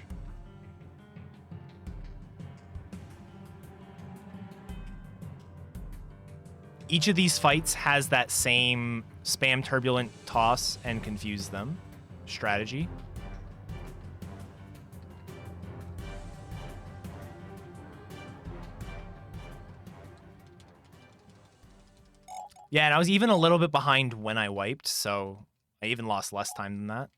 Each of these fights has that same spam turbulent toss and confuse them strategy. Yeah, and I was even a little bit behind when I wiped, so I even lost less time than that.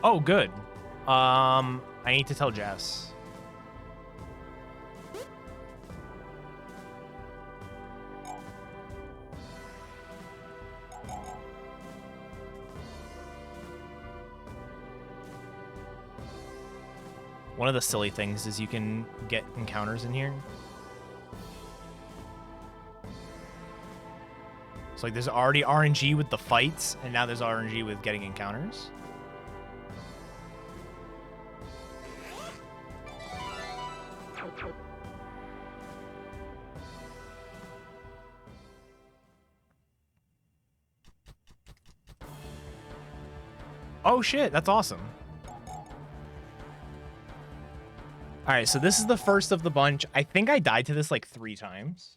Oh, good. I need to tell Jess. One of the silly things is you can get encounters in here. So like there's already RNG with the fights, and now there's RNG with getting encounters. Oh shit, that's awesome. All right, so this is the first of the bunch. I think I died to this like 3 times.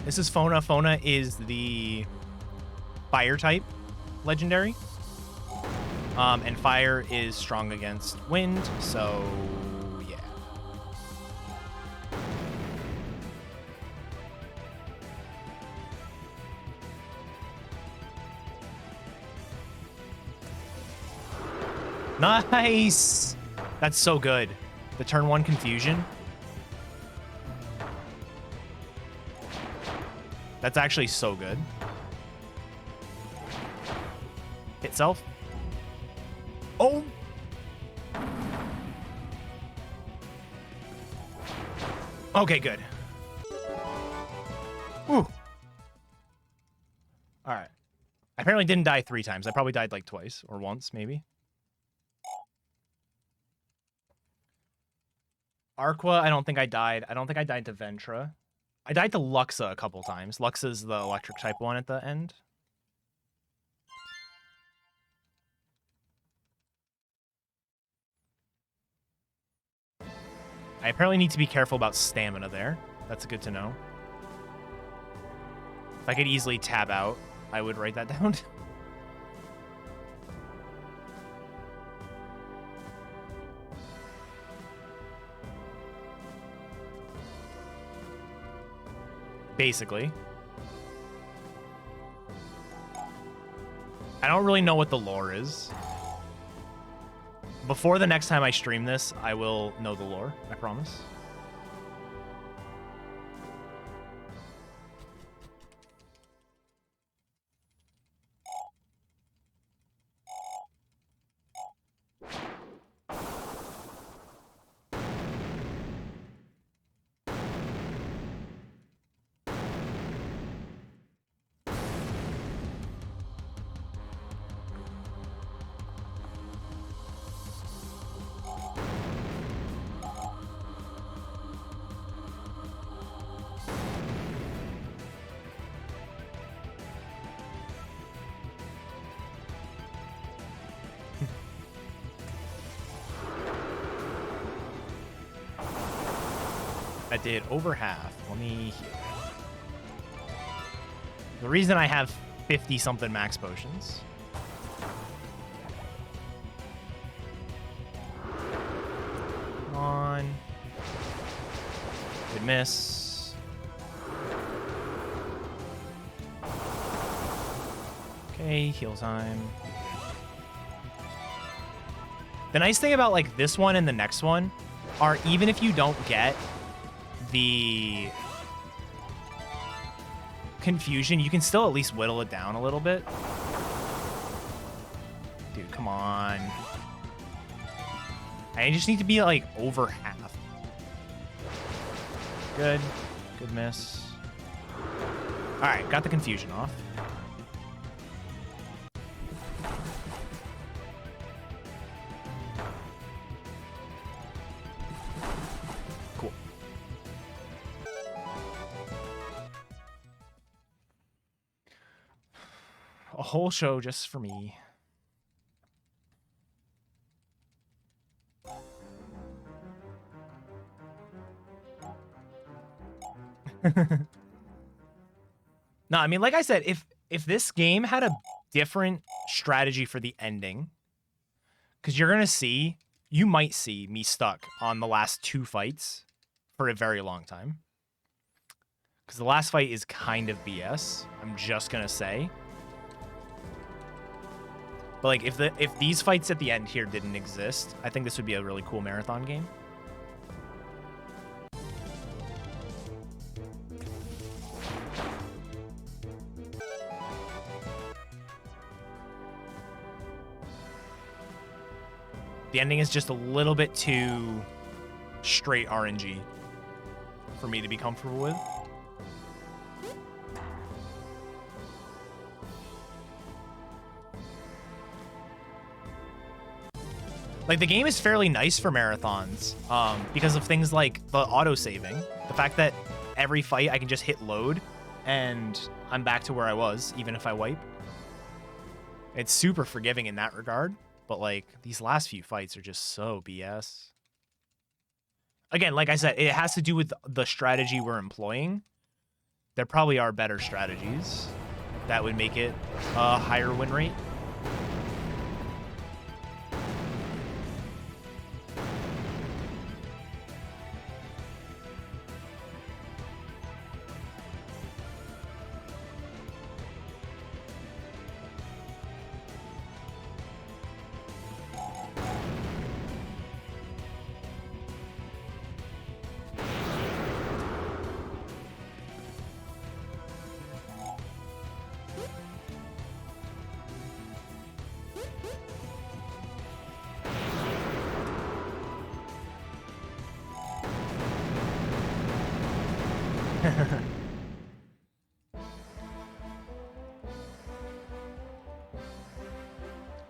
This is Fona. Fona is the fire type legendary. And fire is strong against wind, so yeah. Nice! That's so good. The turn 1 confusion. That's actually so good. Hit self. Oh! Okay, good. Whew. Alright. I apparently didn't die 3 times. I probably died like twice or once, maybe. Arqua, I don't think I died. I don't think I died to Ventra. I died to Luxa a couple times. Luxa's the electric type one at the end. I apparently need to be careful about stamina there. That's good to know. If I could easily tab out, I would write that down. Basically. I don't really know what the lore is. Before the next time I stream this, I will know the lore, I promise. I did over half. Let me heal. The reason I have 50-something max potions. Come on. Good miss. Okay, heal time. The nice thing about like this one and the next one are even if you don't get the confusion, you can still at least whittle it down a little bit. Dude, come on. I just need to be like over half. Good. Good miss. All right, got the confusion off. Cool. A whole show just for me. No, I mean, like I said, if this game had a different strategy for the ending, because you're gonna see, you might see me stuck on the last 2 fights for a very long time. Because the last fight is kind of BS. I'm just gonna say. But like, if these fights at the end here didn't exist, I think this would be a really cool marathon game. The ending is just a little bit too straight RNG for me to be comfortable with. Like, the game is fairly nice for marathons because of things like the auto-saving. The fact that every fight I can just hit load and I'm back to where I was, even if I wipe. It's super forgiving in that regard. But, like, these last few fights are just so BS. Again, like I said, it has to do with the strategy we're employing. There probably are better strategies that would make it a higher win rate.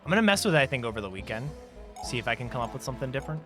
I'm gonna mess with it, I think, over the weekend. See if I can come up with something different.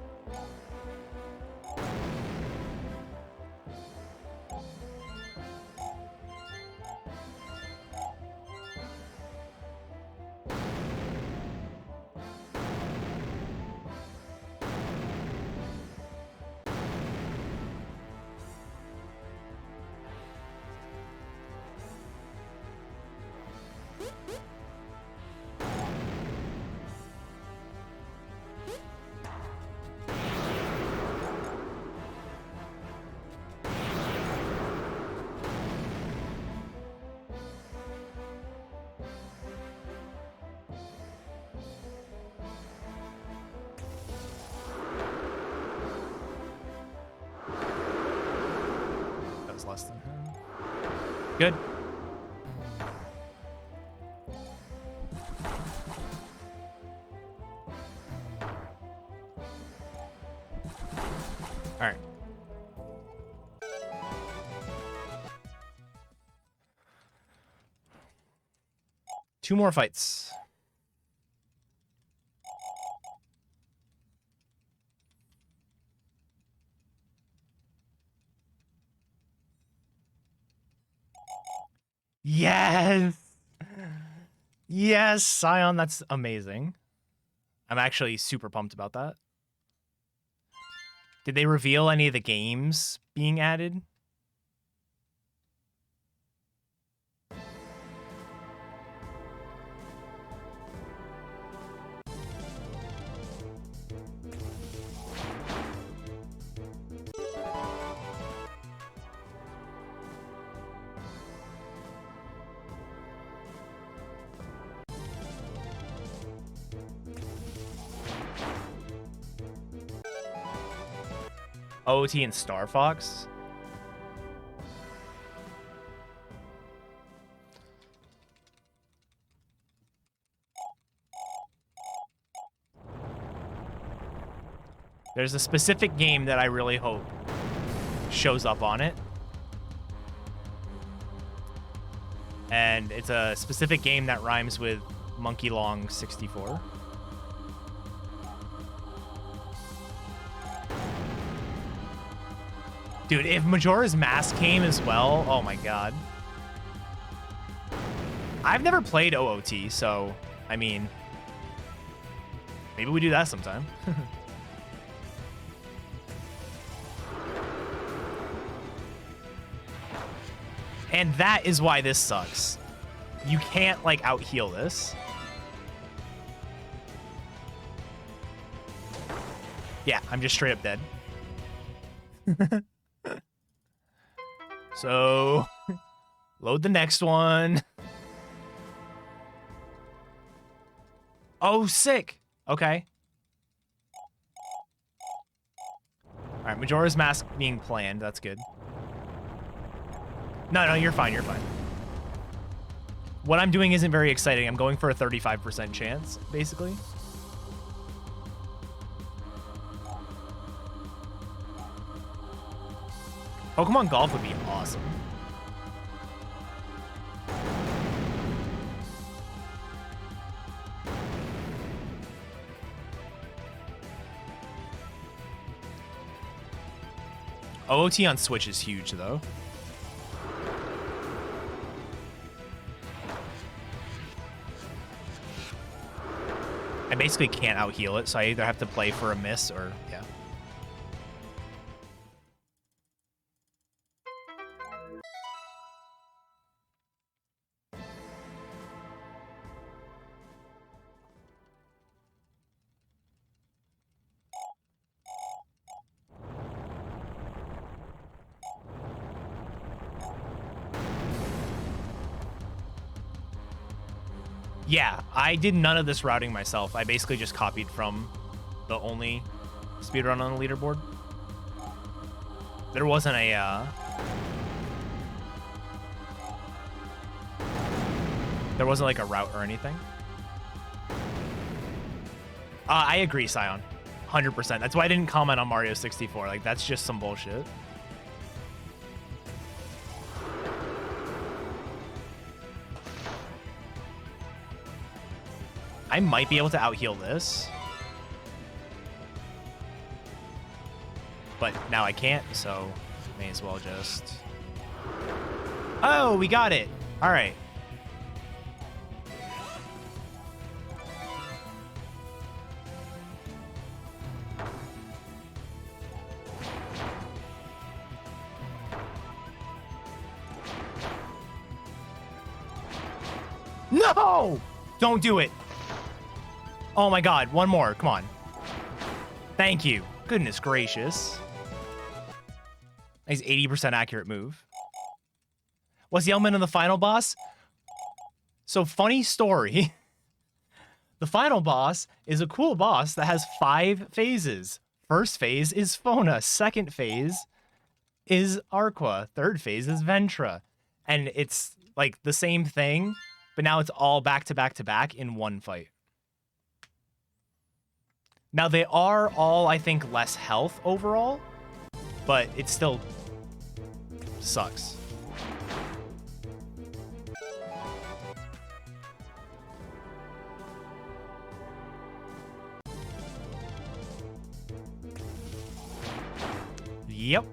Less than him. Good. All right. Two more fights. Yes. Yes, Scion, that's amazing. I'm actually super pumped about that. Did they reveal any of the games being added? OOT and Star Fox? There's a specific game that I really hope shows up on it. And it's a specific game that rhymes with Monkey Long 64. Dude, if Majora's Mask came as well, oh my god. I've never played OOT, so, I mean, maybe we do that sometime. And that is why this sucks. You can't, like, out-heal this. Yeah, I'm just straight up dead. So, load the next one. Oh, sick. Okay. All right, Majora's Mask being planned. That's good. No, you're fine. You're fine. What I'm doing isn't very exciting. I'm going for a 35% chance, basically. Pokemon Golf would be awesome. OOT on Switch is huge, though. I basically can't out-heal it, so I either have to play for a miss or, yeah. Yeah, I did none of this routing myself. I basically just copied from the only speedrun on the leaderboard. There wasn't a, there wasn't like a route or anything. I agree, Scion. 100%. That's why I didn't comment on Mario 64. Like, that's just some bullshit. I might be able to out-heal this. But now I can't, so may as well just... Oh, we got it. All right. No! Don't do it. Oh my god, one more. Come on. Thank you. Goodness gracious. Nice 80% accurate move. Was the element in the final boss? So, funny story. The final boss is a cool boss that has 5 phases. First phase is Fauna. Second phase is Arqua. Third phase is Ventra. And it's like the same thing, but now it's all back to back to back in one fight. Now, they are all, I think, less health overall, but it still sucks. Yep.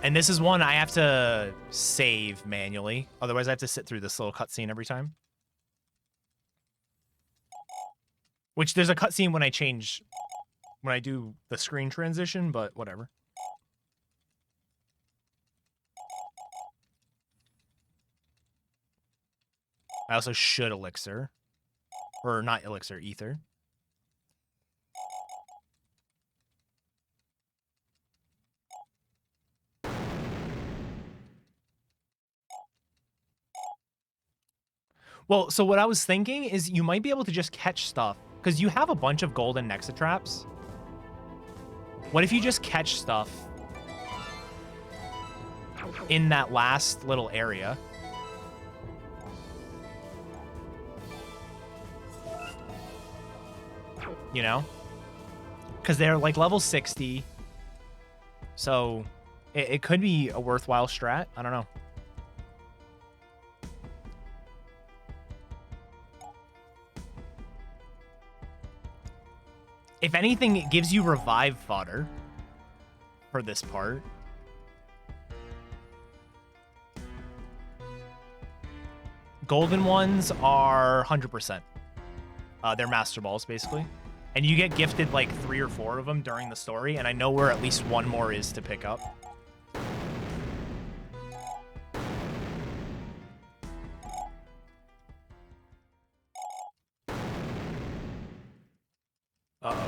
And this is one I have to save manually. Otherwise, I have to sit through this little cutscene every time. Which there's a cutscene when I do the screen transition, but whatever. I also should elixir. Or not elixir, ether. Well, so what I was thinking is you might be able to just catch stuff, because you have a bunch of golden Nexa traps. What if you just catch stuff in that last little area? You know? Because they're like level 60. So it could be a worthwhile strat. I don't know. If anything, it gives you revive fodder for this part. Golden ones are 100%. They're master balls, basically. And you get gifted like 3 or 4 of them during the story, and I know where at least one more is to pick up. Uh-oh.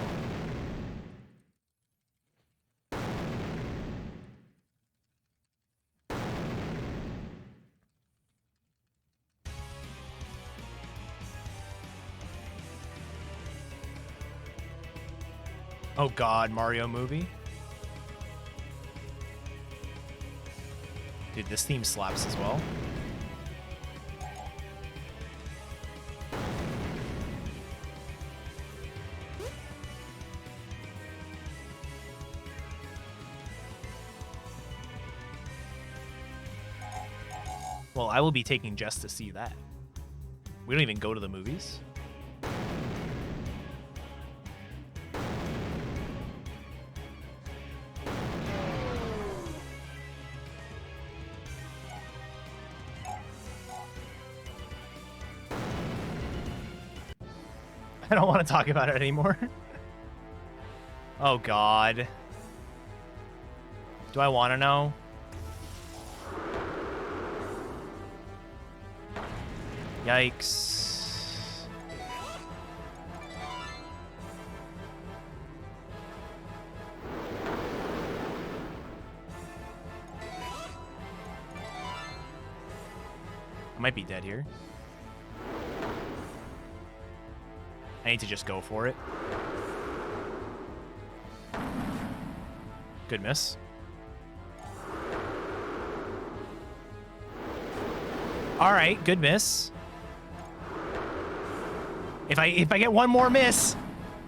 Oh god, Mario movie? Dude, this theme slaps as well. Well, I will be taking Jess to see that. We don't even go to the movies. I don't want to talk about it anymore. Oh, God. Do I want to know? Yikes. I might be dead here. I need to just go for it. Good miss. All right, good miss. If I get one more miss,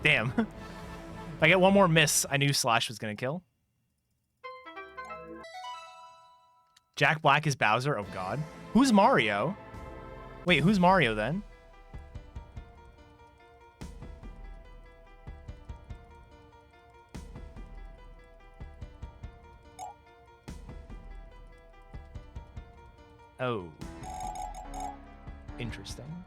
damn. If I get one more miss, I knew Slash was gonna kill. Jack Black is Bowser. Oh God. Who's Mario? Wait, who's Mario then? Oh. Interesting.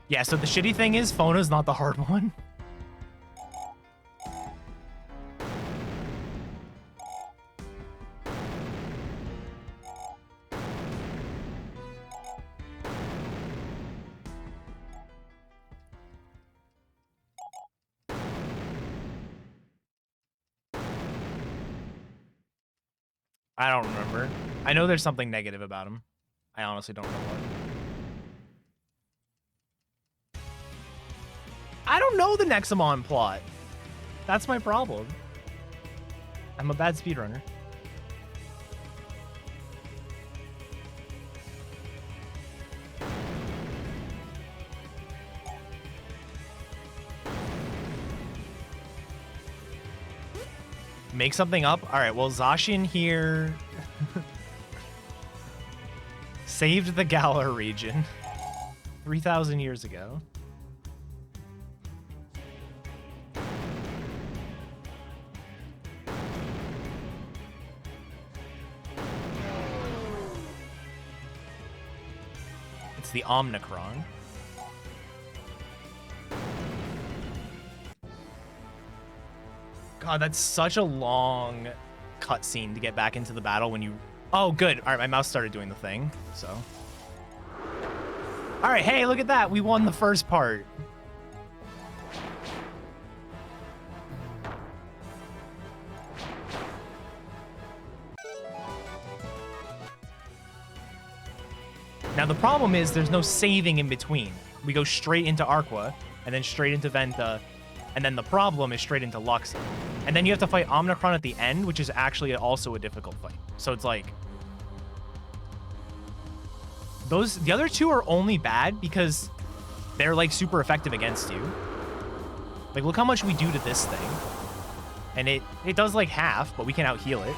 Yeah, so the shitty thing is Fona's not the hard one. I don't remember. I know there's something negative about him. I honestly don't know what. I don't know the Nexomon plot. That's my problem. I'm a bad speedrunner. Make something up? Alright, well, Zacian here saved the Galar region 3,000 years ago. It's the Omnicron. God, that's such a long cutscene to get back into the battle when you... Oh, good. All right, my mouse started doing the thing, so... All right, hey, look at that. We won the first part. Now, the problem is there's no saving in between. We go straight into Arqua, and then straight into Venta, and then the problem is straight into Luxa. And then you have to fight Omnicron at the end, which is actually also a difficult fight. So it's like... The other two are only bad because they're, like, super effective against you. Like, look how much we do to this thing. And it does, like, half, but we can out-heal it.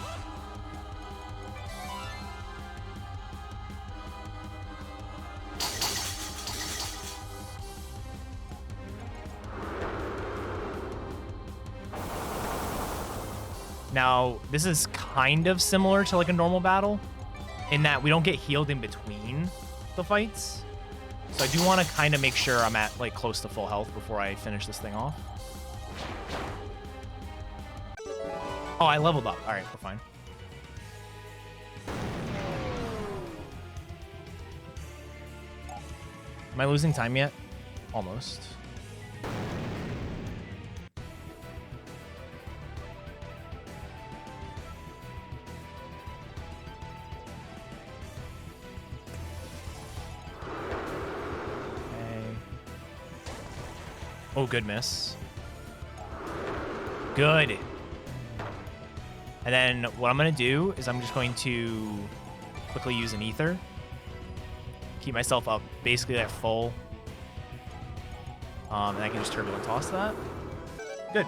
Now, this is kind of similar to, like, a normal battle in that we don't get healed in between the fights. So I do want to kind of make sure I'm at, like, close to full health before I finish this thing off. Oh, I leveled up. All right, we're fine. Am I losing time yet? Almost. Oh, good miss. Good. And then what I'm going to do is I'm just going to quickly use an ether. Keep myself up basically at full. And I can just turbulent toss that. Good.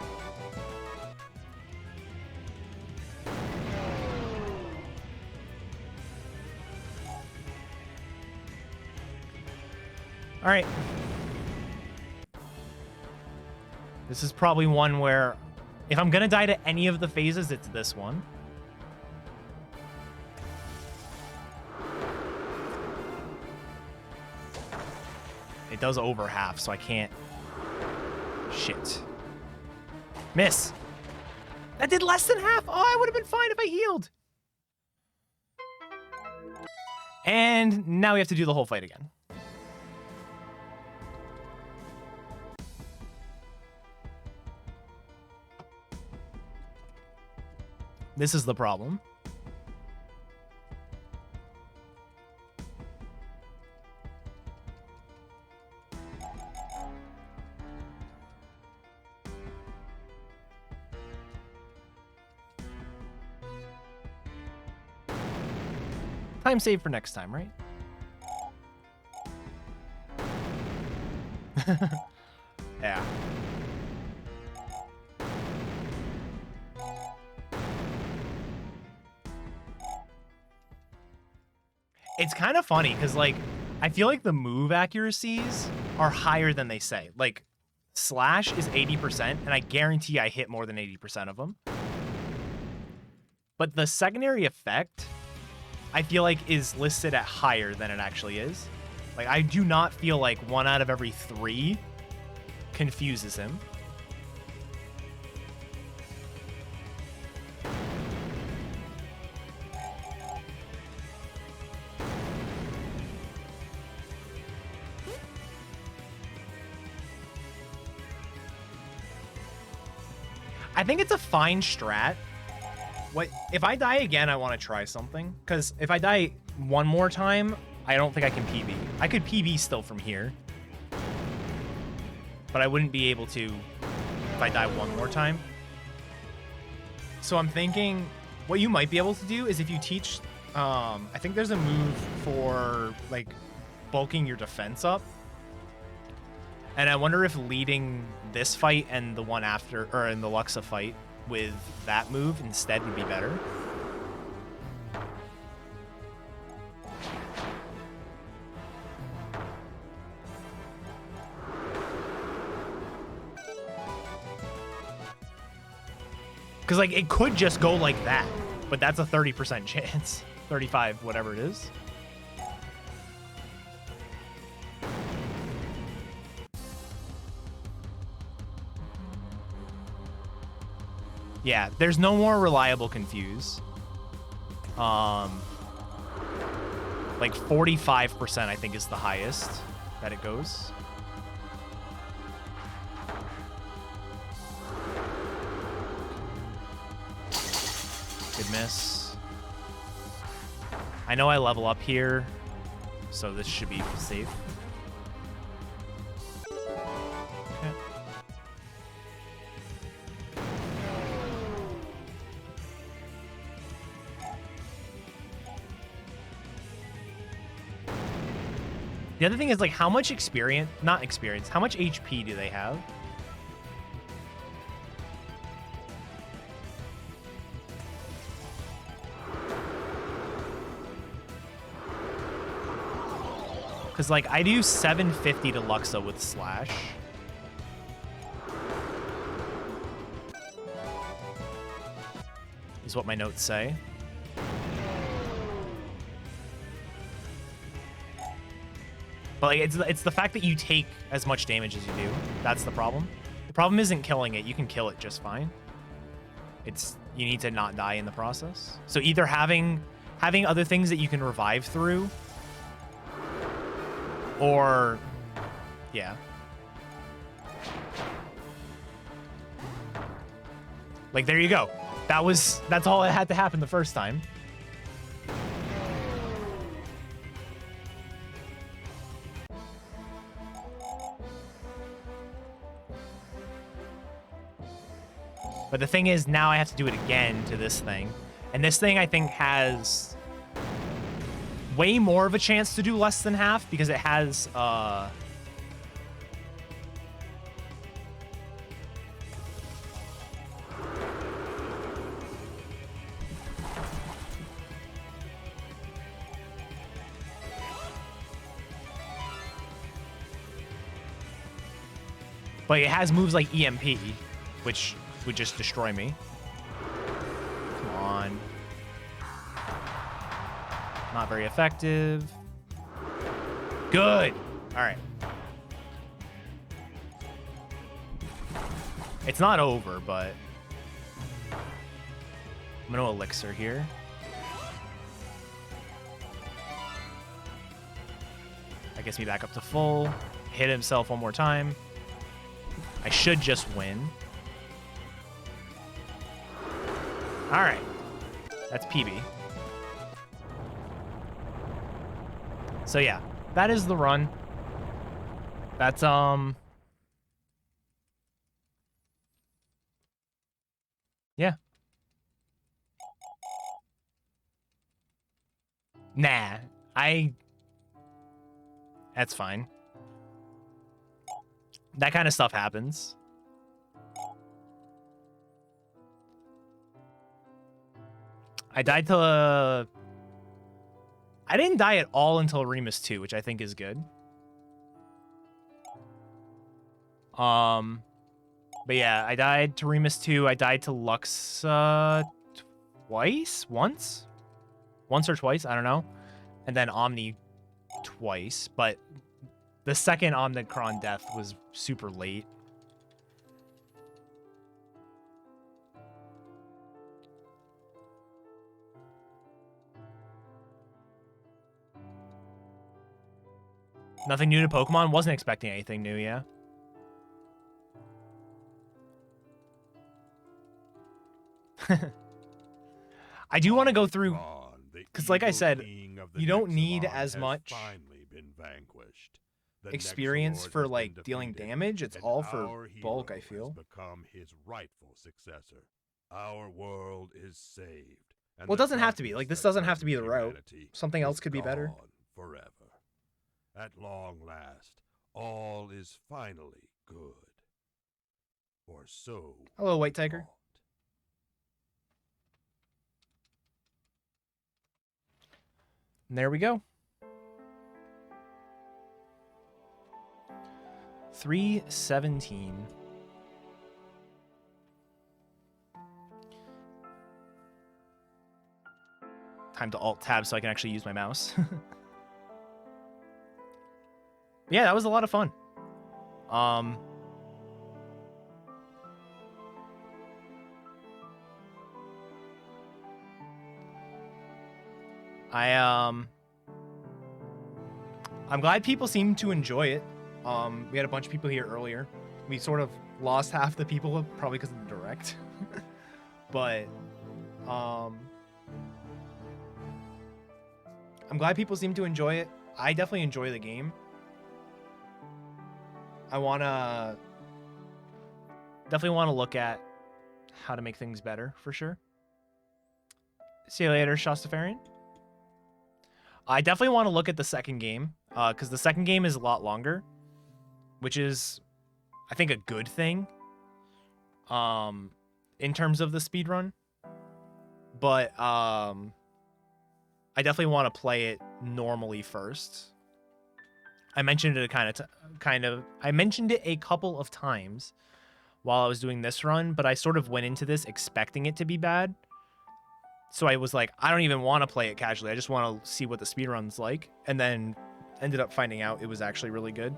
All right. This is probably one where if I'm going to die to any of the phases, it's this one. It does over half, so I can't... Shit. Miss. That did less than half. Oh, I would have been fine if I healed. And now we have to do the whole fight again. This is the problem. Time save for next time, right? Yeah. It's kind of funny because, like, I feel like the move accuracies are higher than they say. Like, slash is 80%, and I guarantee I hit more than 80% of them. But the secondary effect, I feel like, is listed at higher than it actually is. Like, I do not feel like 1 out of every 3 confuses him. I think it's a fine strat. What if I die again? I want to try something, because if I die one more time, I don't think I can PB. I could PB still from here, but I wouldn't be able to if I die one more time. So I'm thinking what you might be able to do is if you teach, I think there's a move for, like, bulking your defense up. And I wonder if leading this fight and the one after, or in the Luxa fight with that move instead would be better. Because, like, it could just go like that, but that's a 30% chance. 35, whatever it is. Yeah, there's no more reliable confuse. Like 45% I think is the highest that it goes. Good miss. I know I level up here, so this should be safe. Okay. The other thing is, like, how much experience, not experience, how much HP do they have? Because, like, I do 750 to Luxa with Slash. Is what my notes say. But, like, it's the fact that you take as much damage as you do. That's the problem. The problem isn't killing it. You can kill it just fine. It's, you need to not die in the process. So either having other things that you can revive through, or, yeah. Like, there you go. That's all that had to happen the first time. But the thing is, now I have to do it again to this thing. And this thing, I think, has way more of a chance to do less than half because it has, but it has moves like EMP, which would just destroy me. Come on. Not very effective. Good. All right. It's not over, but I'm gonna elixir here. That gets me back up to full. Hit himself one more time. I should just win. All right. That's PB. So yeah, that is the run. That's yeah. Nah, that's fine. That kind of stuff happens. I died to I didn't die at all until Remus 2, which I think is good. But yeah, I died to Remus 2. I died to Luxa twice? Once or twice, I don't know. And then Omni twice, but the second Omnicron death was super late. Nothing new to Pokemon? Wasn't expecting anything new, yeah. I do want to go through, because like I said, you don't need as much experience for like dealing damage. It's all for bulk, I feel. Become his rightful successor. Our world is saved. Well, it doesn't have to be. Like, this doesn't have to be the route. Something else could be better. Forever. At long last, all is finally good. Or so. Hello, White Tiger. And there we go. 317. Time to Alt-Tab so I can actually use my mouse. Yeah, that was a lot of fun. I'm glad people seem to enjoy it. We had a bunch of people here earlier. We sort of lost half the people, probably because of the direct. But I'm glad people seem to enjoy it. I definitely enjoy the game. I definitely want to look at how to make things better for sure. See you later, Shastafarian. I definitely want to look at the second game, because the second game is a lot longer, which is, I think, a good thing in terms of the speedrun. But I definitely want to play it normally first. I mentioned it I mentioned it a couple of times while I was doing this run, but I sort of went into this expecting it to be bad. So I was like, I don't even want to play it casually. I just want to see what the speedrun's like. And then ended up finding out it was actually really good.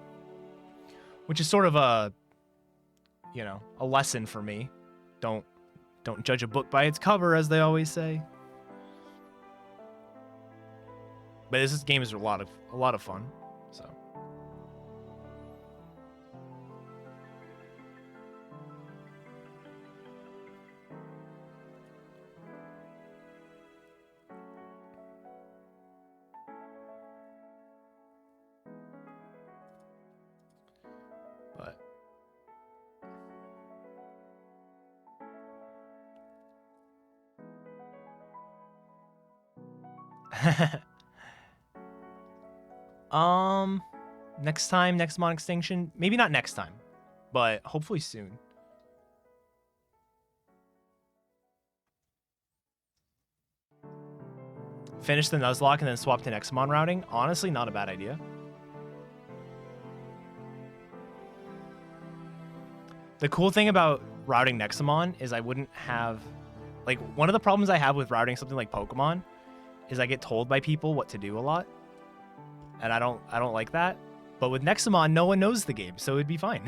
Which is sort of a lesson for me. Don't judge a book by its cover, as they always say. But this game is a lot of fun. So next time, Nexomon Extinction. Maybe not next time, but hopefully soon. Finish the Nuzlocke and then swap to Nexomon routing. Honestly, not a bad idea. The cool thing about routing Nexomon is I wouldn't have... Like, one of the problems I have with routing something like Pokemon is I get told by people what to do a lot. And I don't like that. But with Nexomon, no one knows the game, so it'd be fine.